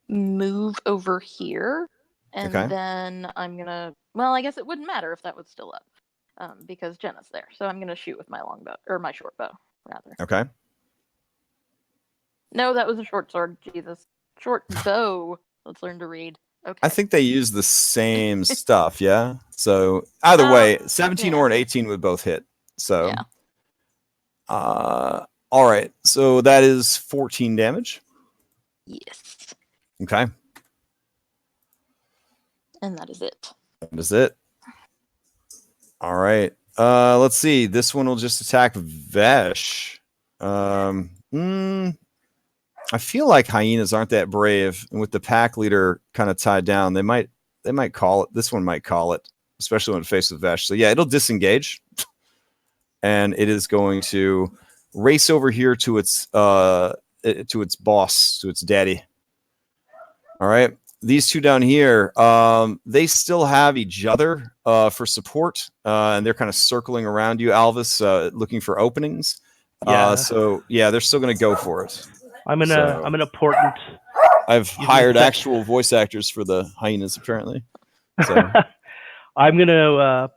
move over here, and Okay. then I'm gonna. Well, I guess it wouldn't matter if that was still up, because Jenna's there. So I'm gonna shoot with my longbow or my short bow, rather. Okay. No, that was a short sword. Jesus, short bow. Let's learn to read. Okay. I think they use the same stuff. Yeah. So either way, 17 yeah. or an 18 would both hit. So. Yeah. All right. So that is 14 damage. Yes. Okay. And that is it. That is it. All right. Let's see. This one will just attack Vesh. I feel like hyenas aren't that brave, and with the pack leader kind of tied down, they might call it. This one might call it, especially when faced with Vesh. So yeah, it'll disengage, and it is going to race over here to its boss, to its daddy. All right. These two down here, they still have each other for support, and they're kind of circling around you, Alvis, looking for openings. Yeah. So yeah, they're still going to go for it. I'm gonna portent. I've hired actual voice actors for the hyenas, apparently. So I'm gonna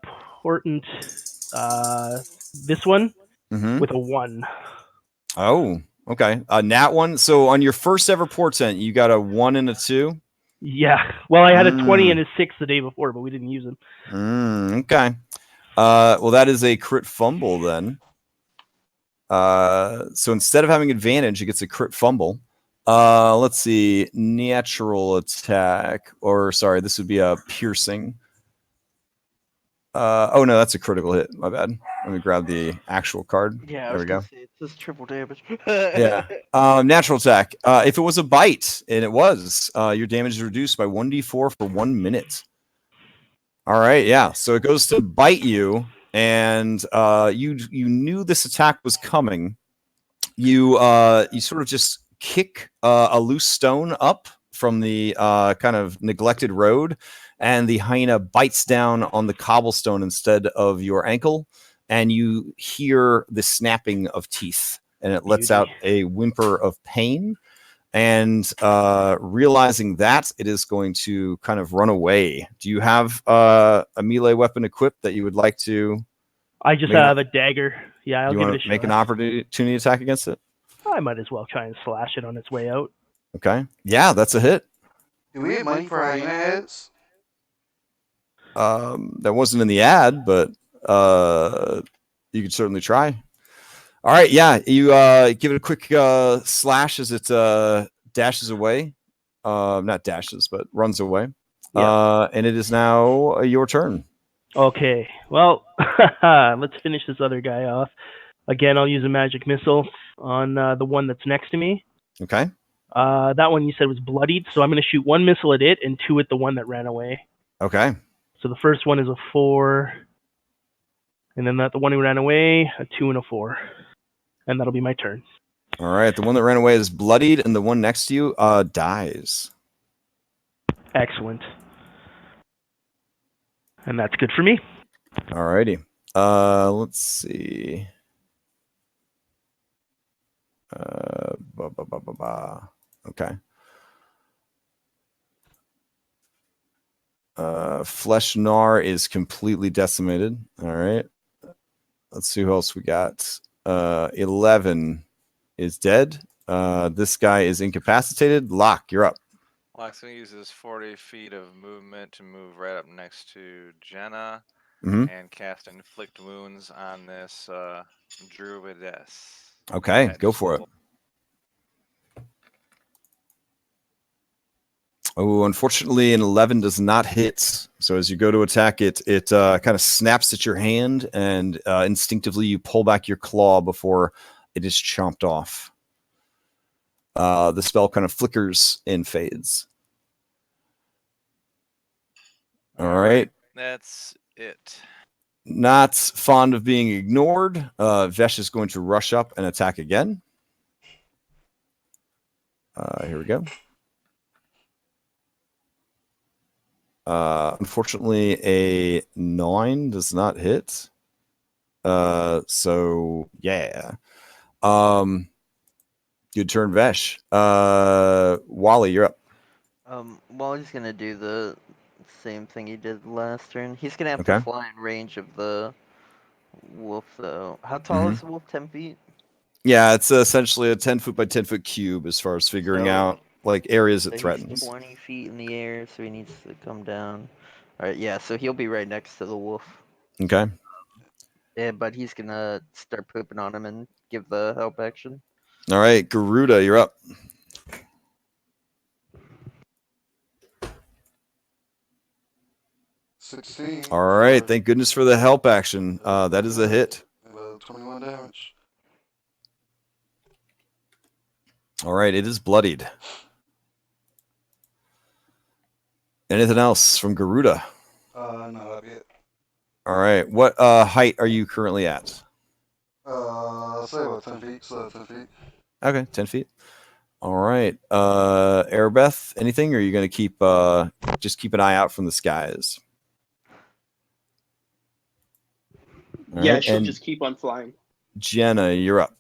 portent this one with a 1. Oh, okay. Nat 1. So on your first ever portent, you got a 1 and a 2. Yeah. Well, I had a 20 and a 6 the day before, but we didn't use them. Okay. Well, that is a crit fumble then. So instead of having advantage, it gets a crit fumble. Let's see, natural attack, or sorry, this would be a piercing. Oh no, that's a critical hit. My bad. Let me grab the actual card. Yeah, I There was we go. gonna say it's just triple damage. Yeah. Natural attack. If it was a bite, and it was, your damage is reduced by 1d4 for 1 minute. All right, yeah. So it goes to bite you, and you knew this attack was coming. You sort of just kick a loose stone up from the kind of neglected road, and the hyena bites down on the cobblestone instead of your ankle, and you hear the snapping of teeth, and it lets out a whimper of pain. And realizing that, it is going to kind of run away. Do you have a melee weapon equipped that you would like to? I just have a dagger. Yeah, I'll You give it want a to make an shot. opportunity attack against it? I might as well try and slash it on its way out. Okay. Yeah, that's a hit. Do we get money for hyena heads? That wasn't in the ad, but you could certainly try. All right, yeah, you give it a quick slash as it dashes away. Not dashes, but runs away. Yeah. And it is now your turn. Okay. Well, let's finish this other guy off. Again, I'll use a magic missile on the one that's next to me. Okay. That one you said was bloodied, so I'm going to shoot 1 missile at it and 2 at the one that ran away. Okay. So the first one is a 4, and then the one who ran away, a 2 and a 4. And that'll be my turn. All right. The one that ran away is bloodied, and the one next to you dies. Excellent. And that's good for me. All righty. Let's see. Okay. Flesh Gnar is completely decimated. All right. Let's see who else we got. 11 is dead. This guy is incapacitated. Locke, you're up. Locke's gonna use his 40 feet of movement to move right up next to Jenna and cast Inflict Wounds on this druidess. Okay, go for it. Oh, unfortunately, an 11 does not hit. So as you go to attack it, it kind of snaps at your hand, and instinctively you pull back your claw before it is chomped off. The spell kind of flickers and fades. All right. That's it. Not fond of being ignored. Vesh is going to rush up and attack again. Here we go. Unfortunately, a 9 does not hit. So yeah. Good turn, Vesh. Wally, you're up. Wally's gonna do the same thing he did last turn. He's gonna have Okay. to fly in range of the wolf, though. How tall is the wolf? 10 feet? Yeah, it's essentially a 10-foot by 10-foot cube as far as figuring out like areas it threatens. He's 20 feet in the air, so he needs to come down. All right, yeah, so he'll be right next to the wolf. Okay. Yeah, but he's gonna start pooping on him and give the help action. All right, Garuda, you're up. $16. All right, thank goodness for the help action. That is a hit. 21 damage. All right, it is bloodied. Anything else from Garuda? No, that'd be it. All right, what height are you currently at? Say about 10 feet. So 10 feet. Okay, 10 feet. All right, Airbeth, anything, or are you going to keep just keep an eye out from the skies? All Yeah, right, she'll and just keep on flying. Jenna, you're up.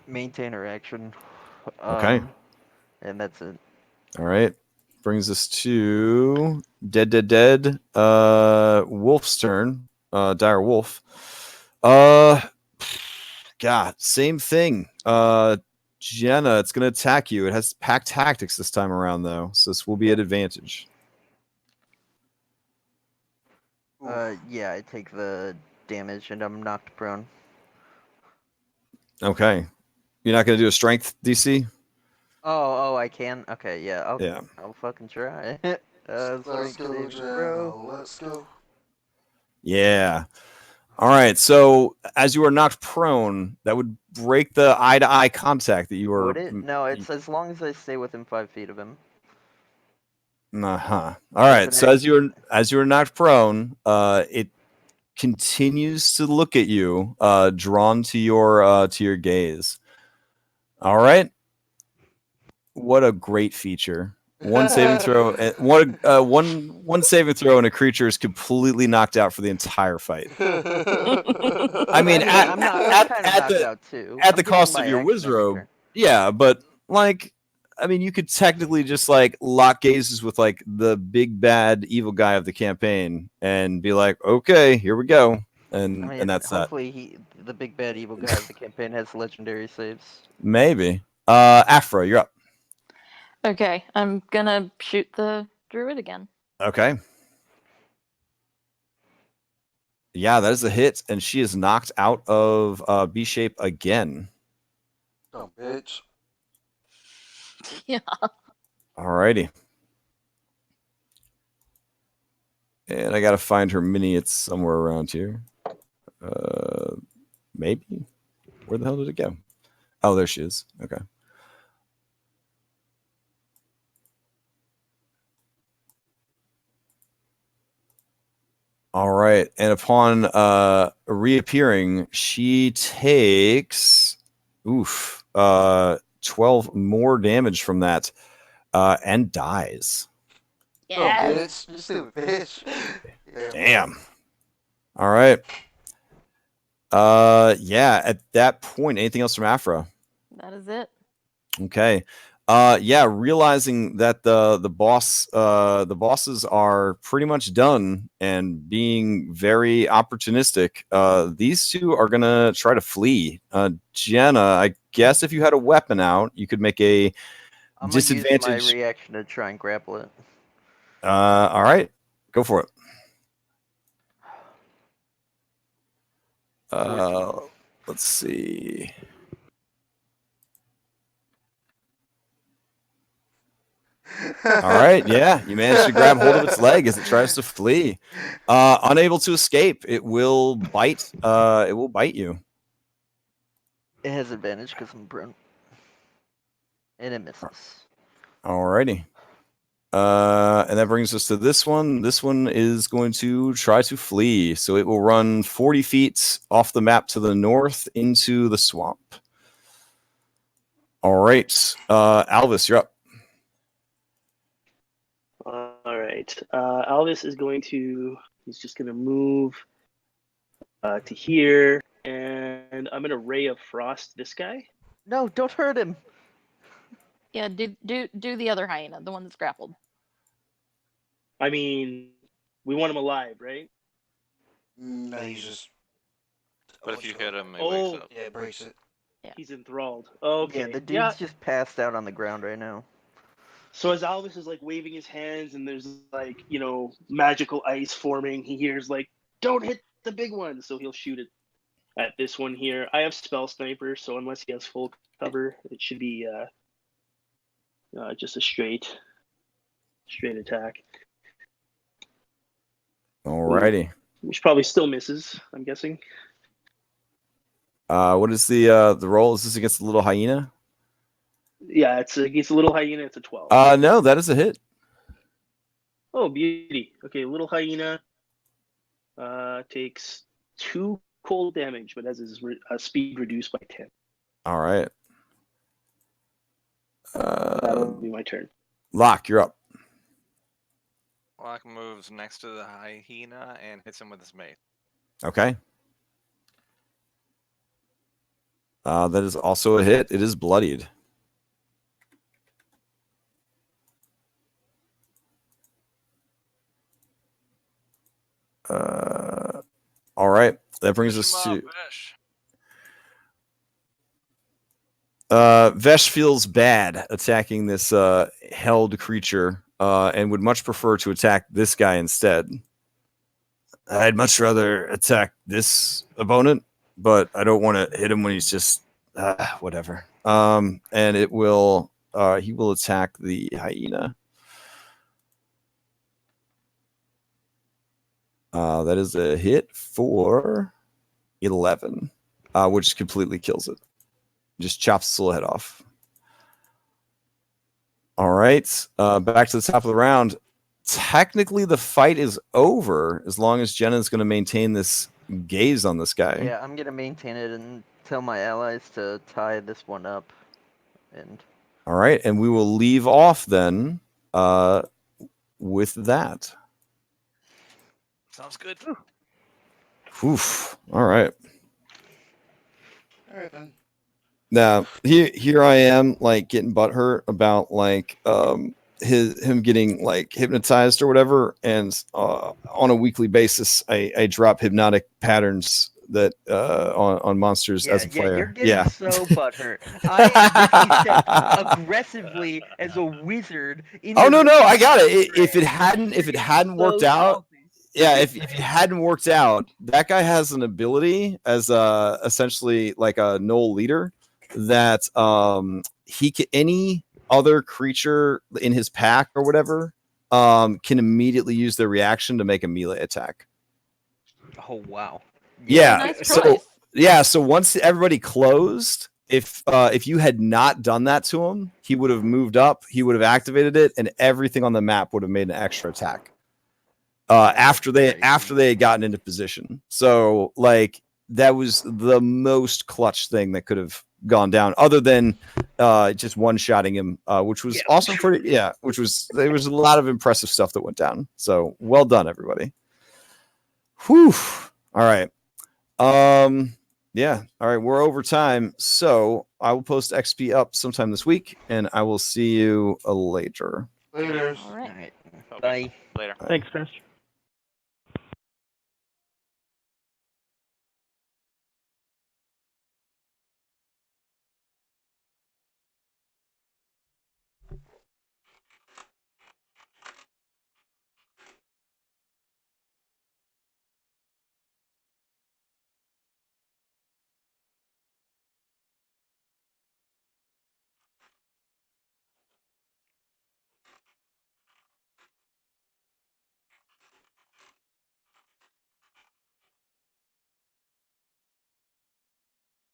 Maintain her action. Okay. And that's it. All right. Brings us to dead. Wolf's turn. Dire Wolf. God, same thing. Jenna, it's gonna attack you. It has pack tactics this time around, though, so this will be at advantage. Yeah, I take the damage and I'm knocked prone. Okay. You're not going to do a strength DC? Oh, I can. Okay, yeah. Yeah. I'll fucking try. Let's Strength go, saving Jenna. throw. Let's go. Yeah. All right. So as you are knocked prone, that would break the eye-to-eye contact that you were. Would it? No, it's as long as I stay within 5 feet of him. Uh-huh. All right. So as you were knocked prone, it continues to look at you, drawn to your gaze. All right. What a great feature. One saving throw and one saving throw and a creature is completely knocked out for the entire fight. I mean, I'm kind of knocked out too. at I'm the getting cost my of your action every wizrobe. turn. Yeah, but like, I mean, you could technically just like lock gazes with like the big bad evil guy of the campaign and be like, okay, here we go, and I mean, that's that. hopefully the big bad evil guy of the campaign has legendary saves. Maybe. Aphra, you're up. Okay, I'm gonna shoot the druid again. Okay. Yeah, that is a hit, and she is knocked out of B shape again. Dumb bitch. Yeah. Alrighty. And I gotta find her mini. It's somewhere around here. Maybe. Where the hell did it go? Oh, there she is. Okay. All right. And upon reappearing, she takes 12 more damage from that and dies. Dumb bitch. You stupid bitch. Yeah, Damn. All right. Yeah, at that point, anything else from Aphra? That is it. Okay. Yeah, realizing that the bosses are pretty much done and being very opportunistic, these two are gonna try to flee. Jenna, I guess if you had a weapon out, you could make a I'm disadvantage. gonna use my reaction to try and grapple it. All right, go for it. Let's see. All right, yeah, you managed to grab hold of its leg as it tries to flee. Unable to escape, it will bite. It will bite you. It has advantage because I'm prone, and it misses. Alrighty. And that brings us to this one. This one is going to try to flee, so it will run 40 feet off the map to the north into the swamp. All right, Alvis, you're up. All right. Alvis is going to. He's just going to move to here, and I'm going to Ray of Frost this guy. No, don't hurt him. Yeah, do the other hyena, the one that's grappled. I mean, we want him alive, right? No, he's just. But if you hit him, he Oh. wakes up. Yeah, it breaks it. Yeah. He's enthralled. Okay. Yeah, the dude's just passed out on the ground right now. So as Alvis is like waving his hands and there's like, magical ice forming, he hears like, don't hit the big one. So he'll shoot it at this one here. I have spell sniper, so unless he has full cover, it should be just a straight attack. Alrighty. Which probably still misses, I'm guessing. What is the roll? Is this against the little hyena? Yeah, it's against a little hyena. It's a 12. No, that is a hit. Oh, beauty. Okay, little hyena takes 2 cold damage, but has his speed reduced by 10. All right. That'll be my turn. Locke, you're up. Locke moves next to the hyena and hits him with his mace. Okay. That is also a hit. It is bloodied. All right. That brings us to Vesh feels bad attacking this held creature and would much prefer to attack this guy instead. I'd much rather attack this opponent, but I don't want to hit him when he's just Whatever. And it will. He will attack the hyena. That is a hit for 11, which completely kills it. Just chops its little head off. All right. Back to the top of the round. Technically, the fight is over as long as Jenna's going to maintain this gaze on this guy. Yeah, I'm gonna maintain it and tell my allies to tie this one up. And All right. And we will leave off then with that. Sounds good. Oof. All right. All right then. Now here I am like getting butthurt about like him getting like hypnotized or whatever, and on a weekly basis I drop hypnotic patterns that on monsters as a player. You're getting so butthurt. I literally said aggressively as a wizard. Oh no, I got it. If it hadn't worked out. Yeah, if it hadn't worked out, that guy has an ability as essentially like a Gnoll leader that he can, any other creature in his pack or whatever can immediately use their reaction to make a melee attack. Oh wow. Yeah. Nice So choice. so once everybody closed, if you had not done that to him, he would have moved up, he would have activated it, and everything on the map would have made an extra attack. After they had gotten into position. So like that was the most clutch thing that could have gone down, other than just one-shotting him, which was also pretty. Yeah, there was a lot of impressive stuff that went down. So well done, everybody. Whew. All right. Yeah. All right. We're over time, so I will post XP up sometime this week, and I will see you later. Later. All right. Alright. Okay. Bye. Later. Thanks, Crash.